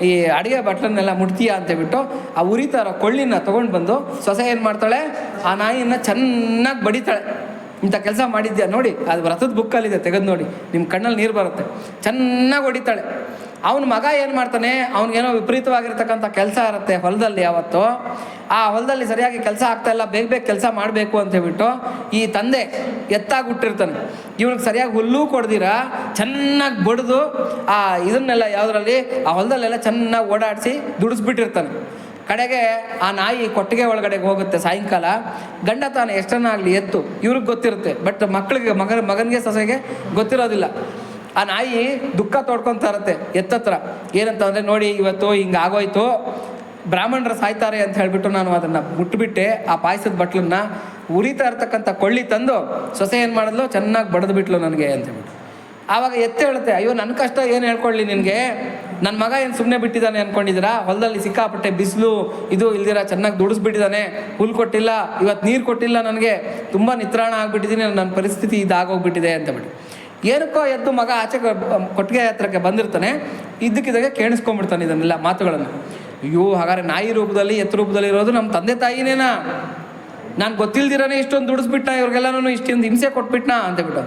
ಈ ಅಡುಗೆ ಬಟ್ಲನ್ನೆಲ್ಲ ಮುಟ್ತೀಯಾ ಅಂತೇಳ್ಬಿಟ್ಟು ಆ ಉರಿತಾರ ಕೊಳ್ಳಿನ ತೊಗೊಂಡು ಬಂದು ಸೊಸೆ ಏನು ಮಾಡ್ತಾಳೆ, ಆ ನಾಯಿನ ಚೆನ್ನಾಗಿ ಬಡಿತಾಳೆ. ಇಂಥ ಕೆಲಸ ಮಾಡಿದ್ಯಾ ನೋಡಿ, ಅದು ವ್ರತದ ಬುಕ್ಕಲ್ಲಿದೆ, ತೆಗೆದು ನೋಡಿ, ನಿಮ್ಮ ಕಣ್ಣಲ್ಲಿ ನೀರು ಬರುತ್ತೆ. ಚೆನ್ನಾಗಿ ಹೊಡಿತಾಳೆ. ಅವನ ಮಗ ಏನು ಮಾಡ್ತಾನೆ, ಅವ್ನಿಗೇನೋ ವಿಪರೀತವಾಗಿರ್ತಕ್ಕಂಥ ಕೆಲಸ ಇರುತ್ತೆ ಹೊಲದಲ್ಲಿ. ಯಾವತ್ತು ಆ ಹೊಲದಲ್ಲಿ ಸರಿಯಾಗಿ ಕೆಲಸ ಆಗ್ತಾಯಿಲ್ಲ, ಬೇಗ ಬೇಗ ಕೆಲಸ ಮಾಡಬೇಕು ಅಂತೇಳ್ಬಿಟ್ಟು ಈ ತಂದೆ ಎತ್ತಾಗಿ ಹುಟ್ಟಿರ್ತಾನೆ. ಇವ್ನಿಗೆ ಸರಿಯಾಗಿ ಹುಲ್ಲು ಕೊಡ್ದಿರ ಚೆನ್ನಾಗಿ ಬಡಿದು ಆ ಇದನ್ನೆಲ್ಲ ಯಾವುದರಲ್ಲಿ ಆ ಹೊಲದಲ್ಲೆಲ್ಲ ಚೆನ್ನಾಗಿ ಓಡಾಡಿಸಿ ದುಡಿಸ್ಬಿಟ್ಟಿರ್ತಾನೆ. ಕಡೆಗೆ ಆ ನಾಯಿ ಕೊಟ್ಟಿಗೆ ಒಳಗಡೆಗೆ ಹೋಗುತ್ತೆ ಸಾಯಂಕಾಲ. ಗಂಡ ತಾನು ಎಷ್ಟನ್ನಾಗಲಿ ಎತ್ತು ಇವ್ರಿಗೆ ಗೊತ್ತಿರುತ್ತೆ, ಬಟ್ ಮಕ್ಕಳಿಗೆ ಮಗನಿಗೆ ಸೊಸೆಗೆ ಗೊತ್ತಿರೋದಿಲ್ಲ. ಆ ನಾಯಿ ದುಃಖ ತೋಡ್ಕೊತಾ ಇರುತ್ತೆ ಎತ್ತತ್ರ. ಏನಂತ ಅಂದರೆ, ನೋಡಿ ಇವತ್ತು ಹಿಂಗೆ ಆಗೋಯ್ತು, ಬ್ರಾಹ್ಮಣರು ಸಾಯ್ತಾರೆ ಅಂತ ಹೇಳಿಬಿಟ್ಟು ನಾನು ಅದನ್ನು ಮುಟ್ಬಿಟ್ಟೆ, ಆ ಪಾಯಸದ ಬಟ್ಲನ್ನ ಉರಿತಾ ಇರ್ತಕ್ಕಂಥ ಕೊಳ್ಳಿ ತಂದು ಸೊಸೆ ಏನು ಮಾಡಿದ್ಲು, ಚೆನ್ನಾಗಿ ಬಡಿದು ಬಿಟ್ಲು ನನಗೆ ಅಂತೇಳ್ಬಿಟ್ಟು. ಆವಾಗ ಎತ್ತು ಹೇಳುತ್ತೆ, ಅಯ್ಯೋ ನನ್ನ ಕಷ್ಟ ಏನು ಹೇಳ್ಕೊಳ್ಳಿ ನಿನಗೆ, ನನ್ನ ಮಗ ಏನು ಸುಮ್ಮನೆ ಬಿಟ್ಟಿದ್ದಾನೆ ಅಂದ್ಕೊಂಡಿದ್ದೀರಾ, ಹೊಲದಲ್ಲಿ ಸಿಕ್ಕಾಪಟ್ಟೆ ಬಿಸಿಲು ಇದು ಇಲ್ದಿರ ಚೆನ್ನಾಗಿ ದುಡಿಸ್ಬಿಟ್ಟಿದ್ದಾನೆ, ಹುಲ್ಲು ಕೊಟ್ಟಿಲ್ಲ, ಇವತ್ತು ನೀರು ಕೊಟ್ಟಿಲ್ಲ, ನನಗೆ ತುಂಬ ನಿತ್ರಾಣ ಆಗಿಬಿಟ್ಟಿದ್ದೀನಿ, ನನ್ನ ಪರಿಸ್ಥಿತಿ ಇದಾಗೋಗ್ಬಿಟ್ಟಿದೆ ಅಂತೇಳ್ಬಿಟ್ಟು ಏನಕ್ಕೋ ಎದ್ದು ಮಗ ಆಚೆ ಕೊಟ್ಟಿಗೆ ಹತ್ರಕ್ಕೆ ಬಂದಿರ್ತಾನೆ. ಇದ್ದಕ್ಕಿದ್ದಾಗೆ ಕೇಳಿಸ್ಕೊಂಡ್ಬಿಡ್ತಾನೆ ಇದನ್ನೆಲ್ಲ ಮಾತುಗಳನ್ನು. ಅಯ್ಯೋ, ಹಾಗಾದ್ರೆ ನಾಯಿ ರೂಪದಲ್ಲಿ ಎತ್ತು ರೂಪದಲ್ಲಿ ಇರೋದು ನಮ್ಮ ತಂದೆ ತಾಯಿನೇನಾ, ನಾನು ಗೊತ್ತಿಲ್ದಿರಾನೆ ಇಷ್ಟೊಂದು ದುಡಿಸ್ಬಿಟ್ನಾ, ಇವ್ರಿಗೆಲ್ಲನೂ ಇಷ್ಟೊಂದು ಹಿಂಸೆ ಕೊಟ್ಬಿಟ್ನಾ ಅಂತೇಳ್ಬಿಟ್ಟು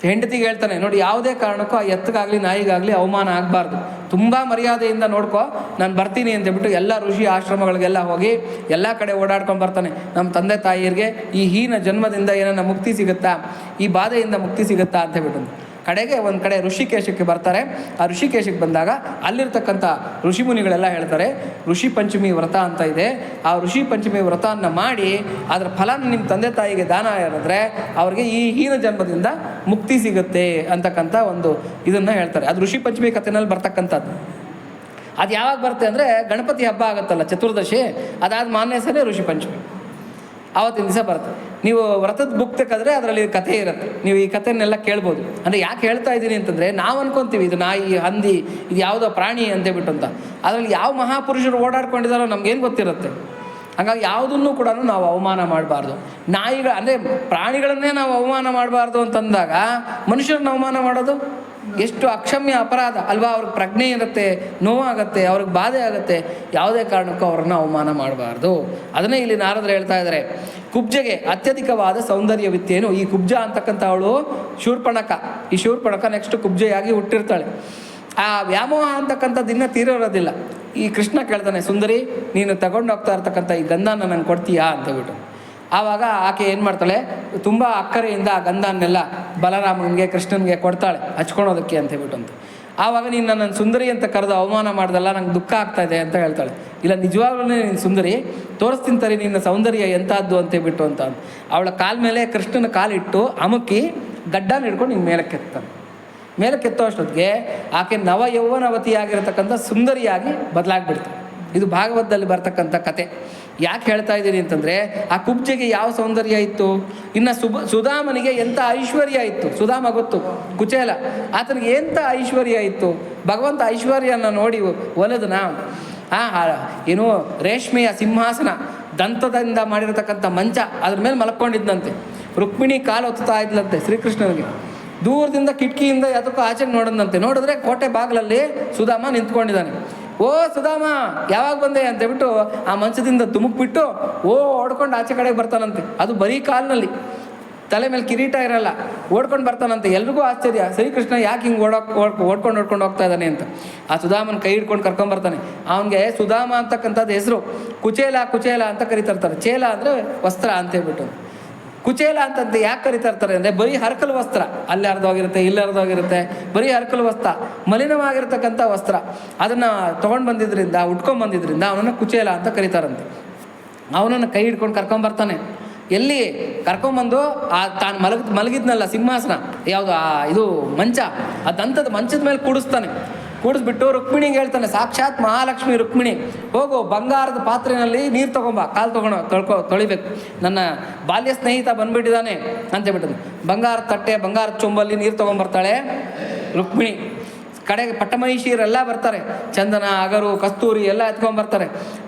ಹೆಂಡತಿಗೆ ಹೇಳ್ತಾನೆ, ನೋಡಿ ಯಾವುದೇ ಕಾರಣಕ್ಕೂ ಆ ಎತ್ತಗಾಗಲಿ ನಾಯಿಗಾಗಲಿ ಅವಮಾನ ಆಗಬಾರ್ದು, ತುಂಬ ಮರ್ಯಾದೆಯಿಂದ ನೋಡ್ಕೊ, ನಾನು ಬರ್ತೀನಿ ಅಂತೇಳ್ಬಿಟ್ಟು ಎಲ್ಲ ಋಷಿ ಆಶ್ರಮಗಳಿಗೆಲ್ಲ ಹೋಗಿ ಎಲ್ಲ ಕಡೆ ಓಡಾಡ್ಕೊಂಡು ಬರ್ತಾನೆ. ನಮ್ಮ ತಂದೆ ತಾಯಿಯರಿಗೆ ಈ ಹೀನ ಜನ್ಮದಿಂದ ಏನನ್ನ ಮುಕ್ತಿ ಸಿಗುತ್ತಾ, ಈ ಬಾಧೆಯಿಂದ ಮುಕ್ತಿ ಸಿಗುತ್ತಾ ಅಂತೇಳ್ಬಿಟ್ಟು ಕಡೆಗೆ ಒಂದು ಕಡೆ ಋಷಿಕೇಶಕ್ಕೆ ಬರ್ತಾರೆ. ಆ ಋಷಿಕೇಶಕ್ಕೆ ಬಂದಾಗ ಅಲ್ಲಿರ್ತಕ್ಕಂಥ ಋಷಿಮುನಿಗಳೆಲ್ಲ ಹೇಳ್ತಾರೆ, ಋಷಿ ಪಂಚಮಿ ವ್ರತ ಅಂತ ಇದೆ, ಆ ಋಷಿ ಪಂಚಮಿ ವ್ರತವನ್ನು ಮಾಡಿ ಅದರ ಫಲನ ನಿಮ್ಮ ತಂದೆ ತಾಯಿಗೆ ದಾನ ಹೇಳಿದ್ರೆ ಅವ್ರಿಗೆ ಈ ಹೀನ ಜನ್ಮದಿಂದ ಮುಕ್ತಿ ಸಿಗುತ್ತೆ ಅಂತಕ್ಕಂಥ ಒಂದು ಇದನ್ನು ಹೇಳ್ತಾರೆ. ಅದು ಋಷಿ ಪಂಚಮಿ ಕಥೆನಲ್ಲಿ ಬರ್ತಕ್ಕಂಥದ್ದು. ಅದು ಯಾವಾಗ ಬರುತ್ತೆ ಅಂದರೆ, ಗಣಪತಿ ಹಬ್ಬ ಆಗುತ್ತಲ್ಲ ಚತುರ್ದಶಿ, ಅದಾದ ಮಾನ್ಯ ಸರಿ ಋಷಿ ಪಂಚಮಿ ಆವತ್ತಿನ ದಿವಸ ಬರುತ್ತೆ. ನೀವು ವ್ರತದ ಬುಕ್ ತೆಗೆದ್ರೆ ಅದರಲ್ಲಿ ಕಥೆ ಇರುತ್ತೆ, ನೀವು ಈ ಕಥೆಯನ್ನೆಲ್ಲ ಕೇಳ್ಬೋದು. ಅಂದರೆ ಯಾಕೆ ಹೇಳ್ತಾ ಇದ್ದೀನಿ ಅಂತಂದರೆ, ನಾವು ಅನ್ಕೊತೀವಿ ಇದು ನಾಯಿ ಹಂದಿ ಇದು ಯಾವುದೋ ಪ್ರಾಣಿ ಅಂತೇಳ್ಬಿಟ್ಟು ಅಂತ, ಅದರಲ್ಲಿ ಯಾವ ಮಹಾಪುರುಷರು ಓಡಾಡ್ಕೊಂಡಿದ್ದಾರೋ ನಮಗೇನು ಗೊತ್ತಿರುತ್ತೆ. ಹಾಗಾಗಿ ಯಾವುದನ್ನು ಕೂಡ ನಾವು ಅವಮಾನ ಮಾಡಬಾರ್ದು. ನಾಯಿಗಳು ಅಂದರೆ ಪ್ರಾಣಿಗಳನ್ನೇ ನಾವು ಅವಮಾನ ಮಾಡಬಾರ್ದು ಅಂತಂದಾಗ ಮನುಷ್ಯರನ್ನ ಅವಮಾನ ಮಾಡೋದು ಎಷ್ಟು ಅಕ್ಷಮ್ಯ ಅಪರಾಧ ಅಲ್ವಾ. ಅವ್ರಿಗೆ ಪ್ರಜ್ಞೆ ಇರುತ್ತೆ, ನೋವಾಗುತ್ತೆ, ಅವ್ರಿಗೆ ಬಾಧೆ ಆಗುತ್ತೆ, ಯಾವುದೇ ಕಾರಣಕ್ಕೂ ಅವ್ರನ್ನ ಅವಮಾನ ಮಾಡಬಾರ್ದು. ಅದನ್ನೇ ಇಲ್ಲಿ ನಾರದರು ಹೇಳ್ತಾ ಇದ್ದಾರೆ, ಕುಬ್ಜೆಗೆ ಅತ್ಯಧಿಕವಾದ ಸೌಂದರ್ಯವಿತ್ತೇನು. ಈ ಕುಬ್ಜ ಅಂತಕ್ಕಂಥ ಅವಳು ಶೂರ್ಪಣಕ, ಈ ಶೂರ್ಪಣಕ ನೆಕ್ಸ್ಟ್ ಕುಬ್ಜೆಯಾಗಿ ಹುಟ್ಟಿರ್ತಾಳೆ. ಆ ವ್ಯಾಮೋಹ ಅಂತಕ್ಕಂಥದ್ದು ಇನ್ನೂ ತೀರಿರೋದಿಲ್ಲ. ಈ ಕೃಷ್ಣ ಕೇಳ್ತಾನೆ, ಸುಂದರಿ ನೀನು ತಗೊಂಡು ಹೋಗ್ತಾ ಇರ್ತಕ್ಕಂಥ ಈ ಗಂಧನ ನಂಗೆ ಕೊಡ್ತೀಯಾ ಅಂತೇಳ್ಬಿಟ್ಟು. ಆವಾಗ ಆಕೆ ಏನು ಮಾಡ್ತಾಳೆ, ತುಂಬ ಅಕ್ಕರೆಯಿಂದ ಆ ಗಂಧನ್ನೆಲ್ಲ ಬಲರಾಮನಿಗೆ ಕೃಷ್ಣನಿಗೆ ಕೊಡ್ತಾಳೆ ಹಚ್ಕೊಳೋದಕ್ಕೆ ಅಂತೇಳ್ಬಿಟ್ಟು ಅಂತ. ಆವಾಗ ನೀನು ನನ್ನ ಸುಂದರಿ ಅಂತ ಕರೆದು ಅವಮಾನ ಮಾಡ್ದಲ್ಲ, ನಂಗೆ ದುಃಖ ಆಗ್ತಾ ಇದೆ ಅಂತ ಹೇಳ್ತಾಳೆ. ಇಲ್ಲ, ನಿಜವಾಗ್ಲೂ ನೀನು ಸುಂದರಿ, ತೋರಿಸ್ತೀನಿ ತರಿ ನಿನ್ನ ಸೌಂದರ್ಯ ಎಂಥದ್ದು ಅಂತೇಳ್ಬಿಟ್ಟು ಅಂತ. ಅವಳ ಕಾಲ ಮೇಲೆ ಕೃಷ್ಣನ ಕಾಲಿಟ್ಟು ಅಮುಕಿ ಗಡ್ಡನ ಹಿಡ್ಕೊಂಡು ನೀನು ಮೇಲೆ ಕೆತ್ತಾನೆ. ಮೇಲೆ ಕೆತ್ತೋ ಅಷ್ಟೊತ್ತಿಗೆ ಆಕೆ ನವ ಯೌವನವತಿಯಾಗಿರತಕ್ಕಂಥ ಸುಂದರಿಯಾಗಿ ಬದಲಾಗ್ಬಿಡ್ತಾಳೆ. ಇದು ಭಾಗವತದಲ್ಲಿ ಬರ್ತಕ್ಕಂಥ ಕತೆ. ಯಾಕೆ ಹೇಳ್ತಾ ಇದ್ದೀನಿ ಅಂತಂದರೆ, ಆ ಕುಬ್ಜೆಗೆ ಯಾವ ಸೌಂದರ್ಯ ಇತ್ತು, ಇನ್ನು ಸುಧಾಮನಿಗೆ ಎಂಥ ಐಶ್ವರ್ಯ ಇತ್ತು. ಸುಧಾಮ ಗೊತ್ತು, ಕುಚೇಲ, ಆತನಿಗೆ ಎಂಥ ಐಶ್ವರ್ಯ ಇತ್ತು. ಭಗವಂತ ಐಶ್ವರ್ಯನ ನೋಡಿ ಒಲಿದನ. ಏನು ರೇಷ್ಮೆಯ ಸಿಂಹಾಸನ, ದಂತದಿಂದ ಮಾಡಿರತಕ್ಕಂಥ ಮಂಚ, ಅದ್ರ ಮೇಲೆ ಮಲ್ಕೊಂಡಿದ್ದಂತೆ. ರುಕ್ಮಿಣಿ ಕಾಲು ಹೊತ್ತಾ ಇದ್ಲಂತೆ ಶ್ರೀಕೃಷ್ಣನಿಗೆ. ದೂರದಿಂದ ಕಿಟಕಿಯಿಂದ ಅದಕ್ಕೂ ಆಚೆಗೆ ನೋಡಿದಂತೆ. ನೋಡಿದ್ರೆ ಕೋಟೆ ಬಾಗಿಲಲ್ಲಿ ಸುಧಾಮ ನಿಂತ್ಕೊಂಡಿದ್ದಾನೆ. ಓ ಸುಧಾಮ, ಯಾವಾಗ ಬಂದೆ ಅಂತೇಳ್ಬಿಟ್ಟು ಆ ಮಂಚದಿಂದ ಧುಮುಕ್ಬಿಟ್ಟು ಓಡ್ಕೊಂಡು ಆಚೆ ಕಡೆಗೆ ಬರ್ತಾನಂತೆ. ಅದು ಬರೀ ಕಾಲಿನಲ್ಲಿ, ತಲೆ ಮೇಲೆ ಕಿರೀಟ ಇರಲ್ಲ, ಓಡ್ಕೊಂಡು ಬರ್ತಾನಂತೆ. ಎಲ್ರಿಗೂ ಆಶ್ಚರ್ಯ, ಶ್ರೀಕೃಷ್ಣ ಯಾಕೆ ಹಿಂಗೆ ಓಡ್ಕೊಂಡು ಹೋಗ್ತಾ ಇದ್ದಾನೆ ಅಂತ. ಆ ಸುಧಾಮನ ಕೈ ಹಿಡ್ಕೊಂಡು ಕರ್ಕೊಂಬರ್ತಾನೆ. ಅವನಿಗೆ ಸುಧಾಮ ಅಂತಕ್ಕಂಥದ್ದು ಹೆಸರು. ಕುಚೇಲ ಕುಚೇಲ ಅಂತ ಕರಿತಿರ್ತಾರೆ. ಚೇಲ ಅಂದರೆ ವಸ್ತ್ರ ಅಂತೇಳ್ಬಿಟ್ಟು. ಕುಚೇಲ ಅಂತಂದು ಯಾಕೆ ಕರಿತಾ ಇರ್ತಾರೆ ಅಂದರೆ, ಬರೀ ಹರಕಲು ವಸ್ತ್ರ, ಅಲ್ಲಿ ಅರ್ಧವಾಗಿರುತ್ತೆ, ಇಲ್ಲಿ ಅರ್ಧವಾಗಿರುತ್ತೆ, ಬರೀ ಹರಕಲು ವಸ್ತ್ರ, ಮಲಿನವಾಗಿರ್ತಕ್ಕಂಥ ವಸ್ತ್ರ, ಅದನ್ನು ತೊಗೊಂಡು ಬಂದಿದ್ದರಿಂದ, ಉಟ್ಕೊಂಡು ಬಂದಿದ್ದರಿಂದ ಅವನನ್ನು ಕುಚೇಲ ಅಂತ ಕರೀತಾರಂತೆ. ಅವನನ್ನು ಕೈ ಹಿಡ್ಕೊಂಡು ಕರ್ಕೊಂಬರ್ತಾನೆ. ಎಲ್ಲಿ ಕರ್ಕೊಂಬಂದು ತಾನು ಮಲಗಿದ್ನಲ್ಲ ಸಿಂಹಾಸನ, ಯಾವುದು ಇದು ಮಂಚ, ಆ ದಂತದ ಮಂಚದ ಮೇಲೆ ಕೂಡಿಸ್ತಾನೆ. ಕೂಡಿಸ್ಬಿಟ್ಟು ರುಕ್ಮಿಣಿಗೆ ಹೇಳ್ತಾನೆ, ಸಾಕ್ಷಾತ್ ಮಹಾಲಕ್ಷ್ಮಿ ರುಕ್ಮಿಣಿ, ಹೋಗು ಬಂಗಾರದ ಪಾತ್ರೆಯಲ್ಲಿ ನೀರು ತೊಗೊಂಬ, ಕಾಲು ತೊಳಿಬೇಕು, ನನ್ನ ಬಾಲ್ಯ ಸ್ನೇಹಿತ ಬಂದ್ಬಿಟ್ಟಿದ್ದಾನೆ ಅಂತೇಳ್ಬಿಟ್ಟದು. ಬಂಗಾರದ ತಟ್ಟೆ, ಬಂಗಾರದ ಚೊಂಬಲ್ಲಿ ನೀರು ತೊಗೊಂಬರ್ತಾಳೆ ರುಕ್ಮಿಣಿ. ಕಡೆಗೆ ಪಟ್ಟಮಹಿಷಿಯರೆಲ್ಲ ಬರ್ತಾರೆ, ಚಂದನ, ಅಗರು, ಕಸ್ತೂರಿ ಎಲ್ಲ ಎತ್ಕೊಂಡ್ಬರ್ತಾರೆ.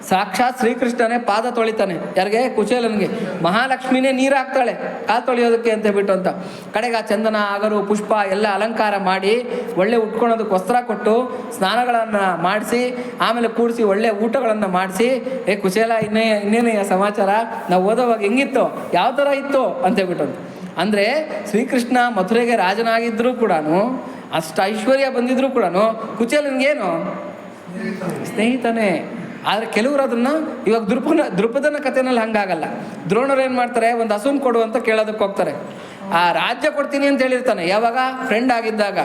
ಸಾಕ್ಷಾತ್ ಶ್ರೀಕೃಷ್ಣನೇ ಪಾದ ತೊಳಿತಾನೆ. ಯಾರಿಗೆ? ಕುಚೇಲನಿಗೆ. ಮಹಾಲಕ್ಷ್ಮಿನೇ ನೀರು ಹಾಕ್ತಾಳೆ ಕಾಲು ತೊಳೆಯೋದಕ್ಕೆ ಅಂತೇಳ್ಬಿಟ್ಟು ಅಂತ. ಕಡೆಗೆ ಆ ಚಂದನ, ಅಗರು, ಪುಷ್ಪ ಎಲ್ಲ ಅಲಂಕಾರ ಮಾಡಿ, ಒಳ್ಳೆ ಉಟ್ಕೊಳೋದಕ್ಕೆ ವಸ್ತ್ರ ಕೊಟ್ಟು, ಸ್ನಾನಗಳನ್ನು ಮಾಡಿಸಿ, ಆಮೇಲೆ ಕೂಡಿಸಿ ಒಳ್ಳೆ ಊಟಗಳನ್ನು ಮಾಡಿಸಿ, ಕುಚೇಲ ಇನ್ನೇನೇ ಸಮಾಚಾರ, ನಾವು ಓದೋವಾಗ ಹೆಂಗಿತ್ತು, ಯಾವ ಥರ ಇತ್ತು ಅಂತೇಳ್ಬಿಟ್ಟು. ಅಂದರೆ ಶ್ರೀಕೃಷ್ಣ ಮಥುರೆಗೆ ರಾಜನಾಗಿದ್ದರೂ ಕೂಡ, ಅಷ್ಟು ಐಶ್ವರ್ಯ ಬಂದಿದ್ರು ಕೂಡ ಕುಚೇಲನಿಗೇನು ಸ್ನೇಹಿತನೇ. ಆದರೆ ಕೆಲವರು ಅದನ್ನು ಇವಾಗ ದೃಪದನ ಕಥೆನಲ್ಲಿ ಹಂಗಾಗಲ್ಲ. ದ್ರೋಣರು ಏನು ಮಾಡ್ತಾರೆ, ಒಂದು ಹಸುನ್ ಕೊಡು ಅಂತ ಕೇಳೋದಕ್ಕೆ ಹೋಗ್ತಾರೆ. ಆ ರಾಜ್ಯ ಕೊಡ್ತೀನಿ ಅಂತ ಹೇಳಿರ್ತಾನೆ. ಯಾವಾಗ? ಫ್ರೆಂಡ್ ಆಗಿದ್ದಾಗ.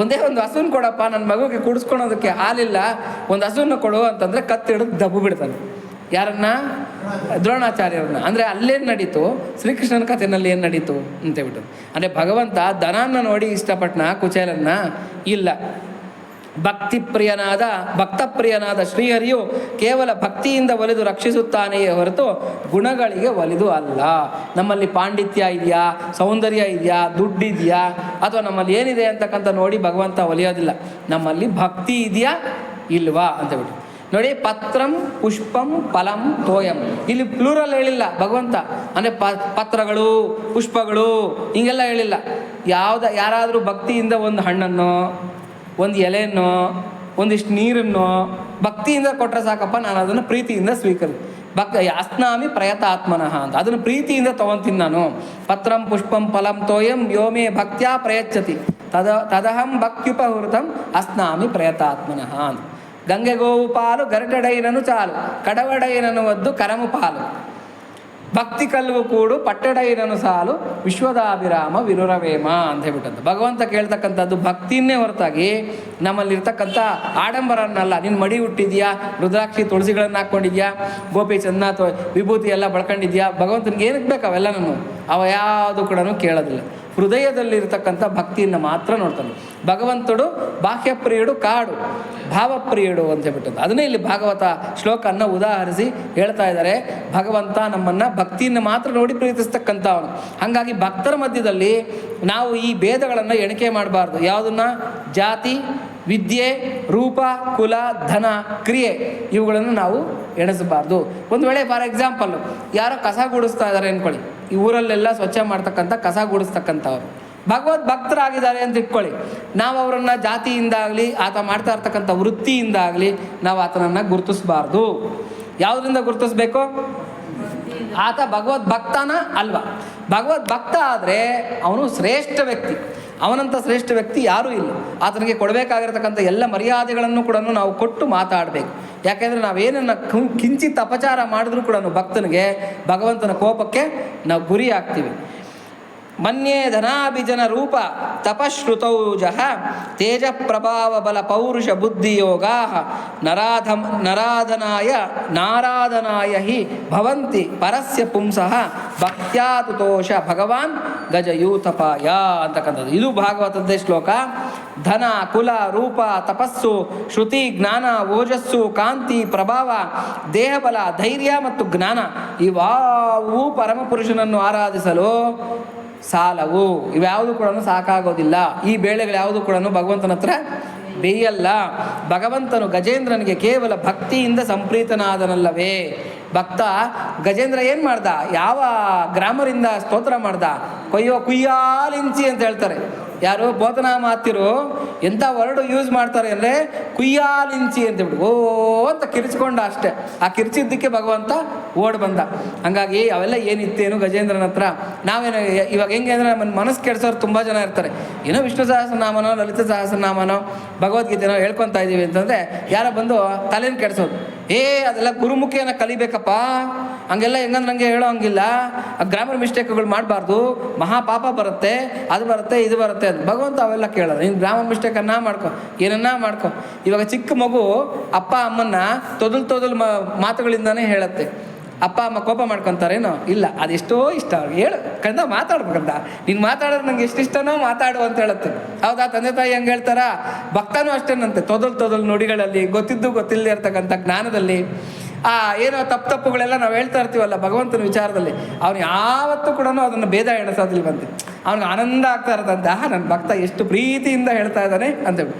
ಒಂದೇ ಒಂದು ಹಸುನ್ ಕೊಡಪ್ಪ, ನನ್ನ ಮಗುಗೆ ಕುಡಿಸ್ಕೊಳೋದಕ್ಕೆ ಹಾಲಿಲ್ಲ, ಒಂದು ಹಸುವನ್ನು ಕೊಡು ಅಂತಂದರೆ ಕತ್ತಿಡಿದು ದಬ್ಬು ಬಿಡ್ತಾನೆ. ಯಾರನ್ನ? ದ್ರೋಣಾಚಾರ್ಯರನ್ನ. ಅಂದರೆ ಅಲ್ಲೇನು ನಡೀತು, ಶ್ರೀಕೃಷ್ಣನ ಕಥೆಯಲ್ಲಿ ಏನು ನಡೀತು ಅಂತೇಳ್ಬಿಟ್ಟು. ಅಂದರೆ ಭಗವಂತ ದನನ ನೋಡಿ ಇಷ್ಟಪಟ್ಟನ ಕುಚೇಲನ್ನ? ಇಲ್ಲ. ಭಕ್ತಪ್ರಿಯನಾದ ಶ್ರೀಹರಿಯು ಕೇವಲ ಭಕ್ತಿಯಿಂದ ಒಲಿದು ರಕ್ಷಿಸುತ್ತಾನೆಯೇ ಹೊರತು ಗುಣಗಳಿಗೆ ಒಲಿದು ಅಲ್ಲ. ನಮ್ಮಲ್ಲಿ ಪಾಂಡಿತ್ಯ ಇದೆಯಾ, ಸೌಂದರ್ಯ ಇದೆಯಾ, ದುಡ್ಡಿದೆಯಾ, ಅಥವಾ ನಮ್ಮಲ್ಲಿ ಏನಿದೆ ಅಂತಕ್ಕಂಥ ನೋಡಿ ಭಗವಂತ ಒಲಿಯೋದಿಲ್ಲ. ನಮ್ಮಲ್ಲಿ ಭಕ್ತಿ ಇದೆಯಾ ಇಲ್ವಾ ಅಂತೇಳ್ಬಿಟ್ಟು. ನೋಡಿ, ಪತ್ರಂ ಪುಷ್ಪಂ ಫಲಂ ತೋಯಂ, ಇಲ್ಲಿ ಪ್ಲೂರಲ್ ಹೇಳಿಲ್ಲ ಭಗವಂತ. ಅಂದರೆ ಪತ್ರಗಳು, ಪುಷ್ಪಗಳು ಹಿಂಗೆಲ್ಲ ಹೇಳಿಲ್ಲ. ಯಾರಾದರೂ ಭಕ್ತಿಯಿಂದ ಒಂದು ಹಣ್ಣನ್ನು, ಒಂದು ಎಲೆಯನ್ನು, ಒಂದಿಷ್ಟು ನೀರನ್ನು ಭಕ್ತಿಯಿಂದ ಕೊಟ್ಟರೆ ಸಾಕಪ್ಪ, ನಾನು ಅದನ್ನು ಪ್ರೀತಿಯಿಂದ ಅಸ್ನಾಮಿ ಪ್ರಯತಾತ್ಮನಃ ಅಂತ, ಅದನ್ನು ಪ್ರೀತಿಯಿಂದ ತೊಗೊತೀನಿ ನಾನು. ಪತ್ರಂ ಪುಷ್ಪಂ ಫಲಂ ತೋಯಂ ಯೋಮೇ ಭಕ್ತ್ಯಾ ಪ್ರಯಚ್ಛತಿ ತದಹಂ ಭಕ್ತ್ಯುಪಹೃತಂ ಅಸ್ನಾಮಿ ಪ್ರಯತಾತ್ಮನಃ ಅಂತ. ಗಂಗೆ ಗೋವು ಪಾಲು ಗರಟೆಡೈನನು ಚಾಲು, ಕಡವಡೈನನು ಒದ್ದು ಕರಮು ಪಾಲು, ಭಕ್ತಿ ಕಲ್ಲು ಕೂಡು ಪಟ್ಟೆಡೈನನು ಸಾಲು, ವಿಶ್ವದಾಭಿರಾಮ ವಿನುರವೇಮ ಅಂತ ಹೇಳ್ಬಿಟ್ಟಂತ. ಭಗವಂತ ಕೇಳ್ತಕ್ಕಂಥದ್ದು ಭಕ್ತಿಯನ್ನೇ ಹೊರತಾಗಿ ನಮ್ಮಲ್ಲಿರ್ತಕ್ಕಂಥ ಆಡಂಬರನ್ನಲ್ಲ. ನೀನು ಮಡಿ ಹುಟ್ಟಿದ್ಯಾ, ರುದ್ರಾಕ್ಷಿ ತುಳಸಿಗಳನ್ನು ಹಾಕ್ಕೊಂಡಿದ್ಯಾ, ಗೋಪಿ ಚಂದನ ವಿಭೂತಿ ಎಲ್ಲ ಬಳ್ಕೊಂಡಿದ್ಯಾ, ಭಗವಂತನಿಗೆ ಏನಕ್ಕೆ ಬೇಕು ಅವೆಲ್ಲ? ಅವ ಯಾವುದು ಕೂಡ ಕೇಳೋದಿಲ್ಲ. ಹೃದಯದಲ್ಲಿರ್ತಕ್ಕಂಥ ಭಕ್ತಿಯನ್ನು ಮಾತ್ರ ನೋಡ್ತಾನೆ. ಭಗವಂತಡು ಬಾಹ್ಯಪ್ರಿಯುಡು ಕಾಡು, ಭಾವಪ್ರಿಯುಡು ಅಂತ ಹೇಳ್ಬಿಟ್ಟದ್ದು. ಅದನ್ನೇ ಇಲ್ಲಿ ಭಾಗವತ ಶ್ಲೋಕವನ್ನು ಉದಾಹರಿಸಿ ಹೇಳ್ತಾ ಇದ್ದಾರೆ. ಭಗವಂತ ನಮ್ಮನ್ನು ಭಕ್ತಿಯನ್ನು ಮಾತ್ರ ನೋಡಿ ಪ್ರೀತಿಸ್ತಕ್ಕಂಥವನು. ಹಾಗಾಗಿ ಭಕ್ತರ ಮಧ್ಯದಲ್ಲಿ ನಾವು ಈ ಭೇದಗಳನ್ನು ಎಣಿಕೆ ಮಾಡಬಾರ್ದು. ಯಾವುದನ್ನ? ಜಾತಿ, ವಿದ್ಯೆ, ರೂಪ, ಕುಲ, ಧನ, ಕ್ರಿಯೆ, ಇವುಗಳನ್ನು ನಾವು ಎಣಿಸಬಾರ್ದು. ಒಂದು ವೇಳೆ ಫಾರ್ ಎಕ್ಸಾಂಪಲ್ ಯಾರೋ ಕಸ ಗುಡಿಸ್ತಾ ಇದ್ದಾರೆ ಅಂದ್ಕೊಳ್ಳಿ, ಈ ಊರಲ್ಲೆಲ್ಲ ಸ್ವಚ್ಛ ಮಾಡ್ತಕ್ಕಂಥ ಕಸ ಗುಡಿಸ್ತಕ್ಕಂಥವ್ರು ಭಗವದ್ ಭಕ್ತರಾಗಿದ್ದಾರೆ ಅಂತ ಇಟ್ಕೊಳ್ಳಿ. ನಾವು ಅವರನ್ನು ಜಾತಿಯಿಂದಾಗಲಿ, ಆತ ಮಾಡ್ತಾ ಇರ್ತಕ್ಕಂಥ ವೃತ್ತಿಯಿಂದಾಗಲಿ ನಾವು ಆತನನ್ನು ಗುರುತಿಸಬಾರ್ದು. ಯಾವುದರಿಂದ ಗುರುತಿಸ್ಬೇಕು? ಆತ ಭಗವದ್ ಭಕ್ತನ ಅಲ್ವಾ? ಭಗವದ್ ಭಕ್ತ ಆದರೆ ಅವನು ಶ್ರೇಷ್ಠ ವ್ಯಕ್ತಿ. ಅವನಂಥ ಶ್ರೇಷ್ಠ ವ್ಯಕ್ತಿ ಯಾರೂ ಇಲ್ಲ. ಆತನಿಗೆ ಕೊಡಬೇಕಾಗಿರ್ತಕ್ಕಂಥ ಎಲ್ಲ ಮರ್ಯಾದೆಗಳನ್ನು ಕೂಡ ನಾವು ಕೊಟ್ಟು ಮಾತಾಡಬೇಕು. ಯಾಕೆಂದರೆ ನಾವೇನನ್ನು ಕಿಂಚಿತ್ ಅಪಚಾರ ಮಾಡಿದ್ರೂ ಕೂಡ ಭಕ್ತನಿಗೆ ಭಗವಂತನ ಕೋಪಕ್ಕೆ ನಾವು ಗುರಿ ಆಗ್ತೀವಿ. ಮನ್ಯೇ ಧನಾಭಿಜನ ರೂಪ ತಪಶ್ರುತೌಜಃ ತೇಜ ಪ್ರಭಾವ ಬಲ ಪೌರುಷ ಬುದ್ಧಿಯೋಗಾ ನಾರಾಧನಾಯ ಹಿ ಭವಂತಿ ಪರಸ್ಯ ಪುಂಸಃ ಭಕ್ತ್ಯಾತುತೋಷ ಭಗವಾನ್ ಗಜಯೂಥಪಾಯ ಅಂತಕ್ಕಂಥದ್ದು. ಇದು ಭಾಗವತದ್ದೇ ಶ್ಲೋಕ. ಧನ, ಕುಲ, ರೂಪ, ತಪಸ್ಸು, ಶ್ರುತಿ, ಜ್ಞಾನ, ಓಜಸ್ಸು, ಕಾಂತಿ, ಪ್ರಭಾವ, ದೇಹಬಲ, ಧೈರ್ಯ ಮತ್ತು ಜ್ಞಾನ ಇವಾವು ಪರಮಪುರುಷನನ್ನು ಆರಾಧಿಸಲು ಸಾಲವು. ಇವ್ಯಾವುದು ಕೂಡ ಸಾಕಾಗೋದಿಲ್ಲ. ಈ ಬೇಳೆಗಳ್ಯಾವುದು ಕೂಡ ಭಗವಂತನ ಹತ್ರ ಬೇಯಲ್ಲ. ಭಗವಂತನು ಗಜೇಂದ್ರನಿಗೆ ಕೇವಲ ಭಕ್ತಿಯಿಂದ ಸಂಪ್ರೀತನಾದನಲ್ಲವೇ. ಭಕ್ತ ಗಜೇಂದ್ರ ಏನು ಮಾಡ್ದ? ಯಾವ ಗ್ರಾಮರಿಂದ ಸ್ತೋತ್ರ ಮಾಡ್ದ? ಕುಯ್ಯಾಲಿಂಚಿ ಅಂತ ಹೇಳ್ತಾರೆ. ಯಾರು ಬೋಧನ ಮಾತಿರು ಎಂಥ ವರ್ಡ್ ಯೂಸ್ ಮಾಡ್ತಾರೆ ಅಂದರೆ ಕುಯ್ಯಾಲಿಂಚಿ ಅಂತೇಳ್ಬಿಟ್ಟು ಓ ಅಂತ ಕಿರಿಚ್ಕೊಂಡ ಅಷ್ಟೇ. ಆ ಕಿರಿಚಿದ್ದಕ್ಕೆ ಭಗವಂತ ಓಡ್ ಬಂದ. ಹಾಗಾಗಿ ಅವೆಲ್ಲ ಏನಿತ್ತೇನು ಗಜೇಂದ್ರನ ಹತ್ರ. ನಾವೇನು ಇವಾಗ ಹೆಂಗೆ ಅಂದರೆ ನಮ್ಮ ಮನಸ್ಸು ಕೆಡ್ಸೋರು ತುಂಬ ಜನ ಇರ್ತಾರೆ. ಏನೋ ವಿಷ್ಣು ಸಹಸ್ರನಾಮನೋ ಲಲಿತ ಸಹಸ್ರನಾಮನೋ ಭಗವದ್ಗೀತೆನೋ ಹೇಳ್ಕೊತಾ ಇದ್ದೀವಿ ಅಂತಂದರೆ ಯಾರೋ ಬಂದು ತಲೆನ ಕೆಡಿಸೋದು. ಅದೆಲ್ಲ ಗುರುಮುಖಿಯನ್ನು ಕಲಿಬೇಕಪ್ಪ, ಹಂಗೆಲ್ಲ ಹೆಂಗಂದ್ರೆ ನನಗೆ ಹೇಳೋ ಹಂಗಿಲ್ಲ, ಗ್ರಾಮರ್ ಮಿಸ್ಟೇಕ್ಗಳು ಮಾಡಬಾರ್ದು, ಮಹಾಪಾಪ ಬರುತ್ತೆ, ಅದು ಬರುತ್ತೆ, ಇದು ಬರುತ್ತೆ ಅಂತ ಭಗವಂತ ಅವೆಲ್ಲ ಕೇಳೋದು. ನೀನು ಗ್ರಾಮರ್ ಮಿಸ್ಟೇಕನ್ನು ಮಾಡ್ಕೊ, ಏನನ್ನ ಮಾಡ್ಕೊ. ಇವಾಗ ಚಿಕ್ಕ ಮಗು ಅಪ್ಪ ಅಮ್ಮನ್ನ ತೊದಲು ಮಾತುಗಳಿಂದಾನೇ ಹೇಳುತ್ತೆ. ಅಪ್ಪ ಅಮ್ಮ ಕೋಪ ಮಾಡ್ಕೊತಾರೇನೋ? ಇಲ್ಲ, ಅದೆಷ್ಟೋ ಇಷ್ಟ ಅವ್ರಿಗೆ. ಹೇಳು ಕಂದ ಮಾತಾಡ್ಬೇಕಂತ, ನೀನು ಮಾತಾಡೋದು ನಂಗೆ ಎಷ್ಟು ಇಷ್ಟನೋ ಮಾತಾಡು ಅಂತ ಹೇಳುತ್ತೆ. ಹೌದಾ? ತಂದೆ ತಾಯಿ ಹಂಗೆ ಹೇಳ್ತಾರ? ಭಕ್ತನೂ ಅಷ್ಟೇನಂತೆ. ತೊದಲು ನುಡಿಗಳಲ್ಲಿ, ಗೊತ್ತಿದ್ದು ಗೊತ್ತಿಲ್ಲದೆ ಇರ್ತಕ್ಕಂಥ ಜ್ಞಾನದಲ್ಲಿ ಏನೋ ತಪ್ಪುಗಳೆಲ್ಲ ನಾವು ಹೇಳ್ತಾ ಇರ್ತೀವಲ್ಲ ಭಗವಂತನ ವಿಚಾರದಲ್ಲಿ, ಅವನು ಯಾವತ್ತೂ ಕೂಡ ಅದನ್ನು ಭೇದ ಎಣಿಸೋದಿಲ್ಲ ಬಂತೆ. ಅವ್ನಿಗೆ ಆನಂದ ಆಗ್ತಾ ಇರ್ತಂತೆ, ನನ್ನ ಭಕ್ತ ಎಷ್ಟು ಪ್ರೀತಿಯಿಂದ ಹೇಳ್ತಾ ಇದ್ದಾನೆ ಅಂತೇಳಿ.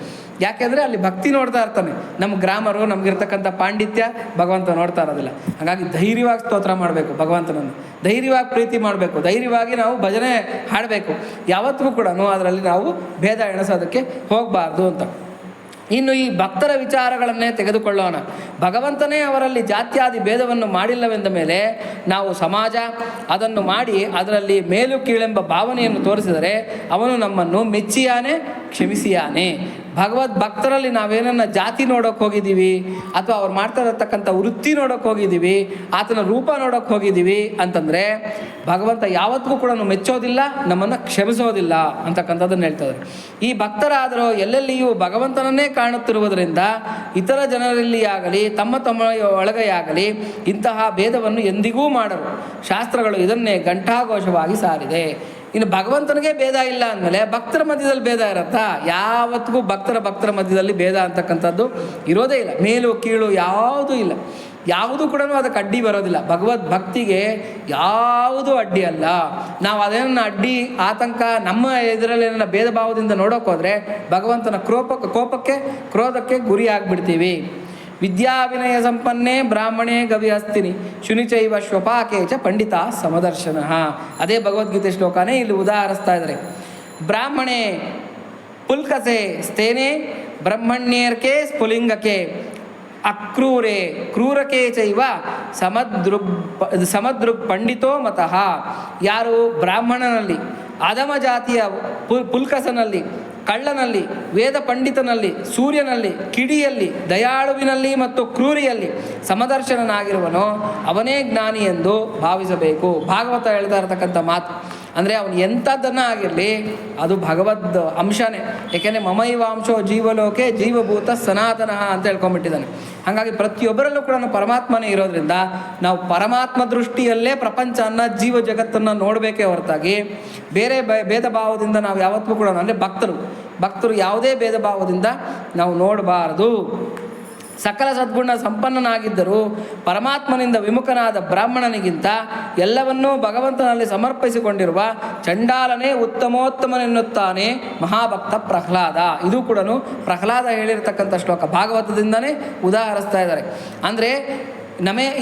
ಯಾಕೆಂದರೆ ಅಲ್ಲಿ ಭಕ್ತಿ ನೋಡ್ತಾ ಇರ್ತಾನೆ. ನಮ್ಮ ಗ್ರಾಮರು, ನಮಗಿರ್ತಕ್ಕಂಥ ಪಾಂಡಿತ್ಯ ಭಗವಂತ ನೋಡ್ತಾ ಇರೋದಿಲ್ಲ. ಹಾಗಾಗಿ ಧೈರ್ಯವಾಗಿ ಸ್ತೋತ್ರ ಮಾಡಬೇಕು ಭಗವಂತನನ್ನು, ಧೈರ್ಯವಾಗಿ ಪ್ರೀತಿ ಮಾಡಬೇಕು, ಧೈರ್ಯವಾಗಿ ನಾವು ಭಜನೆ ಹಾಡಬೇಕು. ಯಾವತ್ತಿಗೂ ಕೂಡ ಅದರಲ್ಲಿ ನಾವು ಭೇದ ಎಣಿಸೋದಕ್ಕೆ ಹೋಗಬಾರ್ದು ಅಂತ. ಇನ್ನು ಈ ಭಕ್ತರ ವಿಚಾರಗಳನ್ನೇ ತೆಗೆದುಕೊಳ್ಳೋಣ. ಭಗವಂತನೇ ಅವರಲ್ಲಿ ಜಾತ್ಯಾದಿ ಭೇದವನ್ನು ಮಾಡಿಲ್ಲವೆಂದ ಮೇಲೆ ನಾವು ಸಮಾಜ ಅದನ್ನು ಮಾಡಿ ಅದರಲ್ಲಿ ಮೇಲು ಕೀಳೆಂಬ ಭಾವನೆಯನ್ನು ತೋರಿಸಿದರೆ ಅವನು ನಮ್ಮನ್ನು ಮೆಚ್ಚಿಯಾನೆ, ಕ್ಷಮಿಸಿಯಾನೆ. ಭಕ್ತರಲ್ಲಿ ನಾವೇನನ್ನ ಜಾತಿ ನೋಡೋಕೆ ಹೋಗಿದ್ದೀವಿ, ಅಥವಾ ಅವ್ರು ಮಾಡ್ತಾ ಇರತಕ್ಕಂಥ ವೃತ್ತಿ ನೋಡೋಕೆ ಹೋಗಿದ್ದೀವಿ, ಆತನ ರೂಪ ನೋಡೋಕೆ ಹೋಗಿದ್ದೀವಿ ಅಂತಂದರೆ ಭಗವಂತ ಯಾವತ್ತಿಗೂ ಕೂಡ ಮೆಚ್ಚೋದಿಲ್ಲ, ನಮ್ಮನ್ನು ಕ್ಷಮಿಸೋದಿಲ್ಲ ಅಂತಕ್ಕಂಥದ್ದನ್ನು ಹೇಳ್ತಾರೆ. ಈ ಭಕ್ತರಾದರೂ ಎಲ್ಲೆಲ್ಲಿಯೂ ಭಗವಂತನನ್ನೇ ಕಾಣುತ್ತಿರುವುದರಿಂದ ಇತರ ಜನರಲ್ಲಿ ಆಗಲಿ ತಮ್ಮ ಒಳಗೆಯಾಗಲಿ ಇಂತಹ ಭೇದವನ್ನು ಎಂದಿಗೂ ಮಾಡರು. ಶಾಸ್ತ್ರಗಳು ಇದನ್ನೇ ಘಂಟಾಘೋಷವಾಗಿ ಸಾರಿದೆ. ಇನ್ನು ಭಗವಂತನಿಗೆ ಭೇದ ಇಲ್ಲ ಅಂದಮೇಲೆ ಭಕ್ತರ ಮಧ್ಯದಲ್ಲಿ ಭೇದ ಇರತ್ತಾ? ಯಾವತ್ತಿಗೂ ಭಕ್ತರ ಮಧ್ಯದಲ್ಲಿ ಭೇದ ಅಂತಕ್ಕಂಥದ್ದು ಇರೋದೇ ಇಲ್ಲ. ಮೇಲು ಕೀಳು ಯಾವುದೂ ಇಲ್ಲ, ಯಾವುದೂ ಕೂಡ ಅದಕ್ಕೆ ಅಡ್ಡಿ ಬರೋದಿಲ್ಲ. ಭಕ್ತಿಗೆ ಯಾವುದೂ ಅಡ್ಡಿ ಅಲ್ಲ. ನಾವು ಅದೇನನ್ನ ಅಡ್ಡಿ ಆತಂಕ ನಮ್ಮ ಇದರಲ್ಲಿ ಏನನ್ನ ಭೇದ ಭಾವದಿಂದ ನೋಡೋಕೆ ಹೋದರೆ ಭಗವಂತನ ಕೋಪಕ್ಕೆ ಕ್ರೋಧಕ್ಕೆ ಗುರಿ ಆಗಿಬಿಡ್ತೀವಿ. ವಿದ್ಯಾವಿನಯ ಸಂಪನ್ನೇ ಬ್ರಾಹ್ಮಣೇ ಗವಿ ಹಸ್ತಿನಿ ಶುನಿಚೈವ ಶ್ವಪಾಕೆ ಚ ಪಂಡಿತ ಸಮದರ್ಶನ. ಅದೇ ಭಗವದ್ಗೀತೆ ಶ್ಲೋಕನೇ ಇಲ್ಲಿ ಉದಾಹರಿಸ್ತಾ ಇದ್ದಾರೆ. ಬ್ರಾಹ್ಮಣೇ ಪುಲ್ಕಸೆ ಸ್ಥೇನೆ ಬ್ರಹ್ಮಣ್ಯರ್ಕೆ ಸ್ಫುಲಿಂಗಕ್ಕೆ ಅಕ್ರೂರೆ ಕ್ರೂರಕೆ ಚೈವ ಸಮದೃಗ್ ಪಂಡಿತೋ ಮತಃ. ಯಾರು ಬ್ರಾಹ್ಮಣನಲ್ಲಿ, ಅಧಮ ಜಾತಿಯ ಪುಲ್ಕಸನಲ್ಲಿ, ಕಳ್ಳನಲ್ಲಿ, ವೇದ ಪಂಡಿತನಲ್ಲಿ, ಸೂರ್ಯನಲ್ಲಿ, ಕಿಡಿಯಲ್ಲಿ, ದಯಾಳುವಿನಲ್ಲಿ ಮತ್ತು ಕ್ರೂರಿಯಲ್ಲಿ ಸಮದರ್ಶನನಾಗಿರುವನೋ ಅವನೇ ಜ್ಞಾನಿ ಎಂದು ಭಾವಿಸಬೇಕು. ಭಾಗವತ ಹೇಳ್ತಾ ಇರತಕ್ಕಂಥ ಮಾತು ಅಂದರೆ ಅವನು ಎಂಥದ್ದನ್ನು ಆಗಿರಲಿ ಅದು ಭಗವದ್ ಅಂಶನೇ. ಏಕೆಂದರೆ ಮಮೈವಾಂಶೋ ಜೀವಲೋಕೆ ಜೀವಭೂತ ಸನಾತನ ಅಂತ ಹೇಳ್ಕೊಂಡ್ಬಿಟ್ಟಿದ್ದಾನೆ. ಹಾಗಾಗಿ ಪ್ರತಿಯೊಬ್ಬರಲ್ಲೂ ಕೂಡ ಪರಮಾತ್ಮನೇ ಇರೋದ್ರಿಂದ ನಾವು ಪರಮಾತ್ಮ ದೃಷ್ಟಿಯಲ್ಲೇ ಪ್ರಪಂಚನ ಜೀವ ಜಗತ್ತನ್ನು ನೋಡಬೇಕೇ ಹೊರತಾಗಿ ಬೇರೆ ಭೇದ ಭಾವದಿಂದ ನಾವು ಯಾವತ್ತೂ ಕೂಡ ಅಂದರೆ ಭಕ್ತರು ಯಾವುದೇ ಭೇದ ಭಾವದಿಂದ ನಾವು ನೋಡಬಾರದು. ಸಕಲ ಸದ್ಗುಣ ಸಂಪನ್ನನಾಗಿದ್ದರೂ ಪರಮಾತ್ಮನಿಂದ ವಿಮುಖನಾದ ಬ್ರಾಹ್ಮಣನಿಗಿಂತ ಎಲ್ಲವನ್ನೂ ಭಗವಂತನಲ್ಲಿ ಸಮರ್ಪಿಸಿಕೊಂಡಿರುವ ಚಂಡಾಲನೇ ಉತ್ತಮೋತ್ತಮನೆನ್ನುತ್ತಾನೆ ಮಹಾಭಕ್ತ ಪ್ರಹ್ಲಾದ. ಇದು ಕೂಡ ಪ್ರಹ್ಲಾದ ಹೇಳಿರ್ತಕ್ಕಂಥ ಶ್ಲೋಕ ಭಾಗವತದಿಂದನೇ ಉದಾಹರಿಸ್ತಾ ಇದ್ದಾರೆ. ಅಂದರೆ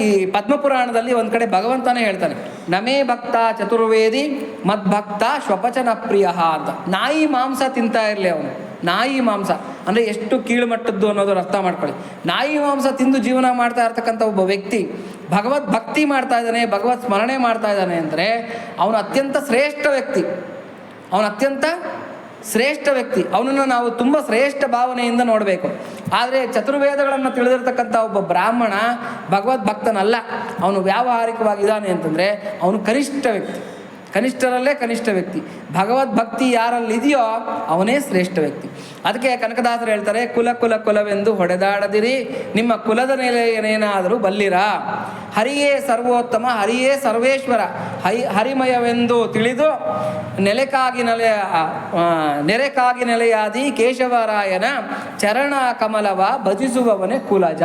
ಈ ಪದ್ಮಪುರಾಣದಲ್ಲಿ ಒಂದು ಕಡೆ ಭಗವಂತನೇ ಹೇಳ್ತಾನೆ, ನಮೇ ಭಕ್ತ ಚತುರ್ವೇದಿ ಮದ್ಭಕ್ತ ಶ್ವಪಚನ ಪ್ರಿಯ ಅಂತ. ನಾಯಿ ಮಾಂಸ ತಿಂತಾ ಇರಲಿ ಅವನು. ನಾಯಿ ಮಾಂಸ ಅಂದರೆ ಎಷ್ಟು ಕೀಳುಮಟ್ಟದ್ದು ಅನ್ನೋದನ್ನು ಅರ್ಥ ಮಾಡ್ಕೊಳ್ಳಿ. ನಾಯಿ ಮಾಂಸ ತಿಂದು ಜೀವನ ಮಾಡ್ತಾ ಇರ್ತಕ್ಕಂಥ ಒಬ್ಬ ವ್ಯಕ್ತಿ ಭಗವದ್ ಭಕ್ತಿ ಮಾಡ್ತಾ ಇದ್ದಾನೆ, ಭಗವತ್ ಸ್ಮರಣೆ ಮಾಡ್ತಾ ಇದ್ದಾನೆ ಅಂದರೆ ಅವನು ಅತ್ಯಂತ ಶ್ರೇಷ್ಠ ವ್ಯಕ್ತಿ. ಅವನನ್ನು ನಾವು ತುಂಬ ಶ್ರೇಷ್ಠ ಭಾವನೆಯಿಂದ ನೋಡಬೇಕು. ಆದರೆ ಚತುರ್ವೇದಗಳನ್ನು ತಿಳಿದಿರ್ತಕ್ಕಂಥ ಒಬ್ಬ ಬ್ರಾಹ್ಮಣ ಭಗವದ್ ಭಕ್ತನಲ್ಲ, ಅವನು ವ್ಯಾವಹಾರಿಕವಾಗಿದ್ದಾನೆ ಅಂತಂದರೆ ಅವನು ಕನಿಷ್ಠ ವ್ಯಕ್ತಿ. ಕನಿಷ್ಠರಲ್ಲೇ ಕನಿಷ್ಠ ವ್ಯಕ್ತಿ. ಭಗವದ್ಭಕ್ತಿ ಯಾರಲ್ಲಿದೆಯೋ ಅವನೇ ಶ್ರೇಷ್ಠ ವ್ಯಕ್ತಿ. ಅದಕ್ಕೆ ಕನಕದಾಸರು ಹೇಳ್ತಾರೆ, ಕುಲ ಕುಲ ಕುಲವೆಂದು ಹೊಡೆದಾಡದಿರಿ, ನಿಮ್ಮ ಕುಲದ ನೆಲೆಯನೇನಾದರೂ ಬಲ್ಲಿರ. ಹರಿಯೇ ಸರ್ವೋತ್ತಮ, ಹರಿಯೇ ಸರ್ವೇಶ್ವರ, ಹರಿಮಯವೆಂದು ತಿಳಿದು ನೆರೆಕಾಗಿ ನೆಲೆಯಾದಿ ಕೇಶವರಾಯನ ಚರಣ ಕಮಲವ ಭಜಿಸುವವನೇ ಕುಲಜ.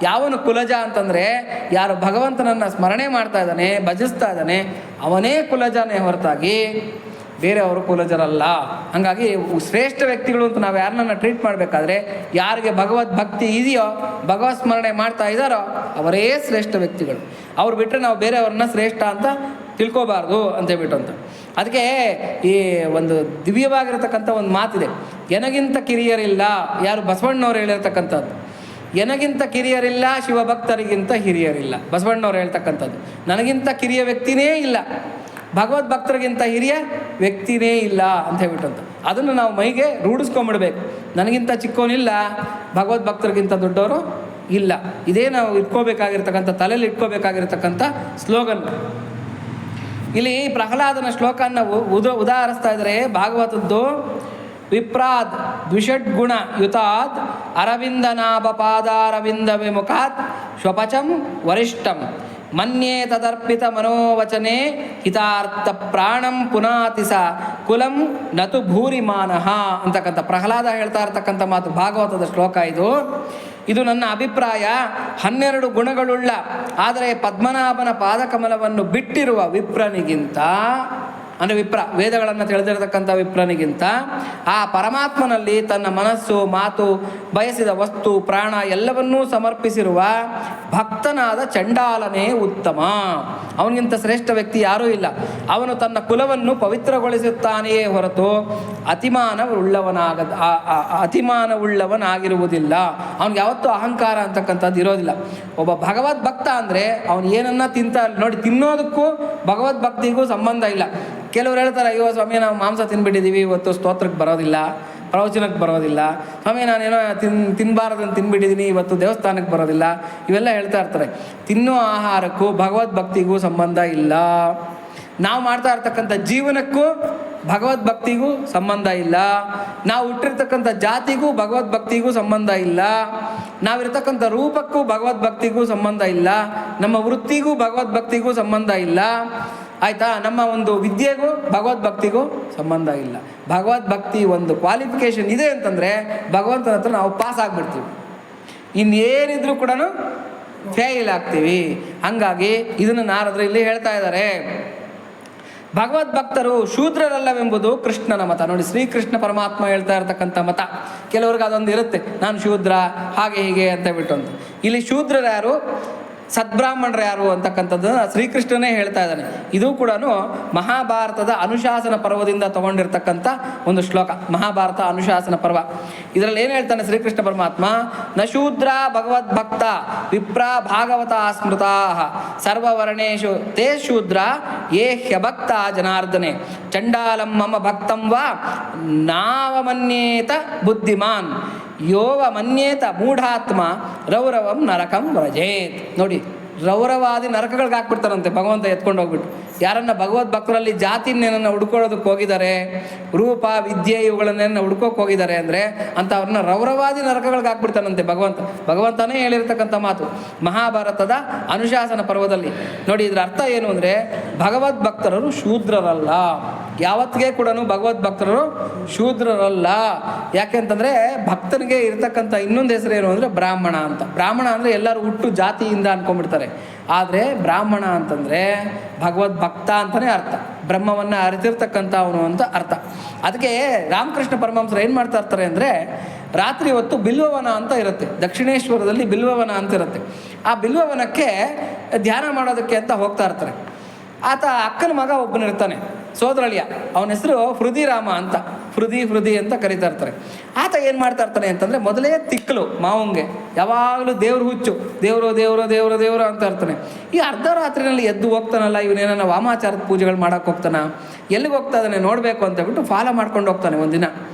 ಯಾವನು ಕುಲಜ ಅಂತಂದರೆ ಯಾರು ಭಗವಂತನನ್ನು ಸ್ಮರಣೆ ಮಾಡ್ತಾ ಇದ್ದಾನೆ, ಭಜಿಸ್ತಾ ಇದ್ದಾನೆ, ಅವನೇ ಕುಲಜನೇ ಹೊರತಾಗಿ ಬೇರೆಯವರು ಕುಲಜರಲ್ಲ. ಹಾಗಾಗಿ ಶ್ರೇಷ್ಠ ವ್ಯಕ್ತಿಗಳು ಅಂತ ನಾವು ಯಾರನ್ನ ಟ್ರೀಟ್ ಮಾಡಬೇಕಾದ್ರೆ ಯಾರಿಗೆ ಭಗವದ್ಭಕ್ತಿ ಇದೆಯೋ, ಭಗವತ್ ಸ್ಮರಣೆ ಮಾಡ್ತಾ ಇದ್ದಾರೋ ಅವರೇ ಶ್ರೇಷ್ಠ ವ್ಯಕ್ತಿಗಳು. ಅವ್ರು ಬಿಟ್ಟರೆ ನಾವು ಬೇರೆಯವ್ರನ್ನ ಶ್ರೇಷ್ಠ ಅಂತ ತಿಳ್ಕೋಬಾರ್ದು ಅಂತೇಳ್ಬಿಟ್ಟು ಅಂತ. ಅದಕ್ಕೆ ಈ ಒಂದು ದಿವ್ಯವಾಗಿರತಕ್ಕಂಥ ಒಂದು ಮಾತಿದೆ, ಎನಗಿಂತ ಕಿರಿಯರಿಲ್ಲ. ಯಾರು ಬಸವಣ್ಣವ್ರು ಹೇಳಿರ್ತಕ್ಕಂಥದ್ದು, ಎನಗಿಂತ ಕಿರಿಯರಿಲ್ಲ, ಶಿವಭಕ್ತರಿಗಿಂತ ಹಿರಿಯರಿಲ್ಲ. ಬಸವಣ್ಣವ್ರು ಹೇಳ್ತಕ್ಕಂಥದ್ದು. ನನಗಿಂತ ಕಿರಿಯ ವ್ಯಕ್ತಿನೇ ಇಲ್ಲ, ಭಗವದ್ಭಕ್ತರಿಗಿಂತ ಹಿರಿಯ ವ್ಯಕ್ತಿನೇ ಇಲ್ಲ ಅಂತ ಹೇಳ್ಬಿಟ್ಟಂತ. ಅದನ್ನು ನಾವು ಮೈಗೆ ರೂಢಿಸ್ಕೊಂಬಿಡ್ಬೇಕು. ನನಗಿಂತ ಚಿಕ್ಕವನಿಲ್ಲ, ಭಗವದ್ಭಕ್ತರಿಗಿಂತ ದೊಡ್ಡವರು ಇಲ್ಲ. ಇದೇ ನಾವು ಇಟ್ಕೋಬೇಕಾಗಿರ್ತಕ್ಕಂಥ, ತಲೆಯಲ್ಲಿ ಇಟ್ಕೋಬೇಕಾಗಿರ್ತಕ್ಕಂಥ ಸ್ಲೋಗನ್. ಇಲ್ಲಿ ಪ್ರಹ್ಲಾದನ ಶ್ಲೋಕನ ಉದಾಹರಿಸ್ತಾ ಇದ್ದಾರೆ ಭಾಗವತದ್ದು. ವಿಪ್ರಾದ್ ದ್ವಿಷಡ್ಗುಣ ಯುತಾತ್ ಅರವಿಂದನಾಭ ಪಾದಾರವಿಂದ ವಿಮುಖಾತ್ ಶ್ವಪಚಂ ವರಿಷ್ಠಂ ಮನ್ಯೇ ತದರ್ಪಿತ ಮನೋವಚನೆ ಹಿತಾರ್ಥ ಪ್ರಾಣಂ ಪುನಾತಿಸ ಕುಲಂ ನತು ಭೂರಿಮಾನಃ ಅಂತಕ್ಕಂಥ ಪ್ರಹ್ಲಾದ ಹೇಳ್ತಾ ಇರ್ತಕ್ಕಂಥ ಮಾತು ಭಾಗವತದ ಶ್ಲೋಕ ಇದು ನನ್ನ ಅಭಿಪ್ರಾಯ. 12 ಗುಣಗಳುಳ್ಳ ಆದರೆ ಪದ್ಮನಾಭನ ಪಾದಕಮಲವನ್ನು ಬಿಟ್ಟಿರುವ ವಿಪ್ರನಿಗಿಂತ, ಅಂದರೆ ವೇದಗಳನ್ನು ತಿಳಿದಿರತಕ್ಕಂಥ ವಿಪ್ರನಿಗಿಂತ ಆ ಪರಮಾತ್ಮನಲ್ಲಿ ತನ್ನ ಮನಸ್ಸು, ಮಾತು, ಬಯಸಿದ ವಸ್ತು, ಪ್ರಾಣ ಎಲ್ಲವನ್ನೂ ಸಮರ್ಪಿಸಿರುವ ಭಕ್ತನಾದ ಚಂಡಾಲನೇ ಉತ್ತಮ. ಅವನಿಗಿಂತ ಶ್ರೇಷ್ಠ ವ್ಯಕ್ತಿ ಯಾರೂ ಇಲ್ಲ. ಅವನು ತನ್ನ ಕುಲವನ್ನು ಪವಿತ್ರಗೊಳಿಸುತ್ತಾನೆಯೇ ಹೊರತು ಅತಿಮಾನವುಳ್ಳವನಾಗಿರುವುದಿಲ್ಲ. ಅವನಿಗೆ ಯಾವತ್ತೂ ಅಹಂಕಾರ ಅಂತಕ್ಕಂಥದ್ದು ಇರೋದಿಲ್ಲ. ಒಬ್ಬ ಭಗವದ್ಭಕ್ತ ಅಂದರೆ ಅವನು ಏನನ್ನ ನೋಡಿ, ತಿನ್ನೋದಕ್ಕೂ ಭಗವದ್ಭಕ್ತಿಗೂ ಸಂಬಂಧ ಇಲ್ಲ. ಕೆಲವರು ಹೇಳ್ತಾರೆ, ಅಯ್ಯೋ ಸ್ವಾಮಿ ನಾವು ಮಾಂಸ ತಿನ್ಬಿಟ್ಟಿದ್ದೀವಿ, ಇವತ್ತು ಸ್ತೋತ್ರಕ್ಕೆ ಬರೋದಿಲ್ಲ, ಪ್ರವಚನಕ್ಕೆ ಬರೋದಿಲ್ಲ. ಸ್ವಾಮಿ ನಾನೇನೋ ತಿನ್ನಬಾರದನ್ನು ತಿನ್ಬಿಟ್ಟಿದ್ದೀನಿ, ಇವತ್ತು ದೇವಸ್ಥಾನಕ್ಕೆ ಬರೋದಿಲ್ಲ. ಇವೆಲ್ಲ ಹೇಳ್ತಾ ಇರ್ತಾರೆ. ತಿನ್ನೋ ಆಹಾರಕ್ಕೂ ಭಗವದ್ಭಕ್ತಿಗೂ ಸಂಬಂಧ ಇಲ್ಲ. ನಾವು ಮಾಡ್ತಾ ಇರ್ತಕ್ಕಂಥ ಜೀವನಕ್ಕೂ ಭಗವದ್ಭಕ್ತಿಗೂ ಸಂಬಂಧ ಇಲ್ಲ. ನಾವು ಹುಟ್ಟಿರ್ತಕ್ಕಂಥ ಜಾತಿಗೂ ಭಗವದ್ಭಕ್ತಿಗೂ ಸಂಬಂಧ ಇಲ್ಲ. ನಾವಿರ್ತಕ್ಕಂಥ ರೂಪಕ್ಕೂ ಭಗವದ್ಭಕ್ತಿಗೂ ಸಂಬಂಧ ಇಲ್ಲ. ನಮ್ಮ ವೃತ್ತಿಗೂ ಭಗವದ್ಭಕ್ತಿಗೂ ಸಂಬಂಧ ಇಲ್ಲ. ಆಯಿತಾ? ನಮ್ಮ ಒಂದು ವಿದ್ಯೆಗೂ ಭಗವದ್ಭಕ್ತಿಗೂ ಸಂಬಂಧ ಇಲ್ಲ. ಭಗವದ್ಭಕ್ತಿ ಒಂದು ಕ್ವಾಲಿಫಿಕೇಷನ್ ಇದೆ ಅಂತಂದರೆ ಭಗವಂತನ ಹತ್ರ ನಾವು ಪಾಸ್ ಆಗಿಬಿಡ್ತೀವಿ. ಇನ್ನೇನಿದ್ರೂ ಕೂಡ ಫೇಲ್ ಆಗ್ತೀವಿ. ಹಂಗಾಗಿ ಇದನ್ನು ನಾರದರು ಇಲ್ಲಿ ಹೇಳ್ತಾ ಇದ್ದಾರೆ. ಭಗವದ್ಭಕ್ತರು ಶೂದ್ರರಲ್ಲವೆಂಬುದು ಕೃಷ್ಣನ ಮತ. ನೋಡಿ, ಶ್ರೀಕೃಷ್ಣ ಪರಮಾತ್ಮ ಹೇಳ್ತಾ ಇರ್ತಕ್ಕಂಥ ಮತ. ಕೆಲವ್ರಿಗೆ ಅದೊಂದು ಇರುತ್ತೆ, ನಾನು ಶೂದ್ರ ಹಾಗೆ ಹೀಗೆ ಅಂತ ಬಿಟ್ಟು ಅಂತ. ಇಲ್ಲಿ ಶೂದ್ರರು ಯಾರು, ಸದ್ಬ್ರಾಹ್ಮಣರು ಯಾರು ಅಂತಕ್ಕಂಥದ್ದನ್ನು ಶ್ರೀಕೃಷ್ಣನೇ ಹೇಳ್ತಾ ಇದ್ದಾನೆ. ಇದು ಕೂಡ ಮಹಾಭಾರತದ ಅನುಶಾಸನ ಪರ್ವದಿಂದ ತಗೊಂಡಿರ್ತಕ್ಕಂಥ ಒಂದು ಶ್ಲೋಕ. ಮಹಾಭಾರತ ಅನುಶಾಸನ ಪರ್ವ. ಇದರಲ್ಲಿ ಏನು ಹೇಳ್ತಾನೆ ಶ್ರೀಕೃಷ್ಣ ಪರಮಾತ್ಮ? ನ ಶೂದ್ರ ಭಗವದ್ಭಕ್ತ ವಿಪ್ರ ಭಾಗವತ ಸ್ಮೃತಾ ಸರ್ವವರ್ಣೇಶು ತೇ ಶೂದ್ರ ಯೇ ಹ್ಯಭಕ್ತ ಜನಾರ್ದನೆ ಚಂಡಾಲಂ ಮಮ ಭಕ್ತಂ ವಾ ನಾವಮನ್ಯೇತ ಬುದ್ಧಿಮಾನ್ ಯೋವ ಮನ್ಯೇತ ಮೂಢಾತ್ಮ ರೌರವಂ ನರಕಂ ವ್ರಜೇತ್. ನೋಡಿ, ರೌರವಾದಿ ನರಕಗಳಿಗೆ ಹಾಕ್ಬಿಡ್ತಾರಂತೆ ಭಗವಂತ ಎತ್ಕೊಂಡು ಹೋಗ್ಬಿಟ್ಟು. ಯಾರನ್ನ ಭಗವದ್ಭಕ್ತರಲ್ಲಿ ಜಾತಿನೇನನ್ನು ಹುಡ್ಕೊಳ್ಳೋದಕ್ಕೆ ಹೋಗಿದ್ದಾರೆ, ರೂಪ ವಿದ್ಯೆ ಇವುಗಳನ್ನೇನ ಹುಡ್ಕೋಕೆ ಹೋಗಿದ್ದಾರೆ ಅಂದರೆ ಅಂಥವ್ರನ್ನ ರೌರವಾದಿ ನರಕಗಳಿಗೆ ಹಾಕ್ಬಿಡ್ತಾನಂತೆ ಭಗವಂತನೇ ಹೇಳಿರ್ತಕ್ಕಂಥ ಮಾತು ಮಹಾಭಾರತದ ಅನುಶಾಸನ ಪರ್ವದಲ್ಲಿ. ನೋಡಿ, ಇದರ ಅರ್ಥ ಏನು ಅಂದರೆ ಭಗವದ್ಭಕ್ತರು ಶೂದ್ರರಲ್ಲ. ಯಾವತ್ತಿಗೆ ಕೂಡ ಭಗವದ್ಭಕ್ತರು ಶೂದ್ರರಲ್ಲ. ಯಾಕೆಂತಂದರೆ ಭಕ್ತನಿಗೆ ಇರ್ತಕ್ಕಂಥ ಇನ್ನೊಂದು ಹೆಸರು ಏನು ಅಂದರೆ ಬ್ರಾಹ್ಮಣ ಅಂತ. ಬ್ರಾಹ್ಮಣ ಅಂದರೆ ಎಲ್ಲರೂ ಹುಟ್ಟು ಜಾತಿಯಿಂದ ಅನ್ಕೊಂಡ್ಬಿಡ್ತಾರೆ. ಆದರೆ ಬ್ರಾಹ್ಮಣ ಅಂತಂದರೆ ಭಗವದ್ಭಕ್ತ ಅಂತಲೇ ಅರ್ಥ, ಬ್ರಹ್ಮವನ್ನು ಅರಿತಿರ್ತಕ್ಕಂಥ ಅವನು ಅಂತ ಅರ್ಥ. ಅದಕ್ಕೆ ರಾಮಕೃಷ್ಣ ಪರಮಹಂಸರು ಏನು ಮಾಡ್ತಾ ಇರ್ತಾರೆ ಅಂದರೆ, ರಾತ್ರಿ ಹೊತ್ತು ಬಿಲ್ವವನ ಅಂತ ಇರುತ್ತೆ, ದಕ್ಷಿಣೇಶ್ವರದಲ್ಲಿ ಬಿಲ್ವವನ ಅಂತ ಇರುತ್ತೆ. ಆ ಬಿಲ್ವವನಕ್ಕೆ ಧ್ಯಾನ ಮಾಡೋದಕ್ಕೆ ಅಂತ ಹೋಗ್ತಾ ಇರ್ತಾರೆ. ಆತ ಅಕ್ಕನ ಮಗ ಒಬ್ಬನಿರ್ತಾನೆ, ಸೋದರಳಿಯ. ಅವನ ಹೆಸರು ಹೃದಿರಾಮ ಅಂತ, ಹೃದಿ ಅಂತ ಕರೀತಾ ಇರ್ತಾರೆ. ಆತ ಏನು ಮಾಡ್ತಾ ಇರ್ತಾನೆ ಅಂತಂದರೆ, ಮೊದಲೇ ತಿಕ್ಕಲು ಮಾವಂಗೆ ಯಾವಾಗಲೂ ದೇವ್ರ ಹುಚ್ಚು, ದೇವರು ಅಂತ ಇರ್ತಾನೆ. ಈ ಅರ್ಧ ರಾತ್ರಿನಲ್ಲಿ ಎದ್ದು ಹೋಗ್ತಾನಲ್ಲ, ಇವನೇನ ವಾಮಾಚಾರದ ಪೂಜೆಗಳು ಮಾಡೋಕ್ಕೆ ಹೋಗ್ತಾನ, ಎಲ್ಲಿಗೆ ಹೋಗ್ತಾ ಇದ್ದಾನೆ ನೋಡಬೇಕು ಅಂತ ಬಿಟ್ಟು ಫಾಲೋ ಮಾಡ್ಕೊಂಡು ಹೋಗ್ತಾನೆ ಒಂದಿನ.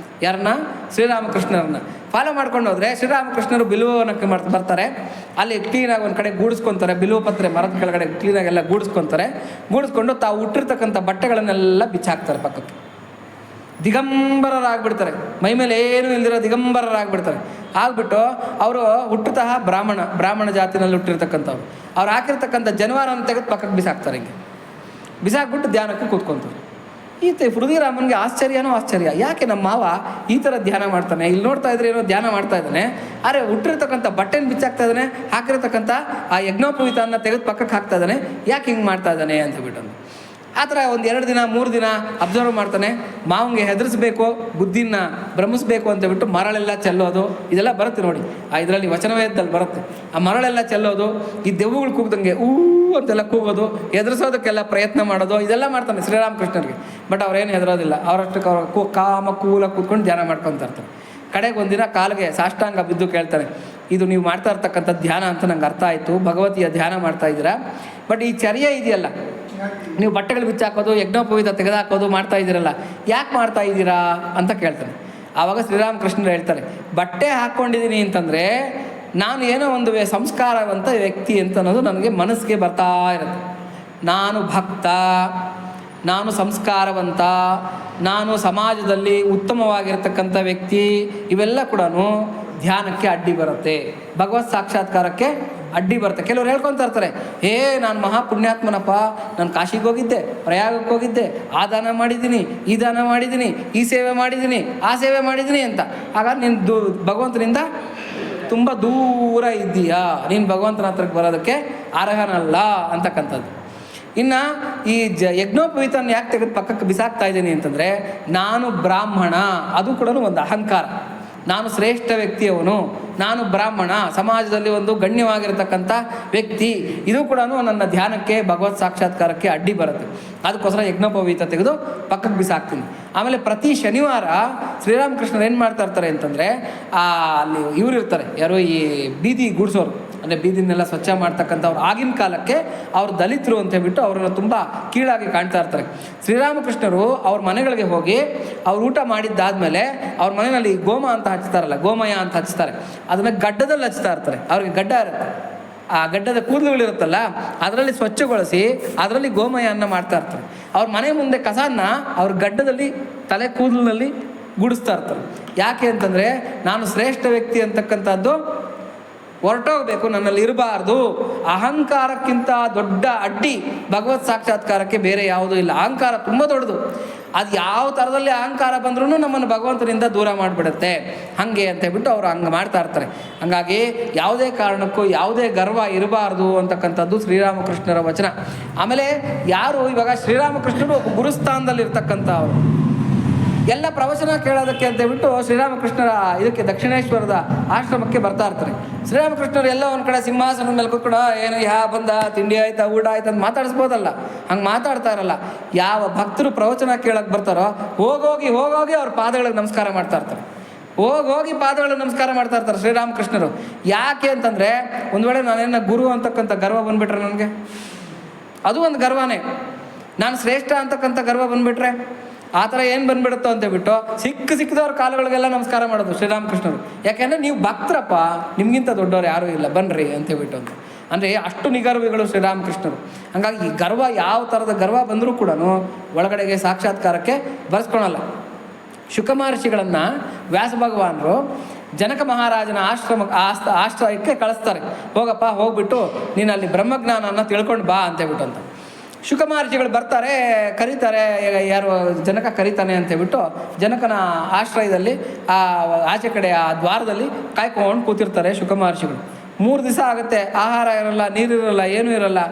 ಯಾರನ್ನ? ಶ್ರೀರಾಮಕೃಷ್ಣರನ್ನ. ಫಾಲೋ ಮಾಡ್ಕೊಂಡು ಹೋದರೆ ಶ್ರೀರಾಮಕೃಷ್ಣರು ಬಿಲ್ವವನಕ್ಕೆ ಬರ್ತಾರೆ. ಅಲ್ಲಿ ಕ್ಲೀನಾಗಿ ಒಂದು ಕಡೆ ಗೂಡಿಸ್ಕೊತಾರೆ, ಬಿಲ್ವ ಪತ್ರೆ ಮರದ ಕೆಳಗಡೆ ಕ್ಲೀನಾಗೆಲ್ಲ ಗೂಡಿಸ್ಕೊಂಡು ತಾವು ಹುಟ್ಟಿರ್ತಕ್ಕಂಥ ಬಟ್ಟೆಗಳನ್ನೆಲ್ಲ ಬಿಚ್ಚಾಕ್ತಾರೆ ಪಕ್ಕಕ್ಕೆ. ದಿಗಂಬರರಾಗ್ಬಿಡ್ತಾರೆ, ಮೈ ಮೇಲೆ ಏನೂ ಇಲ್ದಿರೋ ದಿಗಂಬರರಾಗ್ಬಿಡ್ತಾರೆ. ಆಗ್ಬಿಟ್ಟು ಅವರು ಹುಟ್ಟುತ್ತಹ ಬ್ರಾಹ್ಮಣ ಜಾತಿನಲ್ಲಿ ಹುಟ್ಟಿರ್ತಕ್ಕಂಥವ್ರು. ಅವ್ರು ಹಾಕಿರ್ತಕ್ಕಂಥ ಜನವಾರನ ತೆಗೆದು ಪಕ್ಕಕ್ಕೆ ಬಿಸಾಕ್ತಾರೆ. ಹಿಂಗೆ ಬಿಸಾಕ್ಬಿಟ್ಟು ಧ್ಯಾನಕ್ಕೆ ಕೂತ್ಕೊತಾರೆ. ಹೃದಯರಾಮನಿಗೆ ಆಶ್ಚರ್ಯ, ಯಾಕೆ ನಮ್ಮ ಮಾವ ಈ ಥರ ಧ್ಯಾನ ಮಾಡ್ತಾನೆ, ಇಲ್ಲಿ ನೋಡ್ತಾ ಇದ್ರೆ ಏನೋ ಧ್ಯಾನ ಮಾಡ್ತಾ ಇದ್ದಾನೆ, ಆದರೆ ಹುಟ್ಟಿರ್ತಕ್ಕಂಥ ಬಟ್ಟೆನ ಬಿಚ್ಚಾಕ್ತಾ ಇದ್ದಾನೆ, ಹಾಕಿರ್ತಕ್ಕಂಥ ಆ ಯಜ್ಞೋಪವೀತನ ತೆಗೆದು ಪಕ್ಕಕ್ಕೆ ಹಾಕ್ತಾ ಇದ್ದಾನೆ, ಯಾಕೆ ಹಿಂಗೆ ಮಾಡ್ತಾ ಇದ್ದಾನೆ ಅಂತ ಬಿಟ್ಟು ಆ ಥರ ಒಂದು 2 ದಿನ 3 ದಿನ ಅಬ್ಸರ್ವ್ ಮಾಡ್ತಾನೆ. ಮಾವಂಗೆ ಹೆದರಿಸ್ಬೇಕು, ಬುದ್ಧಿನ ಭ್ರಮಿಸ್ಬೇಕು ಅಂತ ಬಿಟ್ಟು ಮರಳೆಲ್ಲ ಚೆಲ್ಲೋದು, ಇದೆಲ್ಲ ಬರುತ್ತೆ ನೋಡಿ, ಇದರಲ್ಲಿ ವಚನವೇದದಲ್ಲಿ ಬರುತ್ತೆ. ಆ ಮರಳೆಲ್ಲ ಚೆಲ್ಲೋದು, ಈ ದೆವ್ವಗಳು ಕೂಗ್ದಂಗೆ ಅಂತೆಲ್ಲ ಕೂಗೋದು, ಎದುರಿಸೋದಕ್ಕೆಲ್ಲ ಪ್ರಯತ್ನ ಮಾಡೋದು, ಇದೆಲ್ಲ ಮಾಡ್ತಾನೆ ಶ್ರೀರಾಮಕೃಷ್ಣರಿಗೆ. ಬಟ್ ಅವ್ರೇನು ಹೆದರೋದಿಲ್ಲ, ಅವರಷ್ಟಕ್ಕೆ ಅವ್ರು ಕೂಲ ಕೂತ್ಕೊಂಡು ಧ್ಯಾನ ಮಾಡ್ಕೊತಾ ಇರ್ತಾರೆ. ಕಡೆಗೆ ಒಂದಿನ ಕಾಲಿಗೆ ಸಾಷ್ಟಾಂಗ ಬಿದ್ದು ಕೇಳ್ತಾರೆ, ಇದು ನೀವು ಮಾಡ್ತಾ ಇರ್ತಕ್ಕಂಥ ಧ್ಯಾನ ಅಂತ ನಂಗೆ ಅರ್ಥ ಆಯಿತು, ಭಗವತಿಯ ಧ್ಯಾನ ಮಾಡ್ತಾ ಇದ್ದೀರಾ, ಬಟ್ ಈ ಚರ್ಯ ಇದೆಯಲ್ಲ, ನೀವು ಬಟ್ಟೆಗಳು ಬಿಚ್ಚಾಕೋದು, ಯಜ್ಞೋಪವೀತ ತೆಗೆದುಹಾಕೋದು ಮಾಡ್ತಾ ಇದ್ದೀರಲ್ಲ, ಯಾಕೆ ಮಾಡ್ತಾ ಇದ್ದೀರಾ ಅಂತ ಕೇಳ್ತಾನೆ. ಆವಾಗ ಶ್ರೀರಾಮಕೃಷ್ಣರು ಹೇಳ್ತಾರೆ, ಬಟ್ಟೆ ಹಾಕ್ಕೊಂಡಿದ್ದೀನಿ ಅಂತಂದರೆ ನಾನು ಏನೋ ಒಂದು ಸಂಸ್ಕಾರವಂತ ವ್ಯಕ್ತಿ ಅಂತ ಅನ್ನೋದು ನನಗೆ ಮನಸ್ಸಿಗೆ ಬರ್ತಾ ಇರುತ್ತೆ. ನಾನು ಭಕ್ತ, ನಾನು ಸಂಸ್ಕಾರವಂತ, ನಾನು ಸಮಾಜದಲ್ಲಿ ಉತ್ತಮವಾಗಿರ್ತಕ್ಕಂಥ ವ್ಯಕ್ತಿ, ಇವೆಲ್ಲ ಕೂಡ ಧ್ಯಾನಕ್ಕೆ ಅಡ್ಡಿ ಬರುತ್ತೆ, ಭಗವತ್ ಸಾಕ್ಷಾತ್ಕಾರಕ್ಕೆ ಅಡ್ಡಿ ಬರುತ್ತೆ. ಕೆಲವ್ರು ಹೇಳ್ಕೊತಾ ಇರ್ತಾರೆ, ನಾನು ಮಹಾಪುಣ್ಯಾತ್ಮನಪ್ಪ, ನಾನು ಕಾಶಿಗೆ ಹೋಗಿದ್ದೆ, ಪ್ರಯಾಗಕ್ಕೆ ಹೋಗಿದ್ದೆ, ಆ ದಾನ ಮಾಡಿದ್ದೀನಿ, ಈ ದಾನ ಮಾಡಿದ್ದೀನಿ, ಈ ಸೇವೆ ಮಾಡಿದ್ದೀನಿ, ಆ ಸೇವೆ ಮಾಡಿದ್ದೀನಿ ಅಂತ. ಹಾಗಾದ್ರೆ ನೀನು ಭಗವಂತನಿಂದ ತುಂಬ ದೂರ ಇದ್ದೀಯಾ, ನೀನು ಭಗವಂತನ ಹತ್ರಕ್ಕೆ ಬರೋದಕ್ಕೆ ಅರ್ಹನಲ್ಲ ಅಂತಕ್ಕಂಥದ್ದು. ಇನ್ನು ಈ ಯಜ್ಞೋಪವೀತನ ಯಾಕೆ ತೆಗೆದು ಪಕ್ಕಕ್ಕೆ ಬಿಸಾಕ್ತಾ ಇದ್ದೀನಿ ಅಂತಂದರೆ, ನಾನು ಬ್ರಾಹ್ಮಣ, ಅದು ಕೂಡ ಒಂದು ಅಹಂಕಾರ. ನಾನು ಶ್ರೇಷ್ಠ ವ್ಯಕ್ತಿಯವನು, ನಾನು ಬ್ರಾಹ್ಮಣ, ಸಮಾಜದಲ್ಲಿ ಒಂದು ಗಣ್ಯವಾಗಿರತಕ್ಕಂಥ ವ್ಯಕ್ತಿ, ಇದು ಕೂಡ ನನ್ನ ಧ್ಯಾನಕ್ಕೆ ಭಗವತ್ ಸಾಕ್ಷಾತ್ಕಾರಕ್ಕೆ ಅಡ್ಡಿ ಬರುತ್ತೆ. ಅದಕ್ಕೋಸ್ಕರ ಯಜ್ಞೋಪವೀತ ತೆಗೆದು ಪಕ್ಕಕ್ಕೆ ಬಿಸಾಕ್ತೀನಿ. ಆಮೇಲೆ ಪ್ರತಿ ಶನಿವಾರ ಶ್ರೀರಾಮಕೃಷ್ಣರು ಏನು ಮಾಡ್ತಾ ಇರ್ತಾರೆ ಅಂತಂದರೆ, ಅಲ್ಲಿ ಇವರು ಇರ್ತಾರೆ, ಯಾರೋ ಈ ಬೀದಿ ಗುಡಿಸೋರು, ಅಂದರೆ ಬೀದಿನೆಲ್ಲ ಸ್ವಚ್ಛ ಮಾಡ್ತಕ್ಕಂಥವ್ರು. ಆಗಿನ ಕಾಲಕ್ಕೆ ಅವ್ರು ದಲಿತರು ಅಂತ ಹೇಳ್ಬಿಟ್ಟು ಅವ್ರನ್ನ ತುಂಬ ಕೀಳಾಗಿ ಕಾಣ್ತಾ ಇರ್ತಾರೆ. ಶ್ರೀರಾಮಕೃಷ್ಣರು ಅವ್ರ ಮನೆಗಳಿಗೆ ಹೋಗಿ ಅವ್ರು ಊಟ ಮಾಡಿದ್ದಾದಮೇಲೆ ಅವ್ರ ಮನೆಯಲ್ಲಿ ಗೋಮ ಅಂತ ಹಚ್ತಾರಲ್ಲ, ಗೋಮಯ ಅಂತ ಹಚ್ತಾರೆ, ಅದನ್ನು ಗಡ್ಡದಲ್ಲಿ ಹಚ್ತಾ ಇರ್ತಾರೆ. ಅವ್ರಿಗೆ ಗಡ್ಡ ಇರುತ್ತೆ, ಆ ಗಡ್ಡದ ಕೂದಲುಗಳಿರುತ್ತಲ್ಲ ಅದರಲ್ಲಿ ಸ್ವಚ್ಛಗೊಳಿಸಿ ಅದರಲ್ಲಿ ಗೋಮಯನ್ನ ಮಾಡ್ತಾ ಇರ್ತಾರೆ. ಅವ್ರ ಮನೆ ಮುಂದೆ ಕಸನ್ನ ಅವ್ರ ಗಡ್ಡದಲ್ಲಿ ತಲೆ ಕೂದಲಿನಲ್ಲಿ ಗುಡಿಸ್ತಾ ಇರ್ತಾರೆ. ಯಾಕೆ ಅಂತಂದರೆ, ನಾನು ಶ್ರೇಷ್ಠ ವ್ಯಕ್ತಿ ಅಂತಕ್ಕಂಥದ್ದು ಹೊರಟೋಗ್ಬೇಕು, ನನ್ನಲ್ಲಿ ಇರಬಾರ್ದು. ಅಹಂಕಾರಕ್ಕಿಂತ ದೊಡ್ಡ ಅಡ್ಡಿ ಭಗವತ್ ಸಾಕ್ಷಾತ್ಕಾರಕ್ಕೆ ಬೇರೆ ಯಾವುದೂ ಇಲ್ಲ. ಅಹಂಕಾರ ತುಂಬ ದೊಡ್ಡದು, ಅದು ಯಾವ ಥರದಲ್ಲಿ ಅಹಂಕಾರ ಬಂದ್ರೂ ನಮ್ಮನ್ನು ಭಗವಂತನಿಂದ ದೂರ ಮಾಡಿಬಿಡುತ್ತೆ. ಹಾಗೆ ಅಂತ ಹೇಳ್ಬಿಟ್ಟು ಅವರು ಹಂಗೆ ಮಾಡ್ತಾ ಇರ್ತಾರೆ. ಹಾಗಾಗಿ ಯಾವುದೇ ಕಾರಣಕ್ಕೂ ಯಾವುದೇ ಗರ್ವ ಇರಬಾರ್ದು ಅಂತಕ್ಕಂಥದ್ದು ಶ್ರೀರಾಮಕೃಷ್ಣರ ವಚನ. ಆಮೇಲೆ ಯಾರು ಇವಾಗ ಶ್ರೀರಾಮಕೃಷ್ಣರು ಒಬ್ಬ ಗುರುಸ್ಥಾನದಲ್ಲಿ ಇರ್ತಕ್ಕಂಥವ್ರು, ಎಲ್ಲ ಪ್ರವಚನ ಕೇಳೋದಕ್ಕೆ ಅಂತ ಹೇಳ್ಬಿಟ್ಟು ಶ್ರೀರಾಮಕೃಷ್ಣರ ಇದಕ್ಕೆ ದಕ್ಷಿಣೇಶ್ವರದ ಆಶ್ರಮಕ್ಕೆ ಬರ್ತಾ ಇರ್ತಾರೆ. ಶ್ರೀರಾಮಕೃಷ್ಣರು ಎಲ್ಲ ಒಂದು ಕಡೆ ಸಿಂಹಾಸನದ ಮೇಲೆ ಕೂತ್ಕೊಂಡು ಏನು ಬಂದ, ತಿಂಡಿ ಆಯ್ತಾ, ಊಟ ಆಯ್ತಾ ಅಂತ ಮಾತಾಡಿಸ್ಬೋದಲ್ಲ, ಹಂಗೆ ಮಾತಾಡ್ತಾ ಇರಲ್ಲ. ಯಾವ ಭಕ್ತರು ಪ್ರವಚನ ಕೇಳೋಕ್ಕೆ ಬರ್ತಾರೋ ಹೋಗೋಗಿ ಅವ್ರ ಪಾದಗಳಿಗೆ ನಮಸ್ಕಾರ ಮಾಡ್ತಾ ಇರ್ತಾರೆ. ಹೋಗಿ ಪಾದಗಳಿಗೆ ನಮಸ್ಕಾರ ಮಾಡ್ತಾ ಇರ್ತಾರೆ ಶ್ರೀರಾಮಕೃಷ್ಣರು. ಯಾಕೆ ಅಂತಂದರೆ, ಒಂದು ವೇಳೆ ನಾನೇನ ಗುರು ಅಂತಕ್ಕಂಥ ಗರ್ವ ಬಂದುಬಿಟ್ರೆ ನನಗೆ, ಅದು ಒಂದು ಗರ್ವನೇ. ನಾನು ಶ್ರೇಷ್ಠ ಅಂತಕ್ಕಂಥ ಗರ್ವ ಬಂದುಬಿಟ್ರೆ ಆ ಥರ ಏನು ಬಂದುಬಿಡುತ್ತೋ ಅಂತೇಳ್ಬಿಟ್ಟು ಸಿಕ್ಕಿದವ್ರ ಕಾಲುಗಳಿಗೆಲ್ಲ ನಮಸ್ಕಾರ ಮಾಡೋದು ಶ್ರೀರಾಮಕೃಷ್ಣರು. ಯಾಕೆಂದರೆ ನೀವು ಭಕ್ತರಪ್ಪ, ನಿಮಗಿಂತ ದೊಡ್ಡವ್ರು ಯಾರೂ ಇಲ್ಲ, ಬನ್ನಿರಿ ಅಂತೇಳ್ಬಿಟ್ಟು ಅಂತ. ಅಂದರೆ ಅಷ್ಟು ನಿಗರ್ವಿಗಳು ಶ್ರೀರಾಮಕೃಷ್ಣರು. ಹಾಗಾಗಿ ಈ ಗರ್ವ, ಯಾವ ಥರದ ಗರ್ವ ಬಂದರೂ ಕೂಡ ಒಳಗಡೆಗೆ ಸಾಕ್ಷಾತ್ಕಾರಕ್ಕೆ ಬರೆಸ್ಕೊಳಲ್ಲ. ಶುಕ ಮಹರ್ಷಿಗಳನ್ನು ವ್ಯಾಸ ಭಗವಾನರು ಜನಕ ಮಹಾರಾಜನ ಆಶ್ರಯಕ್ಕೆ ಕಳಿಸ್ತಾರೆ. ಹೋಗಪ್ಪ, ಹೋಗ್ಬಿಟ್ಟು ನೀನು ಅಲ್ಲಿ ಬ್ರಹ್ಮಜ್ಞಾನನ ತಿಳ್ಕೊಂಡು ಬಾ ಅಂತೇಳ್ಬಿಟ್ಟು ಅಂತ. ಶುಕ ಮಹರ್ಷಿಗಳು ಬರ್ತಾರೆ, ಕರೀತಾರೆ, ಯಾರು ಜನಕ ಕರೀತಾನೆ ಅಂತೇಳ್ಬಿಟ್ಟು ಜನಕನ ಆಶ್ರಯದಲ್ಲಿ ಆಚೆ ಕಡೆ ಆ ದ್ವಾರದಲ್ಲಿ ಕಾಯ್ಕೊಂಡು ಕೂತಿರ್ತಾರೆ ಶುಕ ಮಹರ್ಷಿಗಳು. 3 ದಿವಸ ಆಗುತ್ತೆ, ಆಹಾರ ಇರಲ್ಲ, ನೀರಿರಲ್ಲ, ಏನೂ ಇರಲ್ಲ.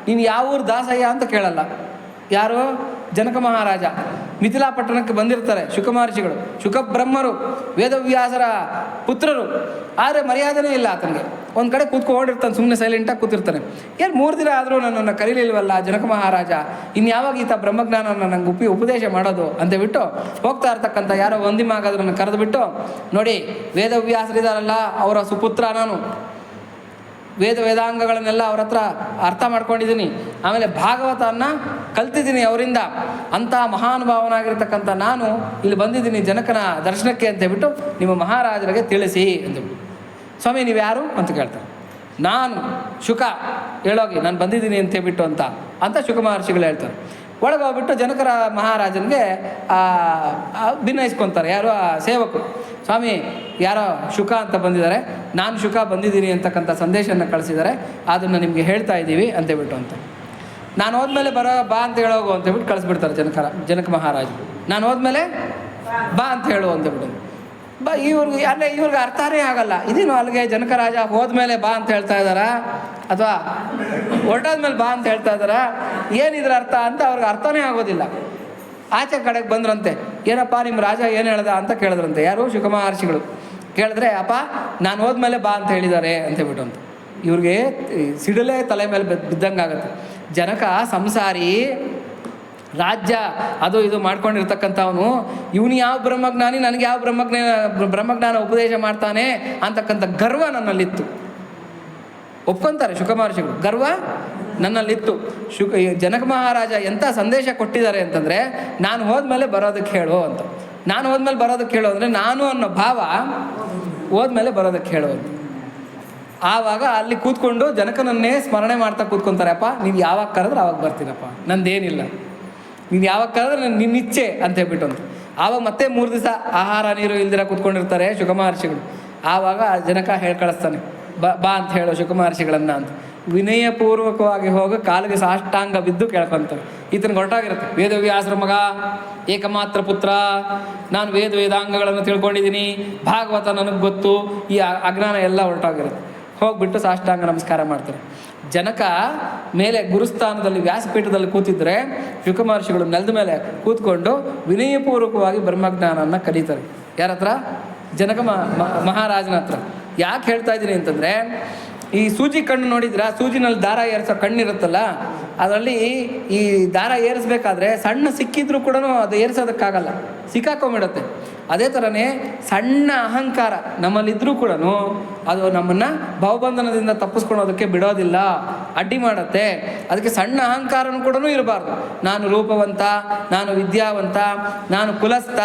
ನೀನು ಯಾವ ಊರು ದಾಸಯ್ಯ ಅಂತ ಕೇಳಲ್ಲ. ಯಾರು? ಜನಕ ಮಹಾರಾಜ. ಮಿಥಿಲಾ ಪಟ್ಟಣಕ್ಕೆ ಬಂದಿರ್ತಾರೆ ಶುಕ ಮಹರ್ಷಿಗಳು, ಶುಕಬ್ರಹ್ಮರು, ವೇದವ್ಯಾಸರ ಪುತ್ರರು. ಆದರೆ ಮರ್ಯಾದೆನೇ ಇಲ್ಲ ಆತನಿಗೆ. ಒಂದು ಕಡೆ ಕೂತ್ಕೊಂಡಿರ್ತಾನೆ, ಸುಮ್ಮನೆ ಸೈಲೆಂಟಾಗಿ ಕೂತಿರ್ತಾನೆ. 3 ದಿನ ಆದರೂ ನನ್ನನ್ನು ಕರೀಲಿಲ್ವಲ್ಲ ಜನಕ ಮಹಾರಾಜ, ಇನ್ಯಾವಾಗ ಈತ ಬ್ರಹ್ಮಜ್ಞಾನನ ನಂಗೆ ಉಪದೇಶ ಮಾಡೋದು ಅಂತೇಳ್ಬಿಟ್ಟು ಹೋಗ್ತಾ ಇರ್ತಕ್ಕಂಥ ಯಾರೋ ಒಂದಿಮಾಗಾದ್ರನ್ನು ಕರೆದುಬಿಟ್ಟು, ನೋಡಿ ವೇದವ್ಯಾಸರಿದಾರಲ್ಲ ಅವರ ಸುಪುತ್ರ ನಾನು, ವೇದಾಂಗಗಳನ್ನೆಲ್ಲ ಅವ್ರ ಹತ್ರ ಅರ್ಥ ಮಾಡ್ಕೊಂಡಿದ್ದೀನಿ, ಆಮೇಲೆ ಭಾಗವತವನ್ನು ಕಲ್ತಿದ್ದೀನಿ ಅವರಿಂದ. ಅಂಥ ಮಹಾನುಭಾವನಾಗಿರ್ತಕ್ಕಂಥ ನಾನು ಇಲ್ಲಿ ಬಂದಿದ್ದೀನಿ ಜನಕನ ದರ್ಶನಕ್ಕೆ ಅಂತ ಹೇಳ್ಬಿಟ್ಟು ನಿಮ್ಮ ಮಹಾರಾಜರಿಗೆ ತಿಳಿಸಿ ಅಂತೇಳ್ಬಿಟ್ಟು. ಸ್ವಾಮಿ ನೀವು ಯಾರು ಅಂತ ಕೇಳ್ತಾರೆ. ನಾನು ಶುಕ, ಹೇಳೋಗಿ ನಾನು ಬಂದಿದ್ದೀನಿ ಅಂತ ಹೇಳ್ಬಿಟ್ಟು ಅಂತ ಶುಕ ಮಹರ್ಷಿಗಳು ಹೇಳ್ತಾರೆ. ಒಳಗೆ ಹೋಗ್ಬಿಟ್ಟು ಜನಕರ ಮಹಾರಾಜನಿಗೆ ಭಿನ್ನಯಿಸ್ಕೊತಾರೆ. ಯಾರು ಆ ಸೇವಕರು, ಸ್ವಾಮಿ ಯಾರೋ ಶುಕ ಅಂತ ಬಂದಿದ್ದಾರೆ, ನಾನು ಶುಕ ಬಂದಿದ್ದೀನಿ ಅಂತಕ್ಕಂಥ ಸಂದೇಶನ ಕಳಿಸಿದ್ದಾರೆ, ಅದನ್ನು ನಿಮಗೆ ಹೇಳ್ತಾ ಇದ್ದೀವಿ ಅಂತೇಳ್ಬಿಟ್ಟು ಅಂತ. ನಾನು ಹೋದ್ಮೇಲೆ ಬಾ ಅಂತ ಹೇಳೋಗು ಅಂತೇಳ್ಬಿಟ್ಟು ಕಳಿಸ್ಬಿಡ್ತಾರೆ ಜನಕ ಮಹಾರಾಜರು. ನಾನು ಹೋದ್ಮೇಲೆ ಬಾ ಅಂತ ಹೇಳು ಅಂತೇಳ್ಬಿಟ್ಟು ಇವ್ರಿಗೆ ಅರ್ಥನೇ ಆಗಲ್ಲ. ಇದೇನು ಅಲ್ಲಿಗೆ ಜನಕರಾಜ ಹೋದ್ಮೇಲೆ ಬಾ ಅಂತ ಹೇಳ್ತಾ ಇದ್ದಾರಾ ಅಥವಾ ಹೊರಟಾದ್ಮೇಲೆ ಬಾ ಅಂತ ಹೇಳ್ತಾ ಇದ್ದಾರಾ, ಏನಿದ್ರ ಅರ್ಥ ಅಂತ ಅವ್ರಿಗೆ ಅರ್ಥನೇ ಆಗೋದಿಲ್ಲ. ಆಚೆ ಕಡೆಗೆ ಬಂದ್ರಂತೆ, ಏನಪ್ಪ ನಿಮ್ಮ ರಾಜ ಏನು ಹೇಳ್ದ ಅಂತ ಕೇಳಿದ್ರಂತೆ. ಯಾರು? ಶುಕ ಮಹರ್ಷಿಗಳು. ಕೇಳಿದ್ರೆ, ಅಪ್ಪ ನಾನು ಹೋದ್ಮೇಲೆ ಬಾ ಅಂತ ಹೇಳಿದ್ದಾರೆ ಅಂತ ಹೇಳ್ಬಿಟ್ಟು ಅಂತ. ಇವ್ರಿಗೆ ಸಿಡಿಲೇ ತಲೆ ಮೇಲೆ ಬಿದ್ದಂಗೆ ಆಗುತ್ತೆ. ಜನಕ ಸಂಸಾರಿ, ರಾಜ್ಯ ಅದು ಇದು ಮಾಡ್ಕೊಂಡಿರ್ತಕ್ಕಂಥವನು, ಇವನು ಯಾವ ಬ್ರಹ್ಮಜ್ಞಾನಿ, ನನಗೆ ಯಾವ ಬ್ರಹ್ಮಜ್ಞಾನ ಉಪದೇಶ ಮಾಡ್ತಾನೆ ಅಂತಕ್ಕಂಥ ಗರ್ವ ನನ್ನಲ್ಲಿತ್ತು. ಒಪ್ಕೊಂತಾರೆ ಶುಕ ಮಹರ್ಷಿಗಳು, ಗರ್ವ ನನ್ನಲ್ಲಿತ್ತು. ಜನಕ ಮಹಾರಾಜ ಎಂಥ ಸಂದೇಶ ಕೊಟ್ಟಿದ್ದಾರೆ ಅಂತಂದರೆ, ನಾನು ಹೋದ್ಮೇಲೆ ಬರೋದಕ್ಕೆ ಹೇಳು ಅಂತ. ನಾನು ಹೋದ್ಮೇಲೆ ಬರೋದಕ್ಕೆ ಹೇಳು ಅಂದರೆ ನಾನು ಅನ್ನೋ ಭಾವ ಹೋದ್ಮೇಲೆ ಬರೋದಕ್ಕೆ ಹೇಳು ಅಂತ. ಆವಾಗ ಅಲ್ಲಿ ಕೂತ್ಕೊಂಡು ಜನಕನನ್ನೇ ಸ್ಮರಣೆ ಮಾಡ್ತಾ ಕೂತ್ಕೊತಾರೆ. ಅಪ್ಪ ನೀನು ಯಾವಾಗ ಕರೆದ್ರೆ ಆವಾಗ ಬರ್ತೀನಪ್ಪ, ನಂದೇನಿಲ್ಲ, ನೀನು ಯಾವಾಗ ಕರೆದ್ರೆ ನಿನ್ನ ಇಚ್ಛೆ ಅಂತ ಹೇಳ್ಬಿಟ್ಟು ಅಂತ. ಆವಾಗ ಮತ್ತೆ 3 ದಿವಸ ಆಹಾರ ನೀರು ಇಲ್ದಿರ ಕೂತ್ಕೊಂಡಿರ್ತಾರೆ ಶುಕ ಮಹರ್ಷಿಗಳು. ಆವಾಗ ಜನಕ ಹೇಳಿ ಕಳಿಸ್ತಾನೆ, ಬಾ ಅಂತ ಹೇಳೋ ಶುಕ ಮಹರ್ಷಿಗಳನ್ನು ಅಂತ. ವಿನಯಪೂರ್ವಕವಾಗಿ ಹೋಗಿ ಕಾಲಿಗೆ ಸಾಷ್ಟಾಂಗ ಬಿದ್ದು ಕೇಳ್ಕೊಂತಾರೆ. ಈತನಿಗೆ ಹೊರಟಾಗಿರುತ್ತೆ, ವೇದವ್ಯಾಸರ ಮಗ, ಏಕಮಾತ್ರ ಪುತ್ರ, ನಾನು ವೇದಾಂಗಗಳನ್ನು ತಿಳ್ಕೊಂಡಿದ್ದೀನಿ, ಭಾಗವತ ನನಗೆ ಗೊತ್ತು, ಈ ಅಜ್ಞಾನ ಎಲ್ಲ ಹೊರಟಾಗಿರುತ್ತೆ. ಹೋಗ್ಬಿಟ್ಟು ಸಾಷ್ಟಾಂಗ ನಮಸ್ಕಾರ ಮಾಡ್ತಾರೆ. ಜನಕ ಮೇಲೆ ಗುರುಸ್ಥಾನದಲ್ಲಿ ವ್ಯಾಸಪೀಠದಲ್ಲಿ ಕೂತಿದ್ರೆ ಶುಕ ಮಹರ್ಷಿಗಳು ನೆಲದ ಮೇಲೆ ಕೂತ್ಕೊಂಡು ವಿನಯಪೂರ್ವಕವಾಗಿ ಬ್ರಹ್ಮಜ್ಞಾನವನ್ನು ಕಲಿತಾರೆ. ಯಾರ ಹತ್ರ? ಜನಕ ಮಹಾರಾಜನ ಹತ್ರ. ಯಾಕೆ ಹೇಳ್ತಾ ಇದ್ದೀನಿ ಅಂತಂದರೆ, ಈ ಸೂಜಿ ಕಣ್ಣು ನೋಡಿದ್ರೆ, ಸೂಜಿನಲ್ಲಿ ದಾರ ಏರಿಸೋ ಕಣ್ಣಿರುತ್ತಲ್ಲ, ಅದರಲ್ಲಿ ಈ ದಾರ ಏರಿಸ್ಬೇಕಾದ್ರೆ ಸಣ್ಣ ಸಿಕ್ಕಿದ್ರೂ ಕೂಡ ಅದು ಏರಿಸೋದಕ್ಕಾಗಲ್ಲ, ಸಿಕ್ಕಾಕೊಂಬಿಡುತ್ತೆ. ಅದೇ ಥರನೇ ಸಣ್ಣ ಅಹಂಕಾರ ನಮ್ಮಲ್ಲಿದ್ದರೂ ಕೂಡ ಅದು ನಮ್ಮನ್ನು ಭವಬಂಧನದಿಂದ ತಪ್ಪಿಸ್ಕೊಳೋದಕ್ಕೆ ಬಿಡೋದಿಲ್ಲ, ಅಡ್ಡಿ ಮಾಡುತ್ತೆ. ಅದಕ್ಕೆ ಸಣ್ಣ ಅಹಂಕಾರನೂ ಕೂಡ ಇರಬಾರ್ದು. ನಾನು ರೂಪವಂತ, ನಾನು ವಿದ್ಯಾವಂತ, ನಾನು ಕುಲಸ್ಥ,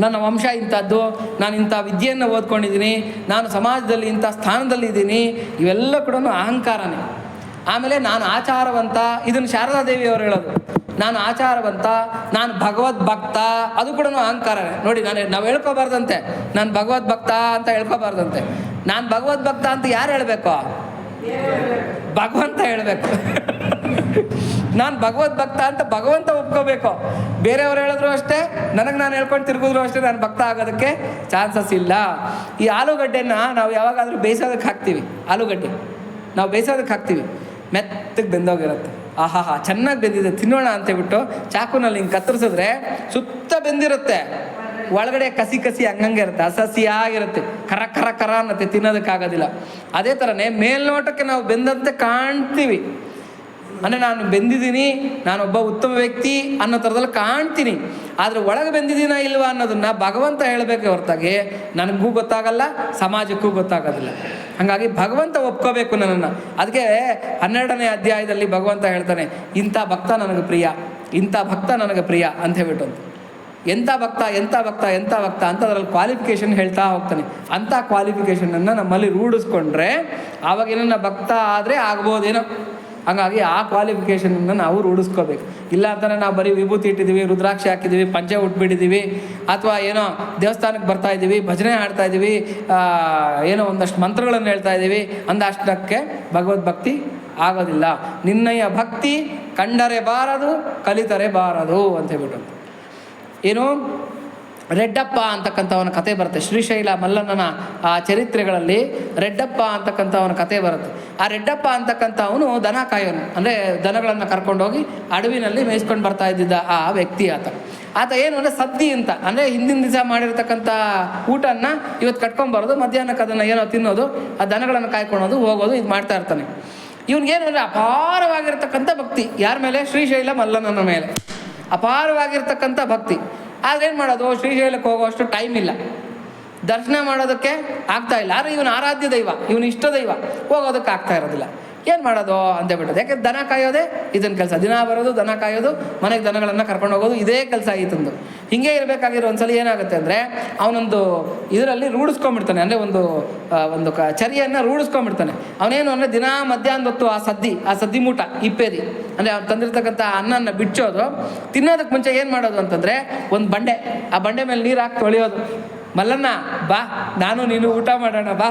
ನನ್ನ ವಂಶ ಇಂಥದ್ದು, ನಾನು ಇಂಥ ವಿದ್ಯೆಯನ್ನು ಓದ್ಕೊಂಡಿದ್ದೀನಿ, ನಾನು ಸಮಾಜದಲ್ಲಿ ಇಂಥ ಸ್ಥಾನದಲ್ಲಿ ಇದ್ದೀನಿ, ಇವೆಲ್ಲ ಕೂಡ ಅಹಂಕಾರನೇ. ಆಮೇಲೆ ನಾನು ಆಚಾರವಂತ, ಇದನ್ನು ಶಾರದಾದೇವಿ ಅವರು ಹೇಳೋದು, ನಾನು ಆಚಾರವಂತ, ನಾನು ಭಗವದ್ ಭಕ್ತ, ಅದು ಕೂಡ ಅಹಂಕಾರನೇ. ನೋಡಿ, ನಾವು ಹೇಳ್ಕೊಬಾರ್ದಂತೆ ನಾನು ಭಗವದ್ ಭಕ್ತ ಅಂತ ಹೇಳ್ಕೊಬಾರ್ದಂತೆ. ನಾನು ಭಗವದ್ ಭಕ್ತ ಅಂತ ಯಾರು ಹೇಳಬೇಕು? ಭಗವಂತ ಹೇಳಬೇಕು. ನಾನು ಭಗವದ್ ಭಕ್ತ ಅಂತ ಭಗವಂತ ಒಪ್ಕೋಬೇಕು. ಬೇರೆಯವ್ರು ಹೇಳಿದ್ರು ಅಷ್ಟೇ, ನನಗೆ ನಾನು ಹೇಳ್ಕೊಂಡು ತಿರುಗಿದ್ರು ಅಷ್ಟೇ ನಾನು ಭಕ್ತ ಆಗೋದಕ್ಕೆ ಚಾನ್ಸಸ್ ಇಲ್ಲ. ಈ ಆಲೂಗಡ್ಡೆನ ನಾವು ಯಾವಾಗಾದರೂ ಬೇಯಿಸೋದಕ್ಕೆ ಹಾಕ್ತೀವಿ, ಆಲೂಗಡ್ಡೆ ನಾವು ಬೇಯಿಸೋದಕ್ಕೆ ಹಾಕ್ತೀವಿ, ಮೆತ್ತಗೆ ಬೆಂದೋಗಿರುತ್ತೆ. ಆಹಾಹಾ ಚೆನ್ನಾಗಿ ಬೆಂದಿದೆ, ತಿನ್ನೋಣ ಅಂತೇಳ್ಬಿಟ್ಟು ಚಾಕುನಲ್ಲಿ ಹಿಂಗೆ ಕತ್ತರಿಸಿದ್ರೆ ಸುತ್ತ ಬೆಂದಿರುತ್ತೆ, ಒಳಗಡೆ ಕಸಿ ಕಸಿ ಹಂಗಂಗೆ ಇರುತ್ತೆ, ಹಸಿಯಾಗಿರುತ್ತೆ, ಕರ ಕರ ಕರ ಅನ್ನತ್ತೆ, ತಿನ್ನೋದಕ್ಕಾಗೋದಿಲ್ಲ. ಅದೇ ಥರನೇ ಮೇಲ್ನೋಟಕ್ಕೆ ನಾವು ಬೆಂದಂತೆ ಕಾಣ್ತೀವಿ, ಅಂದರೆ ನಾನು ಬೆಂದಿದ್ದೀನಿ, ನಾನೊಬ್ಬ ಉತ್ತಮ ವ್ಯಕ್ತಿ ಅನ್ನೋ ಥರದಲ್ಲಿ ಕಾಣ್ತೀನಿ. ಆದರೆ ಒಳಗೆ ಬೆಂದಿದ್ದೀನಾ ಇಲ್ವಾ ಅನ್ನೋದನ್ನು ಭಗವಂತ ಹೇಳಬೇಕು ಹೊರತಾಗಿ ನನಗೂ ಗೊತ್ತಾಗಲ್ಲ, ಸಮಾಜಕ್ಕೂ ಗೊತ್ತಾಗೋದಿಲ್ಲ. ಹಾಗಾಗಿ ಭಗವಂತ ಒಪ್ಕೋಬೇಕು ನನ್ನನ್ನು. ಅದಕ್ಕೆ 12ನೇ ಅಧ್ಯಾಯದಲ್ಲಿ ಭಗವಂತ ಹೇಳ್ತಾನೆ, ಇಂಥ ಭಕ್ತ ನನಗೆ ಪ್ರಿಯ, ಇಂಥ ಭಕ್ತ ನನಗೆ ಪ್ರಿಯ ಅಂತ ಹೇಳ್ಬಿಟ್ಟು ಅಂತ. ಎಂಥ ಭಕ್ತ ಎಂಥ ಭಕ್ತ ಎಂಥ ಭಕ್ತ ಅಂತ ಅದರಲ್ಲಿ ಕ್ವಾಲಿಫಿಕೇಷನ್ ಹೇಳ್ತಾ ಹೋಗ್ತಾನೆ. ಅಂಥ ಕ್ವಾಲಿಫಿಕೇಷನನ್ನು ನಮ್ಮಲ್ಲಿ ರೂಢಿಸ್ಕೊಂಡ್ರೆ ಆವಾಗ ಏನನ್ನ ಭಕ್ತ ಆದರೆ ಆಗ್ಬೋದೇನೋ. ಹಾಗಾಗಿ ಆ ಕ್ವಾಲಿಫಿಕೇಷನನ್ನು ನಾವು ರೂಢಿಸ್ಕೋಬೇಕು. ಇಲ್ಲ ಅಂತಲೇ ನಾವು ಬರೀ ವಿಭೂತಿ ಇಟ್ಟಿದ್ದೀವಿ, ರುದ್ರಾಕ್ಷಿ ಹಾಕಿದ್ದೀವಿ, ಪಂಚೆ ಉಟ್ಬಿಟ್ಟಿದ್ದೀವಿ, ಅಥವಾ ಏನೋ ದೇವಸ್ಥಾನಕ್ಕೆ ಬರ್ತಾ ಇದ್ದೀವಿ, ಭಜನೆ ಹಾಡ್ತಾ ಇದ್ದೀವಿ, ಏನೋ ಒಂದಷ್ಟು ಮಂತ್ರಗಳನ್ನು ಹೇಳ್ತಾ ಇದ್ದೀವಿ ಅಂದಷ್ಟಕ್ಕೆ ಭಗವದ್ಭಕ್ತಿ ಆಗೋದಿಲ್ಲ. ನಿನ್ನಯ ಭಕ್ತಿ ಕಂಡರೆ ಬಾರದು, ಕಲಿತರೆ ಬಾರದು ಅಂತ ಹೇಳ್ಬಿಟ್ಟು. ಏನು ರೆಡ್ಡಪ್ಪ ಅಂತಕ್ಕಂಥವನ ಕತೆ ಬರುತ್ತೆ. ಶ್ರೀಶೈಲ ಮಲ್ಲಣ್ಣನ ಆ ಚರಿತ್ರೆಗಳಲ್ಲಿ ರೆಡ್ಡಪ್ಪ ಅಂತಕ್ಕಂಥವನ ಕತೆ ಬರುತ್ತೆ. ಆ ರೆಡ್ಡಪ್ಪ ಅಂತಕ್ಕಂಥವನು ದನ ಕಾಯೋನು, ಅಂದರೆ ದನಗಳನ್ನು ಕರ್ಕೊಂಡೋಗಿ ಅಡವಿನಲ್ಲಿ ಮೇಯಿಸ್ಕೊಂಡು ಬರ್ತಾ ಇದ್ದಿದ್ದ ಆ ವ್ಯಕ್ತಿ ಆತ ಏನು ಅಂದರೆ ಸದ್ದಿ ಅಂತ, ಅಂದರೆ ಹಿಂದಿನ ದಿವಸ ಮಾಡಿರ್ತಕ್ಕಂಥ ಊಟನ ಇವತ್ತು ಕಟ್ಕೊಂಬರೋದು, ಮಧ್ಯಾಹ್ನಕ್ಕೆ ಅದನ್ನು ಏನೋ ತಿನ್ನೋದು, ಆ ದನಗಳನ್ನು ಕಾಯ್ಕೊಳೋದು, ಹೋಗೋದು, ಇದು ಮಾಡ್ತಾ ಇರ್ತಾನೆ. ಇವನಿಗೇನು ಅಂದರೆ ಅಪಾರವಾಗಿರ್ತಕ್ಕಂಥ ಭಕ್ತಿ. ಯಾರ ಮೇಲೆ? ಶ್ರೀಶೈಲ ಮಲ್ಲಣ್ಣನ ಮೇಲೆ ಅಪಾರವಾಗಿರ್ತಕ್ಕಂಥ ಭಕ್ತಿ. ಆದರೆ ಏನು ಮಾಡೋದು, ಶ್ರೀಶೈಲಕ್ಕೆ ಹೋಗೋಷ್ಟು ಟೈಮ್ ಇಲ್ಲ. ದರ್ಶನ ಮಾಡೋದಕ್ಕೆ ಆಗ್ತಾ ಇಲ್ಲ. ಆದರೆ ಇವನು ಆರಾಧ್ಯ ದೈವ, ಇವನು ಇಷ್ಟ ದೈವ, ಹೋಗೋದಕ್ಕೆ ಆಗ್ತಾ ಇರೋದಿಲ್ಲ. ಏನು ಮಾಡೋದು ಅಂತ ಬಿಟ್ಟದ್ದು. ಯಾಕೆಂದ್ರೆ ದನ ಕಾಯೋದೇ ಇದನ್ನ ಕೆಲಸ, ದಿನ ಬರೋದು ದನ ಕಾಯೋದು, ಮನೆಗೆ ದನಗಳನ್ನು ಕರ್ಕೊಂಡು ಹೋಗೋದು, ಇದೇ ಕೆಲಸ ಆಯ್ತಂದು. ಹಿಂಗೆ ಇರಬೇಕಾಗಿರೋ ಒಂದ್ಸಲ ಏನಾಗುತ್ತೆ ಅಂದರೆ ಅವನೊಂದು ಇದರಲ್ಲಿ ರೂಢಿಸ್ಕೊಂಡ್ಬಿಡ್ತಾನೆ, ಅಂದರೆ ಒಂದು ಚರಿಯನ್ನು ರೂಢಿಸ್ಕೊಂಡ್ಬಿಡ್ತಾನೆ. ಅವನೇನು ಅಂದರೆ ದಿನ ಮಧ್ಯಾಹ್ನದ ಹೊತ್ತು ಆ ಸದ್ದಿ ಮೂಟ ಇಪ್ಪೇದಿ ಅಂದರೆ ಅವ್ನು ತಂದಿರ್ತಕ್ಕಂಥ ಅನ್ನನ ಬಿಚ್ಚೋದು, ತಿನ್ನೋದಕ್ಕೆ ಮುಂಚೆ ಏನು ಮಾಡೋದು ಅಂತಂದರೆ ಒಂದು ಬಂಡೆ, ಆ ಬಂಡೆ ಮೇಲೆ ನೀರು ಹಾಕಿ ತೊಳೆಯೋದು. ಮಲ್ಲಣ್ಣ ಬಾ ನಾನು ನೀನು ಊಟ ಮಾಡೋಣ ಬಾ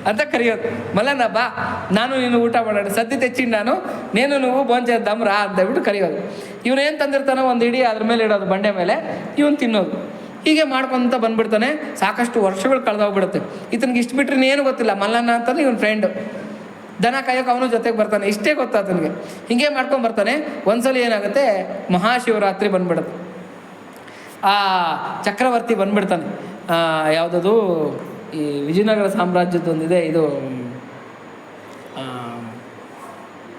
ಅಂತ ಕರೆಯೋದು. ಮಲ್ಲಣ್ಣ ಬಾ ನಾನು ನೀನು ಊಟ ಮಾಡೋಣ, ಸದ್ದಿ ತೆಚ್ಚಿಂಡು ನಾನು ನೇನು ನೀವು ಬೋಂಚೆ ದಮ್ರಾ ಅಂತ ಹೇಳ್ಬಿಟ್ಟು ಕರೆಯೋದು. ಇವನೇನು ತಂದಿರ್ತಾನೋ ಒಂದು ಇಡೀ ಅದ್ರ ಮೇಲೆ ಇಡೋದು, ಬಂಡೆ ಮೇಲೆ, ಇವನು ತಿನ್ನೋದು. ಹೀಗೆ ಮಾಡ್ಕೊತ ಬಂದ್ಬಿಡ್ತಾನೆ. ಸಾಕಷ್ಟು ವರ್ಷಗಳು ಕಳೆದೋಗ್ಬಿಡುತ್ತೆ. ಈತನಿಗೆ ಇಷ್ಟು ಬಿಟ್ಟರೆ ಇನ್ನೇನು ಗೊತ್ತಿಲ್ಲ. ಮಲ್ಲಣ್ಣ ಅಂತಲೇ ಇವನು ಫ್ರೆಂಡು, ದನ ಕಾಯೋಕೆ ಅವನು ಜೊತೆಗೆ ಬರ್ತಾನೆ, ಇಷ್ಟೇ ಗೊತ್ತಾತನಿಗೆ. ಹೀಗೆ ಮಾಡ್ಕೊಂಡು ಬರ್ತಾನೆ. ಒಂದ್ಸಲ ಏನಾಗುತ್ತೆ, ಮಹಾಶಿವರಾತ್ರಿ ಬಂದ್ಬಿಡುತ್ತೆ. ಆ ಚಕ್ರವರ್ತಿ ಬಂದ್ಬಿಡ್ತಾನೆ. ಯಾವುದದು ಈ ವಿಜಯನಗರ ಸಾಮ್ರಾಜ್ಯದೊಂದಿದೆ, ಇದು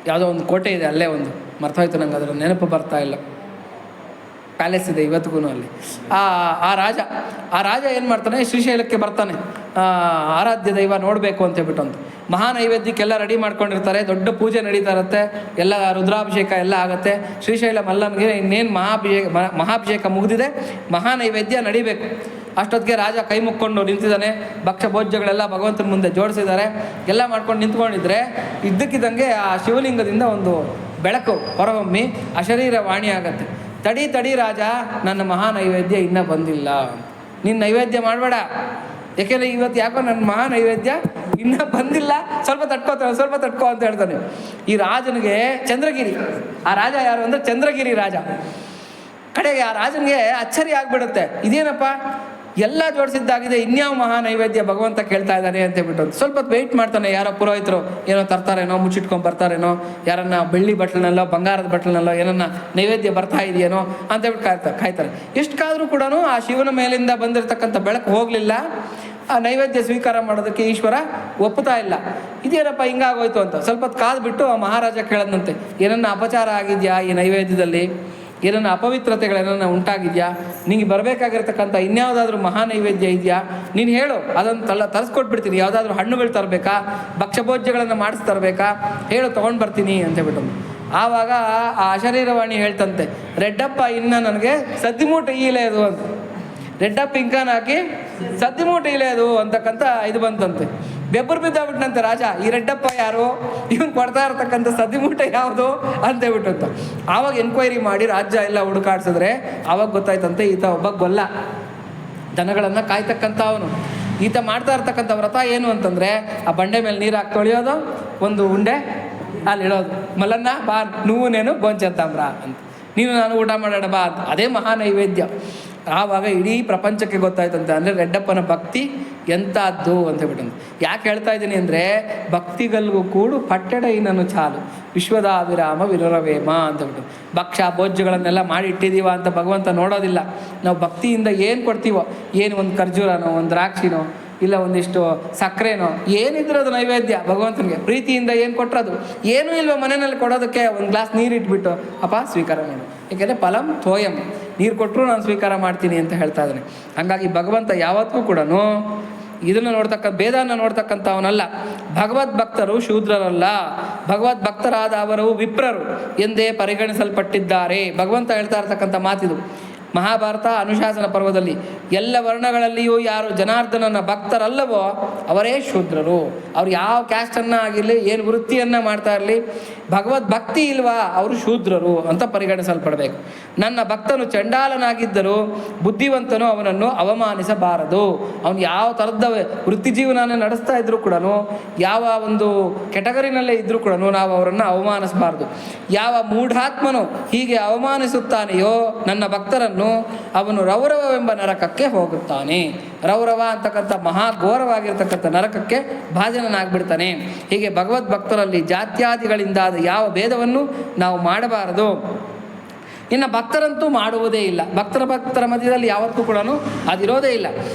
ಯಾವುದೋ ಒಂದು ಕೋಟೆ ಇದೆ, ಅಲ್ಲೇ ಒಂದು ಮರ್ತೋಯ್ತು ನಂಗೆ, ಅದರ ನೆನಪು ಬರ್ತಾ ಇಲ್ಲ. ಪ್ಯಾಲೇಸ್ ಇದೆ ಇವತ್ತಿಗೂ ಅಲ್ಲಿ. ಆ ರಾಜ ಏನು ಮಾಡ್ತಾನೆ, ಶ್ರೀಶೈಲಕ್ಕೆ ಬರ್ತಾನೆ. ಆರಾಧ್ಯ ದೈವ ನೋಡಬೇಕು ಅಂತ ಹೇಳ್ಬಿಟ್ಟು ಅಂತ ಮಹಾ ನೈವೇದ್ಯಕ್ಕೆಲ್ಲ ರೆಡಿ ಮಾಡ್ಕೊಂಡಿರ್ತಾರೆ. ದೊಡ್ಡ ಪೂಜೆ ನಡೀತಾ ಇರುತ್ತೆ, ಎಲ್ಲ ರುದ್ರಾಭಿಷೇಕ ಎಲ್ಲ ಆಗುತ್ತೆ. ಶ್ರೀಶೈಲ ಮಲ್ಲನಿಗೆ ಇನ್ನೇನು ಮಹಾಭಿಷೇಕ ಮುಗಿದಿದೆ, ಮಹಾ ನೈವೇದ್ಯ ನಡಿಬೇಕು. ಅಷ್ಟೊತ್ತಿಗೆ ರಾಜ ಕೈ ಮುಕ್ಕೊಂಡು ನಿಂತಿದ್ದಾನೆ. ಭಕ್ಷ್ಯ ಭೋಜ್ಯಗಳೆಲ್ಲ ಭಗವಂತನ ಮುಂದೆ ಜೋಡಿಸಿದ್ದಾರೆ. ಎಲ್ಲ ಮಾಡ್ಕೊಂಡು ನಿಂತ್ಕೊಂಡಿದ್ರೆ ಇದ್ದಕ್ಕಿದ್ದಂಗೆ ಆ ಶಿವಲಿಂಗದಿಂದ ಒಂದು ಬೆಳಕು ಹೊರಹೊಮ್ಮಿ ಅಶರೀರ ವಾಣಿ ಆಗತ್ತೆ. ತಡಿ ರಾಜ, ನನ್ನ ಮಹಾ ನೈವೇದ್ಯ ಇನ್ನೂ ಬಂದಿಲ್ಲ, ನೀನು ನೈವೇದ್ಯ ಮಾಡಬೇಡ, ಯಾಕೆಂದರೆ ಇವತ್ತು ಯಾಕೋ ನನ್ನ ಮಹಾ ನೈವೇದ್ಯ ಇನ್ನೂ ಬಂದಿಲ್ಲ, ಸ್ವಲ್ಪ ತಟ್ಕೋ ಅಂತ ಹೇಳ್ತಾನೆ. ಈ ರಾಜನಿಗೆ ಚಂದ್ರಗಿರಿ, ಆ ರಾಜ ಯಾರು ಅಂದರೆ ಚಂದ್ರಗಿರಿ ರಾಜ. ಕಡೆಗೆ ಆ ರಾಜನಿಗೆ ಅಚ್ಚರಿ ಆಗಿಬಿಡುತ್ತೆ, ಇದೇನಪ್ಪ ಎಲ್ಲ ಜೋಡಿಸಿದ್ದಾಗಿದೆ, ಇನ್ಯಾವ ಮಹಾ ನೈವೇದ್ಯ ಭಗವಂತ ಕೇಳ್ತಾ ಇದ್ದಾನೆ ಅಂತ ಹೇಳ್ಬಿಟ್ಟು ಸ್ವಲ್ಪ ವೆಯ್ಟ್ ಮಾಡ್ತಾನೆ. ಯಾರೋ ಪುರೋಹಿತರು ಏನೋ ತರ್ತಾರೇನೋ, ಮುಚ್ಚಿಟ್ಕೊಂಡು ಬರ್ತಾರೇನೋ, ಯಾರನ್ನ ಬೆಳ್ಳಿ ಬಟ್ಲನಲ್ಲೋ ಬಂಗಾರದ ಬಟ್ಲನಲ್ಲೋ ಏನನ್ನ ನೈವೇದ್ಯ ಬರ್ತಾ ಇದೆಯೇನೋ ಅಂತ ಹೇಳ್ಬಿಟ್ಟು ಕಾಯ್ತಾರೆ. ಎಷ್ಟು ಕಾದರೂ ಕೂಡ ಆ ಶಿವನ ಮೇಲಿಂದ ಬಂದಿರತಕ್ಕಂಥ ಬೆಳಕು ಹೋಗಲಿಲ್ಲ. ಆ ನೈವೇದ್ಯ ಸ್ವೀಕಾರ ಮಾಡೋದಕ್ಕೆ ಈಶ್ವರ ಒಪ್ಪುತ್ತಾ ಇಲ್ಲ. ಇದೇನಪ್ಪ ಹಿಂಗಾಗೋಯ್ತು ಅಂತ ಸ್ವಲ್ಪ ಹೊತ್ತು ಕಾದ್ಬಿಟ್ಟು ಆ ಮಹಾರಾಜ ಕೇಳದಂತೆ, ಏನನ್ನ ಅಪಚಾರ ಆಗಿದೆಯಾ ಈ ನೈವೇದ್ಯದಲ್ಲಿ, ಏನನ್ನ ಅಪವಿತ್ರತೆಗಳೇನನ್ನ ಉಂಟಾಗಿದೆಯಾ, ನಿಂಗೆ ಬರಬೇಕಾಗಿರ್ತಕ್ಕಂಥ ಇನ್ಯಾವುದಾದ್ರೂ ಮಹಾ ನೈವೇದ್ಯ ಇದೆಯಾ, ನೀನು ಹೇಳು, ಅದನ್ನು ತರಿಸ್ಕೊಟ್ಬಿಡ್ತೀನಿ. ಯಾವುದಾದ್ರೂ ಹಣ್ಣುಗಳು ತರಬೇಕಾ, ಭಕ್ಷ್ಯಭೋಜ್ಯಗಳನ್ನು ಮಾಡಿಸ್ತರಬೇಕಾ, ಹೇಳು, ತೊಗೊಂಡು ಬರ್ತೀನಿ ಅಂತ ಹೇಳ್ಬಿಟ್ಟು. ಆವಾಗ ಆ ಅಶರೀರವಾಣಿ ಹೇಳ್ತಂತೆ, ರೆಡ್ಡಪ್ಪ ಇನ್ನು ನನಗೆ ಸದ್ದಿಮೂಟ ಈಲೆ ಅದು ಅಂತ, ರೆಡ್ಡಪ್ಪ ಇಂಕಾನ್ ಹಾಕಿ ಸದ್ದಿಮೂಟ ಈಲೆ ಅದು ಅಂತಕ್ಕಂಥ ಇದು ಬಂತಂತೆ. ಬೆಬ್ಬರು ಬಿದ್ದಾಗ್ಬಿಟ್ಟಂತೆ ರಾಜ, ಈ ರೆಡ್ಡಪ್ಪ ಯಾರು, ಇವನು ಕೊಡ್ತಾ ಇರ್ತಕ್ಕಂಥ ಸದ್ದಿಮೂಟ ಯಾವುದು ಅಂತ ಹೇಳ್ಬಿಟ್ಟಂತ. ಆವಾಗ ಎನ್ಕ್ವೈರಿ ಮಾಡಿ ರಾಜ್ಯ ಎಲ್ಲ ಹುಡುಕಾಡ್ಸಿದ್ರೆ ಆವಾಗ ಗೊತ್ತಾಯ್ತಂತೆ ಈತ ಒಬ್ಬ ಗೊಲ್ಲ, ದನಗಳನ್ನು ಕಾಯ್ತಕ್ಕಂಥ ಅವನು. ಈತ ಮಾಡ್ತಾ ಇರ್ತಕ್ಕಂಥ ವ್ರತ ಏನು ಅಂತಂದರೆ ಆ ಬಂಡೆ ಮೇಲೆ ನೀರು ಹಾಕಿ ತೊಳೆಯೋದು, ಒಂದು ಉಂಡೆ ಅಲ್ಲಿ ಇಡೋದು, ಮಲ್ಲನ್ನ ಬಾ ನೀನು ಗೋಂಚಂತಾಮ್ರ ಅಂತ, ನೀನು ನಾನು ಊಟ ಮಾಡೋಣ ಬಾ ಅಂತ. ಅದೇ ಮಹಾ ನೈವೇದ್ಯ. ಆವಾಗ ಇಡೀ ಪ್ರಪಂಚಕ್ಕೆ ಗೊತ್ತಾಯ್ತಂತೆ, ಅಂದರೆ ರೆಡ್ಡಪ್ಪನ ಭಕ್ತಿ ಎಂಥದ್ದು ಅಂತ ಹೇಳ್ಬಿಟ್ಟು. ಯಾಕೆ ಹೇಳ್ತಾ ಇದ್ದೀನಿ ಅಂದರೆ, ಭಕ್ತಿಗಲ್ಗೂ ಕೂಡು ಪಟ್ಟೆಡೈನನು ಚಾಲು ವಿಶ್ವದಾವಿರಾಮ ವಿರರವೇಮ ಅಂತ ಹೇಳ್ಬಿಟ್ಟು. ಭಕ್ಷ್ಯ ಭೋಜ್ಯಗಳನ್ನೆಲ್ಲ ಮಾಡಿ ಇಟ್ಟಿದ್ದೀವ ಅಂತ ಭಗವಂತ ನೋಡೋದಿಲ್ಲ. ನಾವು ಭಕ್ತಿಯಿಂದ ಏನು ಕೊಡ್ತೀವೋ, ಏನು ಒಂದು ಖರ್ಜೂರನೋ, ಒಂದು ದ್ರಾಕ್ಷಿನೋ, ಇಲ್ಲ ಒಂದಿಷ್ಟು ಸಕ್ಕರೆನೋ, ಏನಿದ್ರು ಅದು ನೈವೇದ್ಯ ಭಗವಂತನಿಗೆ. ಪ್ರೀತಿಯಿಂದ ಏನು ಕೊಟ್ಟರದು, ಏನೂ ಇಲ್ವೋ ಮನೆಯಲ್ಲಿ ಕೊಡೋದಕ್ಕೆ ಒಂದು ಗ್ಲಾಸ್ ನೀರು ಇಟ್ಬಿಟ್ಟು ಅಪ್ಪ ಸ್ವೀಕಾರ ಮಾಡು, ಏಕೆಂದರೆ ಫಲಂ ತೋಯಂ, ನೀರು ಕೊಟ್ಟರು ನಾನು ಸ್ವೀಕಾರ ಮಾಡ್ತೀನಿ ಅಂತ ಹೇಳ್ತಾ ಇದ್ದಾನೆ. ಹಾಗಾಗಿ ಭಗವಂತ ಯಾವತ್ತೂ ಕೂಡ ಇದನ್ನು ಭೇದನ ನೋಡ್ತಕ್ಕಂಥವನಲ್ಲ. ಭಗವದ್ಭಕ್ತರು ಶೂದ್ರರಲ್ಲ, ಭಗವದ್ಭಕ್ತರಾದ ಅವರು ವಿಪ್ರರು ಎಂದೇ ಪರಿಗಣಿಸಲ್ಪಟ್ಟಿದ್ದಾರೆ. ಭಗವಂತ ಹೇಳ್ತಾ ಇರ್ತಕ್ಕಂಥ ಮಾತಿದು. ಮಹಾಭಾರತ ಅನುಶಾಸನ ಪರ್ವದಲ್ಲಿ ಎಲ್ಲ ವರ್ಣಗಳಲ್ಲಿಯೂ ಯಾರು ಜನಾರ್ದನನ ಭಕ್ತರಲ್ಲವೋ ಅವರೇ ಶೂದ್ರರು. ಅವ್ರು ಯಾವ ಕ್ಯಾಸ್ಟನ್ನು ಆಗಿರಲಿ, ಏನು ವೃತ್ತಿಯನ್ನು ಮಾಡ್ತಾ ಇರಲಿ, ಭಗವದ್ಭಕ್ತಿ ಇಲ್ವಾ ಅವರು ಶೂದ್ರರು ಅಂತ ಪರಿಗಣಿಸಲ್ಪಡಬೇಕು. ನನ್ನ ಭಕ್ತನು ಚಂಡಾಲನಾಗಿದ್ದರೂ ಬುದ್ಧಿವಂತನು ಅವನನ್ನು ಅವಮಾನಿಸಬಾರದು. ಅವನು ಯಾವ ಥರದ ವೃತ್ತಿ ಜೀವನ ನಡೆಸ್ತಾ ಇದ್ರೂ ಕೂಡ, ಯಾವ ಒಂದು ಕೆಟಗರಿನಲ್ಲೇ ಇದ್ರೂ ಕೂಡ ನಾವು ಅವರನ್ನು ಅವಮಾನಿಸಬಾರ್ದು. ಯಾವ ಮೂಢಾತ್ಮನು ಹೀಗೆ ಅವಮಾನಿಸುತ್ತಾನೆಯೋ ನನ್ನ ಭಕ್ತರನ್ನು, ಅವನು ರೌರವವೆಂಬ ನರಕಕ್ಕೆ ಹೋಗುತ್ತಾನೆ. ರೌರವ ಅಂತಕ್ಕಂಥ ಮಹಾಘೋರವಾಗಿರ್ತಕ್ಕಂಥ ನರಕಕ್ಕೆ ಭಾಜನನಾಗ್ಬಿಡ್ತಾನೆ. ಹೀಗೆ ಭಗವದ್ಭಕ್ತರಲ್ಲಿ ಜಾತ್ಯಾದಿಗಳಿಂದಾದ ಯಾವ ಭೇದವನ್ನು ನಾವು ಮಾಡಬಾರದು. ಇನ್ನು ಭಕ್ತರಂತೂ ಮಾಡುವುದೇ ಇಲ್ಲ. ಭಕ್ತರ ಮಧ್ಯದಲ್ಲಿ ಯಾವತ್ತೂ ಕೂಡ ಅದಿರೋದೇ ಇಲ್ಲ.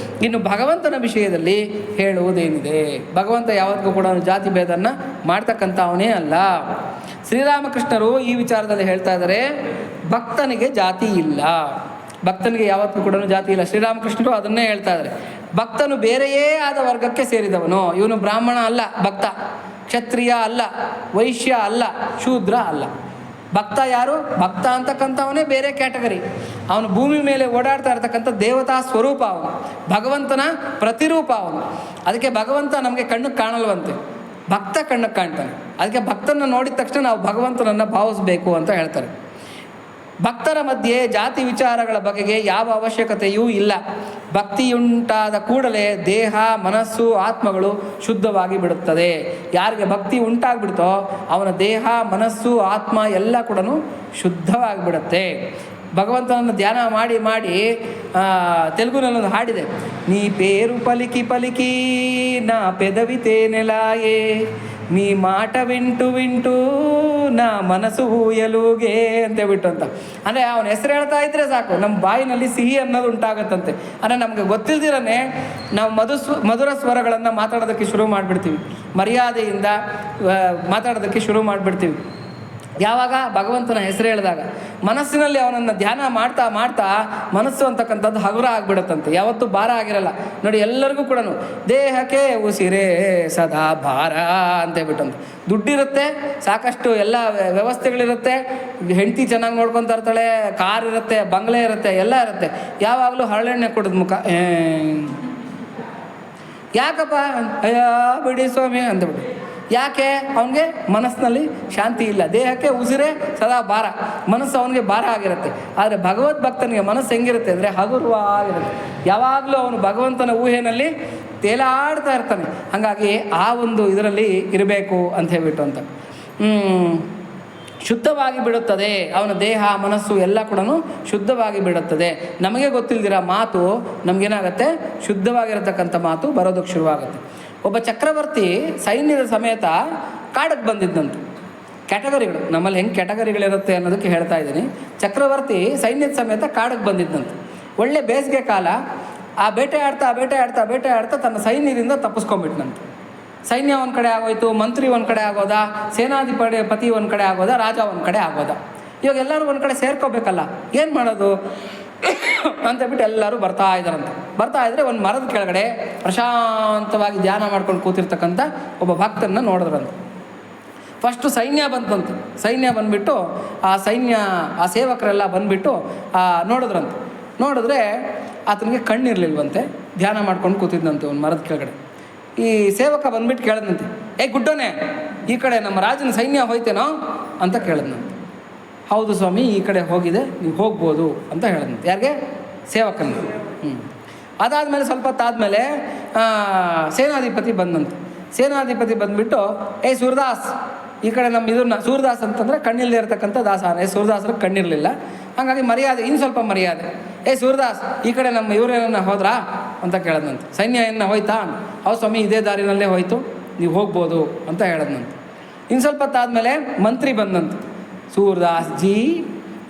ಇನ್ನು ಭಗವಂತನ ವಿಷಯದಲ್ಲಿ ಹೇಳುವುದೇನಿದೆ, ಭಗವಂತ ಯಾವತ್ತೂ ಕೂಡ ಜಾತಿ ಭೇದನ್ನು ಮಾಡ್ತಕ್ಕಂಥ ಅವನೇ ಅಲ್ಲ. ಶ್ರೀರಾಮಕೃಷ್ಣರು ಈ ವಿಚಾರದಲ್ಲಿ ಹೇಳ್ತಾ ಇದ್ದಾರೆ, ಭಕ್ತನಿಗೆ ಜಾತಿ ಇಲ್ಲ. ಭಕ್ತನಿಗೆ ಯಾವತ್ತೂ ಕೂಡ ಜಾತಿ ಇಲ್ಲ. ಶ್ರೀರಾಮಕೃಷ್ಣರು ಅದನ್ನೇ ಹೇಳ್ತಾ ಇದ್ದಾರೆ. ಭಕ್ತನು ಬೇರೆಯೇ ಆದ ವರ್ಗಕ್ಕೆ ಸೇರಿದವನು. ಇವನು ಬ್ರಾಹ್ಮಣ ಅಲ್ಲ, ಭಕ್ತ. ಕ್ಷತ್ರಿಯ ಅಲ್ಲ, ವೈಶ್ಯ ಅಲ್ಲ, ಶೂದ್ರ ಅಲ್ಲ. ಭಕ್ತ ಯಾರು? ಭಕ್ತ ಅಂತಕ್ಕಂಥವನೇ ಬೇರೆ ಕ್ಯಾಟಗರಿ. ಅವನು ಭೂಮಿ ಮೇಲೆ ಓಡಾಡ್ತಾ ಇರ್ತಕ್ಕಂಥ ದೇವತಾ ಸ್ವರೂಪ, ಅವನು ಭಗವಂತನ ಪ್ರತಿರೂಪ ಅವನು. ಅದಕ್ಕೆ ಭಗವಂತ ನಮಗೆ ಕಣ್ಣಿಗೆ ಕಾಣಲ್ವಂತೆ, ಭಕ್ತ ಕಣ್ಣಿಗೆ ಕಾಣ್ತಾನೆ. ಅದಕ್ಕೆ ಭಕ್ತನ ನೋಡಿದ ತಕ್ಷಣ ನಾವು ಭಗವಂತನನ್ನು ಭಾವಿಸಬೇಕು ಅಂತ ಹೇಳ್ತಾರೆ. ಭಕ್ತರ ಮಧ್ಯೆ ಜಾತಿ ವಿಚಾರಗಳ ಬಗೆಗೆ ಯಾವ ಅವಶ್ಯಕತೆಯೂ ಇಲ್ಲ. ಭಕ್ತಿಯುಂಟಾದ ಕೂಡಲೇ ದೇಹ, ಮನಸ್ಸು, ಆತ್ಮಗಳು ಶುದ್ಧವಾಗಿ ಬಿಡುತ್ತದೆ. ಯಾರಿಗೆ ಭಕ್ತಿ ಉಂಟಾಗ್ಬಿಡ್ತೋ ಅವನ ದೇಹ, ಮನಸ್ಸು, ಆತ್ಮ ಎಲ್ಲ ಕೂಡ ಶುದ್ಧವಾಗಿಬಿಡುತ್ತೆ. ಭಗವಂತನನ್ನು ಧ್ಯಾನ ಮಾಡಿ ಮಾಡಿ ತೆಲುಗುನಲ್ಲೊಂದು ಹಾಡಿದೆ. ನೀ ಪೇರು ಪಲಿಕಿ ಪಲಿಕಿ ನಾ ಪೆದವಿತೆ ನೆಲಾಯೇ, ನೀ ಮಾಟ ವಿಂಟು ವಿಂಟು ನಾ ಮನಸ್ಸು ಹೂಯಲುಗೆ ಅಂತೇಳ್ಬಿಟ್ಟು ಅಂತ. ಅಂದರೆ ಅವನ ಹೆಸರು ಹೇಳ್ತಾ ಇದ್ರೆ ಸಾಕು, ನಮ್ಮ ಬಾಯಿನಲ್ಲಿ ಸಿಹಿ ಅನ್ನೋದು ಉಂಟಾಗತ್ತಂತೆ. ಅಂದರೆ ನಮಗೆ ಗೊತ್ತಿಲ್ದಿರೇ ನಾವು ಮಧುರ ಸ್ವರಗಳನ್ನು ಮಾತಾಡೋದಕ್ಕೆ ಶುರು ಮಾಡಿಬಿಡ್ತೀವಿ, ಮರ್ಯಾದೆಯಿಂದ ಮಾತಾಡೋದಕ್ಕೆ ಶುರು ಮಾಡಿಬಿಡ್ತೀವಿ. ಯಾವಾಗ? ಭಗವಂತನ ಹೆಸರು ಹೇಳಿದಾಗ. ಮನಸ್ಸಿನಲ್ಲಿ ಅವನನ್ನು ಧ್ಯಾನ ಮಾಡ್ತಾ ಮಾಡ್ತಾ ಮನಸ್ಸು ಅಂತಕ್ಕಂಥದ್ದು ಹಗುರ ಆಗಿಬಿಡುತ್ತಂತೆ, ಯಾವತ್ತೂ ಭಾರ ಆಗಿರಲ್ಲ. ನೋಡಿ, ಎಲ್ಲರಿಗೂ ಕೂಡ ದೇಹಕ್ಕೆ ಉಸಿರೇ ಸದಾ ಭಾರ ಅಂತೇಳ್ಬಿಟ್ಟಂತ. ದುಡ್ಡಿರುತ್ತೆ, ಸಾಕಷ್ಟು ಎಲ್ಲ ವ್ಯವಸ್ಥೆಗಳಿರುತ್ತೆ, ಹೆಂಡತಿ ಚೆನ್ನಾಗಿ ನೋಡ್ಕೊತಾ ಇರ್ತಾಳೆ, ಕಾರ್ ಇರುತ್ತೆ, ಬಂಗ್ಲೆ ಇರುತ್ತೆ, ಎಲ್ಲ ಇರುತ್ತೆ. ಯಾವಾಗಲೂ ಹರಳೆಣ್ಣೆ ಕೊಡೋದು ಮುಖ, ಯಾಕಪ್ಪ ಅಯ್ಯ ಬಿಡಿ ಸ್ವಾಮಿ ಅಂತಬಿಟ್ಟು. ಯಾಕೆ? ಅವನಿಗೆ ಮನಸ್ಸಿನಲ್ಲಿ ಶಾಂತಿ ಇಲ್ಲ. ದೇಹಕ್ಕೆ ಉಸಿರೇ ಸದಾ ಭಾರ, ಮನಸ್ಸು ಅವನಿಗೆ ಭಾರ ಆಗಿರುತ್ತೆ. ಆದರೆ ಭಗವದ್ ಭಕ್ತನಿಗೆ ಮನಸ್ಸು ಹೆಂಗಿರುತ್ತೆ ಅಂದರೆ ಹಗುರವಾಗಿರುತ್ತೆ. ಯಾವಾಗಲೂ ಅವನು ಭಗವಂತನ ಊಹೆಯಲ್ಲಿ ತೇಲಾಡ್ತಾ ಇರ್ತಾನೆ. ಹಾಗಾಗಿ ಆ ಒಂದು ಇದರಲ್ಲಿ ಇರಬೇಕು ಅಂತ ಹೇಳ್ಬಿಟ್ಟು ಅಂತ ಶುದ್ಧವಾಗಿ ಬಿಡುತ್ತದೆ. ಅವನ ದೇಹ, ಮನಸ್ಸು ಎಲ್ಲ ಕೂಡ ಶುದ್ಧವಾಗಿ ಬಿಡುತ್ತದೆ. ನಮಗೆ ಗೊತ್ತಿಲ್ದಿರ ಮಾತು ನಮಗೇನಾಗುತ್ತೆ, ಶುದ್ಧವಾಗಿರತಕ್ಕಂಥ ಮಾತು ಬರೋದಕ್ಕೆ ಶುರುವಾಗುತ್ತೆ. ಒಬ್ಬ ಚಕ್ರವರ್ತಿ ಸೈನ್ಯದ ಸಮೇತ ಕಾಡಕ್ಕೆ ಬಂದಿದ್ದಂತೆ. ಕ್ಯಾಟಗರಿಗಳು ನಮ್ಮಲ್ಲಿ ಹೆಂಗೆ ಕ್ಯಾಟಗರಿಗಳಿರುತ್ತೆ ಅನ್ನೋದಕ್ಕೆ ಹೇಳ್ತಾ ಇದ್ದೀನಿ. ಚಕ್ರವರ್ತಿ ಸೈನ್ಯದ ಸಮೇತ ಕಾಡಕ್ಕೆ ಬಂದಿದ್ದಂತೆ. ಒಳ್ಳೆ ಬೇಸಿಗೆ ಕಾಲ. ಆ ಬೇಟೆ ಆಡ್ತಾ ತನ್ನ ಸೈನ್ಯದಿಂದ ತಪ್ಪಿಸ್ಕೊಂಡ್ಬಿಟ್ನಂತೆ. ಸೈನ್ಯ ಒಂದು ಕಡೆ ಆಗೋಯ್ತು, ಮಂತ್ರಿ ಒಂದು ಕಡೆ ಆಗೋದ, ಸೇನಾಧಿಪತಿ ಒಂದು ಕಡೆ ಆಗೋದ, ರಾಜ ಒಂದು ಕಡೆ ಆಗೋದ. ಇವಾಗ ಎಲ್ಲರೂ ಒಂದು ಕಡೆ ಸೇರ್ಕೋಬೇಕಲ್ಲ, ಏನು ಮಾಡೋದು ಅಂತೇಳ್ಬಿಟ್ಟು ಎಲ್ಲರೂ ಬರ್ತಾ ಇದ್ರೆ ಒಂದು ಮರದ ಕೆಳಗಡೆ ಪ್ರಶಾಂತವಾಗಿ ಧ್ಯಾನ ಮಾಡ್ಕೊಂಡು ಕೂತಿರ್ತಕ್ಕಂಥ ಒಬ್ಬ ಭಕ್ತನ್ನ ನೋಡಿದ್ರಂತೆ. ಫಸ್ಟು ಸೈನ್ಯ ಬಂತಂತೆ. ಸೈನ್ಯ ಬಂದುಬಿಟ್ಟು ಆ ಸೇವಕರೆಲ್ಲ ಬಂದುಬಿಟ್ಟು ನೋಡಿದ್ರೆ ಆತನಿಗೆ ಕಣ್ಣಿರಲಿಲ್ವಂತೆ. ಧ್ಯಾನ ಮಾಡ್ಕೊಂಡು ಕೂತಿದ್ದಂತೆ ಒಂದು ಮರದ ಕೆಳಗಡೆ. ಈ ಸೇವಕ ಬಂದ್ಬಿಟ್ಟು ಕೇಳಿದಂತೆ, ಗುಡ್ಡೋನೆ, ಈ ಕಡೆ ನಮ್ಮ ರಾಜನ ಸೈನ್ಯ ಹೋಯ್ತೇನೋ ಅಂತ ಕೇಳಿದ್ನಂತೆ. ಹೌದು ಸ್ವಾಮಿ, ಈ ಕಡೆ ಹೋಗಿದೆ, ನೀವು ಹೋಗ್ಬೋದು ಅಂತ ಹೇಳಿದಂತೆ. ಯಾರಿಗೆ? ಸೇವಕನಿಗೆ. ಅದಾದಮೇಲೆ ಸ್ವಲ್ಪ ಹೊತ್ತಾದಮೇಲೆ ಸೇನಾಧಿಪತಿ ಬಂದಂತೆ. ಸೇನಾಧಿಪತಿ ಬಂದುಬಿಟ್ಟು ಸೂರ್ದಾಸ್, ಈ ಕಡೆ ನಮ್ಮ ಇದನ್ನ, ಸೂರ್ದಾಸ್ ಅಂತಂದರೆ ಕಣ್ಣಿಲ್ಲದೆ ಇರತಕ್ಕಂಥ ದಾಸ. ಸೂರ್ದಾಸರಿಗೆ ಕಣ್ಣಿರಲಿಲ್ಲ, ಹಾಗಾಗಿ ಮರ್ಯಾದೆ, ಇನ್ನು ಸ್ವಲ್ಪ ಮರ್ಯಾದೆ. ಸೂರ್ದಾಸ್, ಈ ಕಡೆ ನಮ್ಮ ಇವರೇನ ಹೋದ್ರಾ ಅಂತ ಕೇಳಿದ್ನಂತೆ. ಸೈನ್ಯ ಏನ ಹೋಯ್ತಾ? ಹೌದು ಸ್ವಾಮಿ, ಇದೇ ದಾರಿನಲ್ಲೇ ಹೋಯ್ತು, ನೀವು ಹೋಗ್ಬೋದು ಅಂತ ಹೇಳಿದ್ನಂತೆ. ಇನ್ನು ಸ್ವಲ್ಪ ಹೊತ್ತಾದಮೇಲೆ ಮಂತ್ರಿ ಬಂದಂತೆ. ಸೂರ್ದಾಸ್ ಜಿ,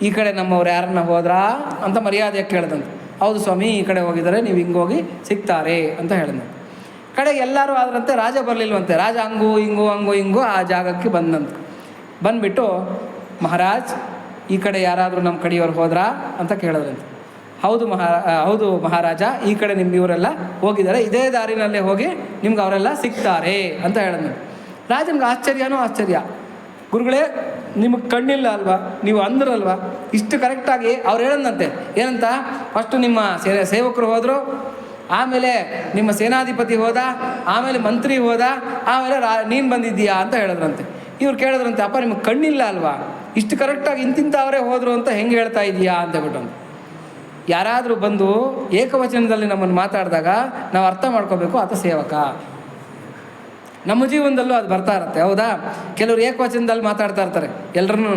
ಈ ಕಡೆ ನಮ್ಮವ್ರು ಯಾರನ್ನ ಹೋದ್ರಾ ಅಂತ ಮರ್ಯಾದೆಯಾಗಿ ಕೇಳಿದಂತೆ. ಹೌದು ಸ್ವಾಮಿ, ಈ ಕಡೆ ಹೋಗಿದ್ದಾರೆ, ನೀವು ಹಿಂಗೋಗಿ ಸಿಗ್ತಾರೆ ಅಂತ ಹೇಳಿದಂತೆ. ಕಡೆಗೆ ಎಲ್ಲರೂ ಆದ್ರಂತೆ, ರಾಜ ಬರಲಿಲ್ವಂತೆ. ರಾಜ ಹಂಗೂ ಹಿಂಗೂ ಆ ಜಾಗಕ್ಕೆ ಬಂದಂತೆ. ಬಂದುಬಿಟ್ಟು, ಮಹಾರಾಜ್, ಈ ಕಡೆ ಯಾರಾದರೂ ನಮ್ಮ ಕಡೆಯವ್ರು ಹೋದ್ರಾ ಅಂತ ಕೇಳಿದ್ರಂತೆ. ಹೌದು ಮಹಾರಾಜ, ಈ ಕಡೆ ನಿಮ್ಮ ಇವರೆಲ್ಲ ಹೋಗಿದ್ದಾರೆ, ಇದೇ ದಾರಿನಲ್ಲೇ ಹೋಗಿ ನಿಮ್ಗೆ ಅವರೆಲ್ಲ ಸಿಗ್ತಾರೆ ಅಂತ ಹೇಳಿದ್ನಂತೆ. ರಾಜನಿಗೆ ಆಶ್ಚರ್ಯ. ಗುರುಗಳೇ, ನಿಮಗೆ ಕಣ್ಣಿಲ್ಲ ಅಲ್ವಾ, ನೀವು ಅಂದ್ರಲ್ವಾ, ಇಷ್ಟು ಕರೆಕ್ಟಾಗಿ ಅವ್ರು ಹೇಳಂದಂತೆ. ಏನಂತ? ಫಸ್ಟು ನಿಮ್ಮ ಸೇವಕರು ಹೋದರು, ಆಮೇಲೆ ನಿಮ್ಮ ಸೇನಾಧಿಪತಿ ಹೋದ, ಆಮೇಲೆ ಮಂತ್ರಿ ಹೋದ, ಆಮೇಲೆ ನೀನು ಬಂದಿದ್ದೀಯಾ ಅಂತ ಹೇಳಿದ್ರಂತೆ. ಇವ್ರು ಕೇಳಿದ್ರಂತೆ, ಅಪ್ಪ ನಿಮಗೆ ಕಣ್ಣಿಲ್ಲ ಅಲ್ವಾ, ಇಷ್ಟು ಕರೆಕ್ಟಾಗಿ ಇಂತಿಂಥವರೇ ಹೋದರು ಅಂತ ಹೆಂಗೆ ಹೇಳ್ತಾ ಇದೀಯಾ ಅಂತ ಹೇಳ್ಬಿಟ್ಟು. ಯಾರಾದರೂ ಬಂದು ಏಕವಚನದಲ್ಲಿ ನಮ್ಮನ್ನು ಮಾತಾಡಿದಾಗ ನಾವು ಅರ್ಥ ಮಾಡ್ಕೋಬೇಕು, ಆತ ಸೇವಕ. ನಮ್ಮ ಜೀವನದಲ್ಲೂ ಅದು ಬರ್ತಾ ಇರುತ್ತೆ, ಹೌದಾ? ಕೆಲವರು ಏಕವಚನದಲ್ಲಿ ಮಾತಾಡ್ತಾ ಇರ್ತಾರೆ ಎಲ್ಲರನ್ನೂ.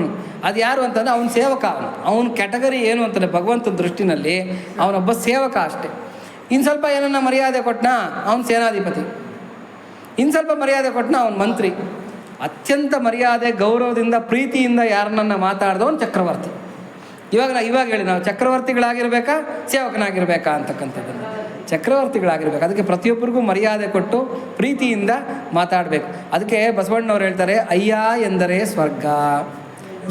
ಅದು ಯಾರು ಅಂತಂದರೆ ಅವನ ಸೇವಕ. ಅವನ ಕ್ಯಾಟಗರಿ ಏನು ಅಂತಂದರೆ ಭಗವಂತನ ದೃಷ್ಟಿನಲ್ಲಿ ಅವನೊಬ್ಬ ಸೇವಕ ಅಷ್ಟೇ. ಇನ್ನು ಸ್ವಲ್ಪ ಏನನ್ನ ಮರ್ಯಾದೆ ಕೊಟ್ಟನ ಅವನ ಸೇನಾಧಿಪತಿ, ಇನ್ನು ಸ್ವಲ್ಪ ಮರ್ಯಾದೆ ಕೊಟ್ಟನ ಅವನ ಮಂತ್ರಿ. ಅತ್ಯಂತ ಮರ್ಯಾದೆ, ಗೌರವದಿಂದ, ಪ್ರೀತಿಯಿಂದ ಯಾರನ್ನ ಮಾತಾಡ್ದವನು ಚಕ್ರವರ್ತಿ. ಇವಾಗ ಹೇಳಿ, ನಾವು ಚಕ್ರವರ್ತಿಗಳಾಗಿರ್ಬೇಕಾ ಸೇವಕನಾಗಿರ್ಬೇಕಾ ಅಂತಕ್ಕಂಥದ್ದನ್ನು? ಚಕ್ರವರ್ತಿಗಳಾಗಿರ್ಬೇಕು. ಅದಕ್ಕೆ ಪ್ರತಿಯೊಬ್ಬರಿಗೂ ಮರ್ಯಾದೆ ಕೊಟ್ಟು ಪ್ರೀತಿಯಿಂದ ಮಾತಾಡಬೇಕು. ಅದಕ್ಕೆ ಬಸವಣ್ಣವ್ರು ಹೇಳ್ತಾರೆ, ಅಯ್ಯ ಎಂದರೆ ಸ್ವರ್ಗ,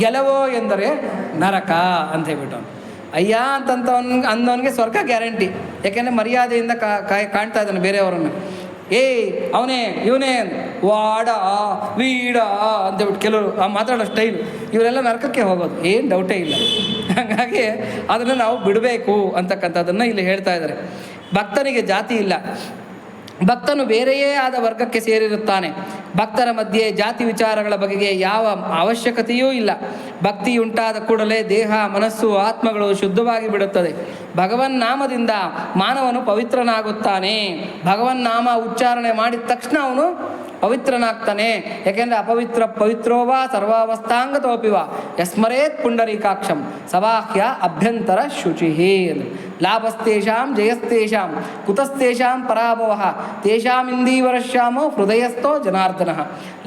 ಗೆಲವೋ ಎಂದರೆ ನರಕ ಅಂತ ಹೇಳ್ಬಿಟ್ಟು. ಅಯ್ಯ ಅಂದವನಿಗೆ ಸ್ವರ್ಗ ಗ್ಯಾರಂಟಿ. ಯಾಕೆಂದರೆ ಮರ್ಯಾದೆಯಿಂದ ಕಾಣ್ತಾ ಇದ್ದಾನೆ ಬೇರೆಯವರನ್ನು. ಅವನೇ ಇವನೇ ವಾಡ ವೀಡ ಅಂತೇಳ್ಬಿಟ್ಟು ಕೆಲವರು ಮಾತಾಡೋ ಸ್ಟೈಲು, ಇವರೆಲ್ಲ ನರಕಕ್ಕೆ ಹೋಗೋದು, ಏನು ಡೌಟೇ ಇಲ್ಲ. ಹಾಗಾಗಿ ಅದನ್ನು ನಾವು ಬಿಡಬೇಕು ಅಂತಕ್ಕಂಥದ್ದನ್ನು ಇಲ್ಲಿ ಹೇಳ್ತಾ ಇದ್ದಾರೆ. ಭಕ್ತನಿಗೆ ಜಾತಿ ಇಲ್ಲ, ಭಕ್ತನು ಬೇರೆಯೇ ಆದ ವರ್ಗಕ್ಕೆ ಸೇರಿರುತ್ತಾನೆ. ಭಕ್ತರ ಮಧ್ಯೆ ಜಾತಿ ವಿಚಾರಗಳ ಬಗೆಗೆ ಯಾವ ಅವಶ್ಯಕತೆಯೂ ಇಲ್ಲ. ಭಕ್ತಿಯುಂಟಾದ ಕೂಡಲೇ ದೇಹ, ಮನಸ್ಸು, ಆತ್ಮಗಳು ಶುದ್ಧವಾಗಿ ಬಿಡುತ್ತದೆ. ಭಗವನ್ನಾಮದಿಂದ ಮಾನವನು ಪವಿತ್ರನಾಗುತ್ತಾನೆ. ಭಗವನ್ನಾಮ ಉಚ್ಚಾರಣೆ ಮಾಡಿದ ತಕ್ಷಣ ಅವನು ಪವಿತ್ರನಾಗ್ತಾನೆ. ಯಾಕೆಂದರೆ ಪವಿತ್ರೋವ ಸರ್ವಾವಸ್ಥಾಂಗತೋಪಿವ ಯಸ್ಮರೇತ್ ಪುಂಡರೀಕಾಕ್ಷಂ ಸವಾಹ್ಯ ಅಭ್ಯಂತರ ಶುಚಿಹಿ. ಲಾಭಸ್ತೇಷಾಂ ಜಯಸ್ತೇಷಾಂ ಕುತಸ್ತೇಷಾಂ ಪರಾಭವ ತೇಷಾಮಿಂದೀವರಶ್ಯಾಮೋ ಹೃದಯಸ್ಥೋ ಜನಾರ್ದನ.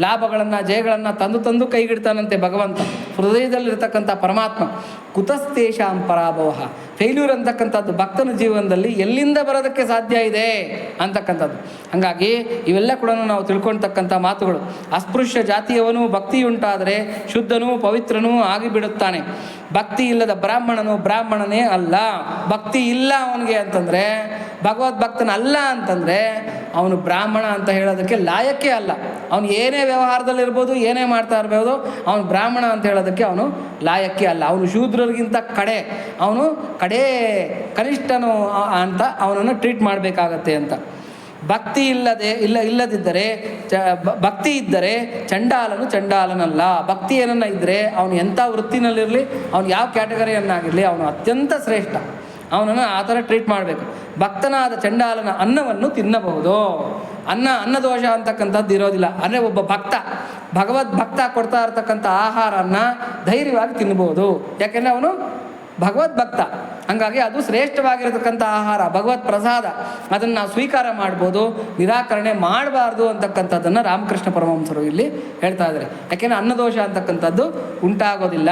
ಲಾಭಗಳನ್ನು ಜಯಗಳನ್ನು ತಂದು ಕೈಗಿಡ್ತಾನಂತೆ ಭಗವಂತ, ಹೃದಯದಲ್ಲಿರ್ತಕ್ಕಂಥ ಪರಮಾತ್ಮ. ಕುತಸ್ತೇಷಾಂ ಪರಾಭವ, ಫೇಲ್ಯೂರ್ ಅಂತಕ್ಕಂಥದ್ದು ಭಕ್ತನ ಜೀವನದಲ್ಲಿ ಎಲ್ಲಿಂದ ಬರೋದಕ್ಕೆ ಸಾಧ್ಯ ಇದೆ ಅಂತಕ್ಕಂಥದ್ದು. ಹಾಗಾಗಿ ಇವೆಲ್ಲ ಕೂಡ ನಾವು ತಿಳ್ಕೊಳ್ತಕ್ಕಂಥ ಮಾತುಗಳು. ಅಸ್ಪೃಶ್ಯ ಜಾತಿಯವನು ಭಕ್ತಿಯುಂಟಾದರೆ ಶುದ್ಧನೂ ಪವಿತ್ರನೂ ಆಗಿಬಿಡುತ್ತಾನೆ. ಭಕ್ತಿ ಇಲ್ಲದ ಬ್ರಾಹ್ಮಣನೇ ಅಲ್ಲ. ಭಕ್ತಿ ಇಲ್ಲ ಅವನಿಗೆ ಅಂತಂದರೆ, ಭಗವದ್ಭಕ್ತನಲ್ಲ ಅಂತಂದರೆ ಅವನು ಬ್ರಾಹ್ಮಣ ಅಂತ ಹೇಳೋದಕ್ಕೆ ಲಾಯಕ್ಕೆ ಅಲ್ಲ. ಅವನು ಏನೇ ವ್ಯವಹಾರದಲ್ಲಿರ್ಬೋದು, ಏನೇ ಮಾಡ್ತಾ ಇರ್ಬೋದು, ಅವನು ಬ್ರಾಹ್ಮಣ ಅಂತ ಹೇಳೋದಕ್ಕೆ ಅವನು ಲಾಯಕ್ಕೆ ಅಲ್ಲ. ಅವನು ಶೂದ್ರರಿಗಿಂತ ಅವನು ಕನಿಷ್ಠನು ಅಂತ ಅವನನ್ನು ಟ್ರೀಟ್ ಮಾಡಬೇಕಾಗತ್ತೆ ಅಂತ. ಇಲ್ಲದಿದ್ದರೆ ಭಕ್ತಿ ಇದ್ದರೆ ಚಂಡಾಲನಲ್ಲ. ಭಕ್ತಿ ಏನನ್ನ ಇದ್ದರೆ ಅವನು ಎಂಥ ವೃತ್ತಿನಲ್ಲಿರಲಿ, ಅವನು ಯಾವ ಕ್ಯಾಟಗರಿಯನ್ನಾಗಿರಲಿ, ಅವನು ಅತ್ಯಂತ ಶ್ರೇಷ್ಠ. ಅವನನ್ನು ಆ ಥರ ಟ್ರೀಟ್ ಮಾಡಬೇಕು. ಭಕ್ತನಾದ ಚಂಡಾಲನ ಅನ್ನವನ್ನು ತಿನ್ನಬಹುದು. ಅನ್ನದೋಷ ಅಂತಕ್ಕಂಥದ್ದು ಇರೋದಿಲ್ಲ. ಅಂದರೆ ಒಬ್ಬ ಭಗವದ್ಭಕ್ತ ಕೊಡ್ತಾ ಇರ್ತಕ್ಕಂಥ ಆಹಾರನ ಧೈರ್ಯವಾಗಿ ತಿನ್ನಬಹುದು. ಯಾಕೆಂದರೆ ಅವನು ಭಗವದ್ಭಕ್ತ. ಹಾಗಾಗಿ ಅದು ಶ್ರೇಷ್ಠವಾಗಿರತಕ್ಕಂಥ ಆಹಾರ, ಭಗವತ್ ಪ್ರಸಾದ. ಅದನ್ನು ನಾವು ಸ್ವೀಕಾರ ಮಾಡ್ಬೋದು, ನಿರಾಕರಣೆ ಮಾಡಬಾರ್ದು ಅಂತಕ್ಕಂಥದ್ದನ್ನು ರಾಮಕೃಷ್ಣ ಪರಮಹಂಸರು ಇಲ್ಲಿ ಹೇಳ್ತಾ ಇದ್ದಾರೆ. ಯಾಕೆಂದರೆ ಅನ್ನದೋಷ ಅಂತಕ್ಕಂಥದ್ದು ಉಂಟಾಗೋದಿಲ್ಲ.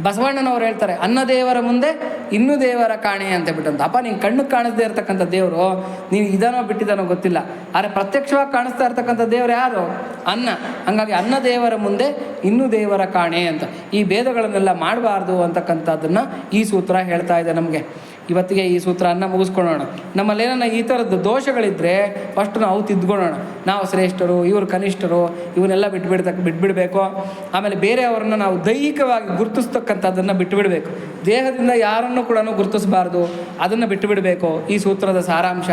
ಬಸವಣ್ಣನವರು ಹೇಳ್ತಾರೆ, ಅನ್ನದೇವರ ಮುಂದೆ ಇನ್ನೂ ದೇವರ ಕಾಣೆ ಅಂತ ಬಿಟ್ಟಂತ. ಅಪ್ಪ ನಿಂಗೆ ಕಣ್ಣು ಕಾಣಿಸದೇ ಇರತಕ್ಕಂಥ ದೇವರು, ನೀವು ಇದನೋ ಬಿಟ್ಟಿದ್ದಾನೋ ಗೊತ್ತಿಲ್ಲ, ಆದರೆ ಪ್ರತ್ಯಕ್ಷವಾಗಿ ಕಾಣಿಸ್ತಾ ಇರ್ತಕ್ಕಂಥ ದೇವರು ಯಾರು? ಅನ್ನ. ಹಾಗಾಗಿ ಅನ್ನ ದೇವರ ಮುಂದೆ ಇನ್ನೂ ದೇವರ ಕಾಣೆ ಅಂತ. ಈ ಭೇದಗಳನ್ನೆಲ್ಲ ಮಾಡಬಾರ್ದು ಅಂತಕ್ಕಂಥದ್ದನ್ನು ಈ ಸೂತ್ರ ಹೇಳ್ತಾ ಇದೆ ನಮಗೆ. ಇವತ್ತಿಗೆ ಈ ಸೂತ್ರವನ್ನು ಮುಗಿಸ್ಕೊಳ್ಳೋಣ. ನಮ್ಮಲ್ಲೇನ ಈ ಥರದ್ದು ದೋಷಗಳಿದ್ದರೆ ಫಸ್ಟ್ ನಾವು ತಿದ್ಕೊಳ್ಳೋಣ. ನಾವು ಶ್ರೇಷ್ಠರು, ಇವರು ಕನಿಷ್ಠರು, ಇವನ್ನೆಲ್ಲ ಬಿಟ್ಬಿಡಬೇಕು. ಆಮೇಲೆ ಬೇರೆಯವರನ್ನು ನಾವು ದೈಹಿಕವಾಗಿ ಗುರುತಿಸ್ತಕ್ಕಂಥದ್ದನ್ನು ಬಿಟ್ಟುಬಿಡಬೇಕು. ದೇಹದಿಂದ ಯಾರನ್ನು ಕೂಡ ಗುರುತಿಸಬಾರ್ದು, ಅದನ್ನು ಬಿಟ್ಟುಬಿಡಬೇಕು. ಈ ಸೂತ್ರದ ಸಾರಾಂಶ.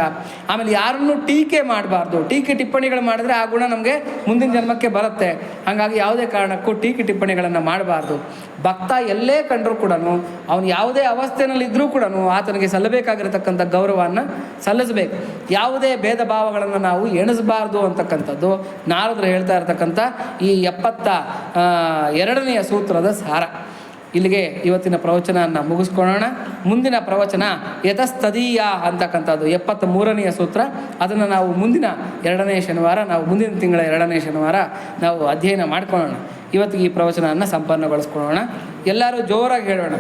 ಆಮೇಲೆ ಯಾರನ್ನು ಟೀಕೆ ಮಾಡಬಾರ್ದು. ಟೀಕೆ ಟಿಪ್ಪಣಿಗಳು ಮಾಡಿದ್ರೆ ಆ ಗುಣ ನಮಗೆ ಮುಂದಿನ ಜನ್ಮಕ್ಕೆ ಬರುತ್ತೆ. ಹಾಗಾಗಿ ಯಾವುದೇ ಕಾರಣಕ್ಕೂ ಟೀಕೆ ಟಿಪ್ಪಣಿಗಳನ್ನು ಮಾಡಬಾರ್ದು. ಭಕ್ತ ಎಲ್ಲೇ ಕಂಡರೂ ಕೂಡ, ಅವನು ಯಾವುದೇ ಅವಸ್ಥೆಯಲ್ಲಿದ್ದರೂ ಕೂಡ ಆತನಿಗೆ ಸಲ್ಲಬೇಕಾಗಿರತಕ್ಕಂಥ ಗೌರವವನ್ನು ಸಲ್ಲಿಸಬೇಕು. ಯಾವುದೇ ಭೇದ ಭಾವಗಳನ್ನು ನಾವು ಎಣಿಸಬಾರ್ದು ಅಂತಕ್ಕಂಥದ್ದು ನಾರದರು ಹೇಳ್ತಾ ಇರತಕ್ಕಂಥ ಈ 72ನೇ ಸೂತ್ರದ ಸಾರ. ಇಲ್ಲಿಗೆ ಇವತ್ತಿನ ಪ್ರವಚನವನ್ನು ಮುಗಿಸ್ಕೊಳ್ಳೋಣ. ಮುಂದಿನ ಪ್ರವಚನ ಯತಸ್ತದೀಯ ಅಂತಕ್ಕಂಥದ್ದು 73ನೇ ಸೂತ್ರ. ಅದನ್ನು ನಾವು ಮುಂದಿನ 2ನೇ ಶನಿವಾರ, ಮುಂದಿನ ತಿಂಗಳ 2ನೇ ಶನಿವಾರ ನಾವು ಅಧ್ಯಯನ ಮಾಡ್ಕೊಳ್ಳೋಣ. ಇವತ್ತಿಗೆ ಈ ಪ್ರವಚನವನ್ನು ಸಂಪನ್ನಗೊಳಿಸ್ಕೊಳ್ಳೋಣ. ಎಲ್ಲರೂ ಜೋರಾಗಿ ಹೇಳೋಣ.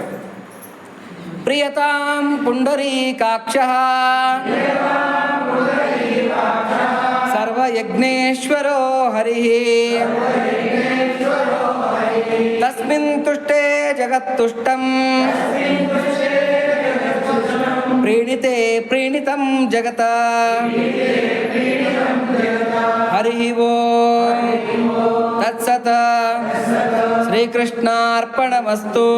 ಪ್ರಿಯತಾಂ ಪುಂಡರೀಕಾಕ್ಷಃ ಸರ್ವಯಜ್ಞೇಶ್ವರೋ ಹರಿಃ ತಸ್ಮಿನ್ ತುಷ್ಟೇ ಜಗತ್ತುಷ್ಟಂ ಪ್ರೀಣಿತೆ ಪ್ರೀಣಿತಂ ಜಗತ ಹರಿಃ ಓಂ ತತ್ಸತ್. ಶ್ರೀಕೃಷ್ಣಾರ್ಪಣಮಸ್ತು.